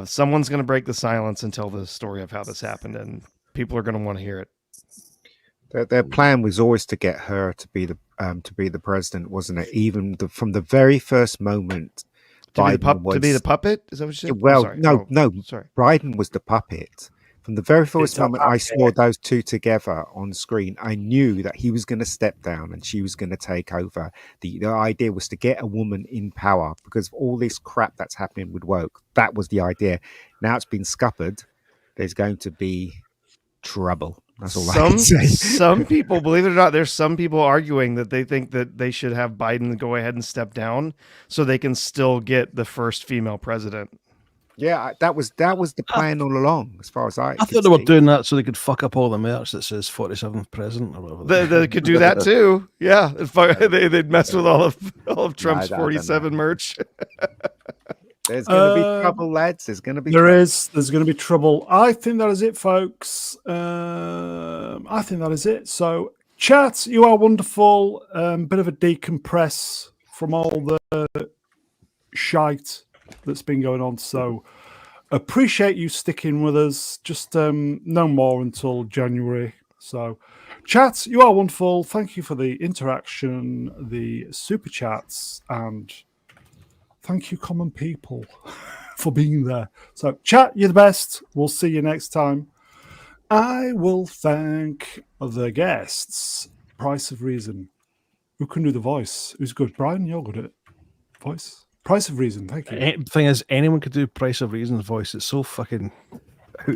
Someone's going to break the silence and tell the story of how this happened, and people are going to want to hear it. Their plan was always to get her to be the president, wasn't it? Even from the very first moment, To be Biden the puppet? Is that what you said? Well, Sorry. no. Sorry. Biden was the puppet. From the very first It's a moment I puppet. saw those two together on screen, I knew that he was going to step down and she was going to take over. The idea was to get a woman in power because of all this crap that's happening with woke. That was the idea. Now it's been scuppered. There's going to be trouble. That's all I can say. Some people, believe it or not, there's some people arguing that they think that they should have Biden go ahead and step down so they can still get the first female president. Yeah, that was the plan all along, as far as I I thought they were doing that so they could fuck up all the merch that says 47th president or whatever. They could do that too. Yeah, they'd mess with all of Trump's I don't 47 know. merch. There's going to be trouble, lads. There's going to be There's going to be trouble. I think that is it, folks. I think that is it. So, chat, you are wonderful. Bit of a decompress from all the shite that's been going on. So, appreciate you sticking with us. Just no more until January. So, chat, you are wonderful. Thank you for the interaction, the super chats, and thank you, common people, for being there. So, chat, you're the best. We'll see you next time. I will thank the guests. Price of Reason, Who can do the voice? Who's good? Brian, you're good at voice. Price of Reason, thank you. The thing is, anyone could do Price of Reason's voice. It's so fucking out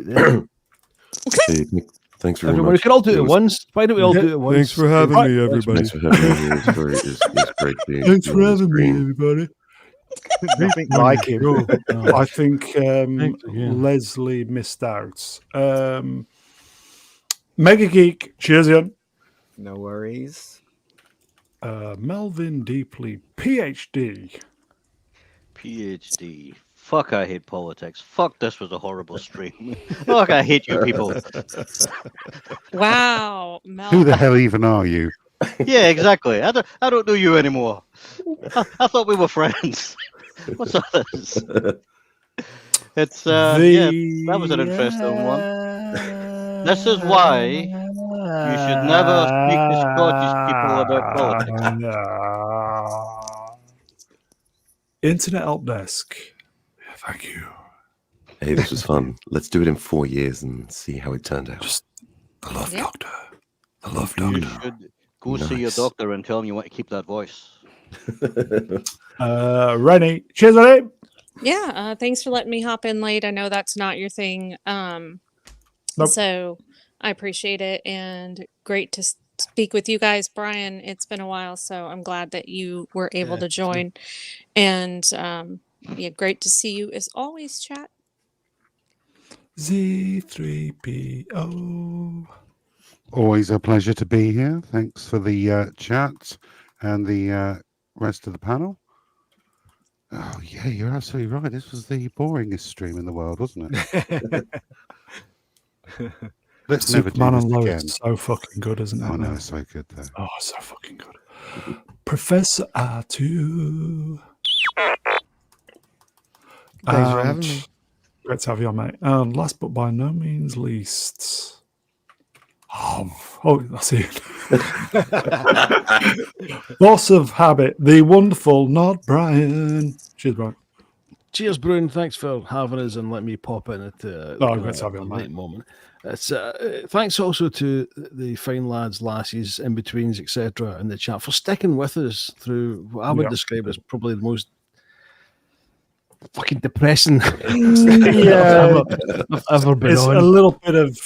there. Hey, thanks very Everyone, we much. could all do it once. Why don't we all do it once? Thanks for having me, everybody. Thanks for having me. It's great being Thanks for on the having me, screen. everybody. Nothing like him. I think Thanks again. Leslie missed out. Mega Geek, cheers, Ian. No worries. Melvin Deeply PHD. PhD. Fuck, I hate politics. Fuck, this was a horrible stream. Fuck, I hate you people. Wow, Mel. Who the hell even are you? Yeah, exactly. I don't know you anymore. I thought we were friends. What's all this? It's yeah, that was an interesting one. This is why you should never speak to Scottish people about politics. Internet Helpdesk. Yeah, thank you. Hey, this was fun. Let's do it in 4 years and see how it turned out. Just the love Yeah. doctor. The love You doctor. should go see your Nice. doctor and tell him you want to keep that voice. Reni, cheers, Reni. Yeah, thanks for letting me hop in late. I know that's not your thing. Nope. So I appreciate it, and great to speak with you guys. Brian, it's been a while, so I'm glad that you were able to join. And yeah, great to see you as always, chat. Zee-ThreePIO. Always a pleasure to be here. Thanks for the chat and the rest of the panel. Oh, yeah, you're absolutely right. This was the boringest stream in the world, wasn't it? Let's never do Superman this and Lois again. is so fucking good, isn't it? Oh, no, man? it's so good, though. Oh, so fucking good. Professor Artoo. Thanks for having me. Great to have you on, mate. And last but by no means least. Oh, I see it. Loss of habit. The wonderful, not Brian. Cheers, Brian. Cheers, Bruin. Thanks for having us and letting me pop in at great to have you a on, late mate. moment. It's, thanks also to the fine lads, lassies, in-betweens, etc. in the chat for sticking with us through what I would Yeah. describe as probably the most fucking depressing Yeah. I've ever been It's on. a little bit of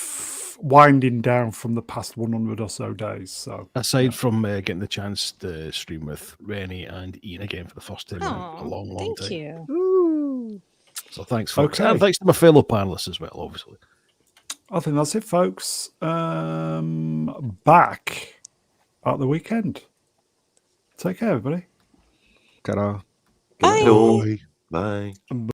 winding down from the past 100 or so days. So Aside from getting the chance to stream with Reni and Ian again for the first time in a Oh, long thank time. you. So thanks, folks. Okay. And thanks to my fellow panelists as well, obviously. I think that's it, folks. Back at the weekend. Take care, everybody. Ta-da. Bye. Hello. Bye.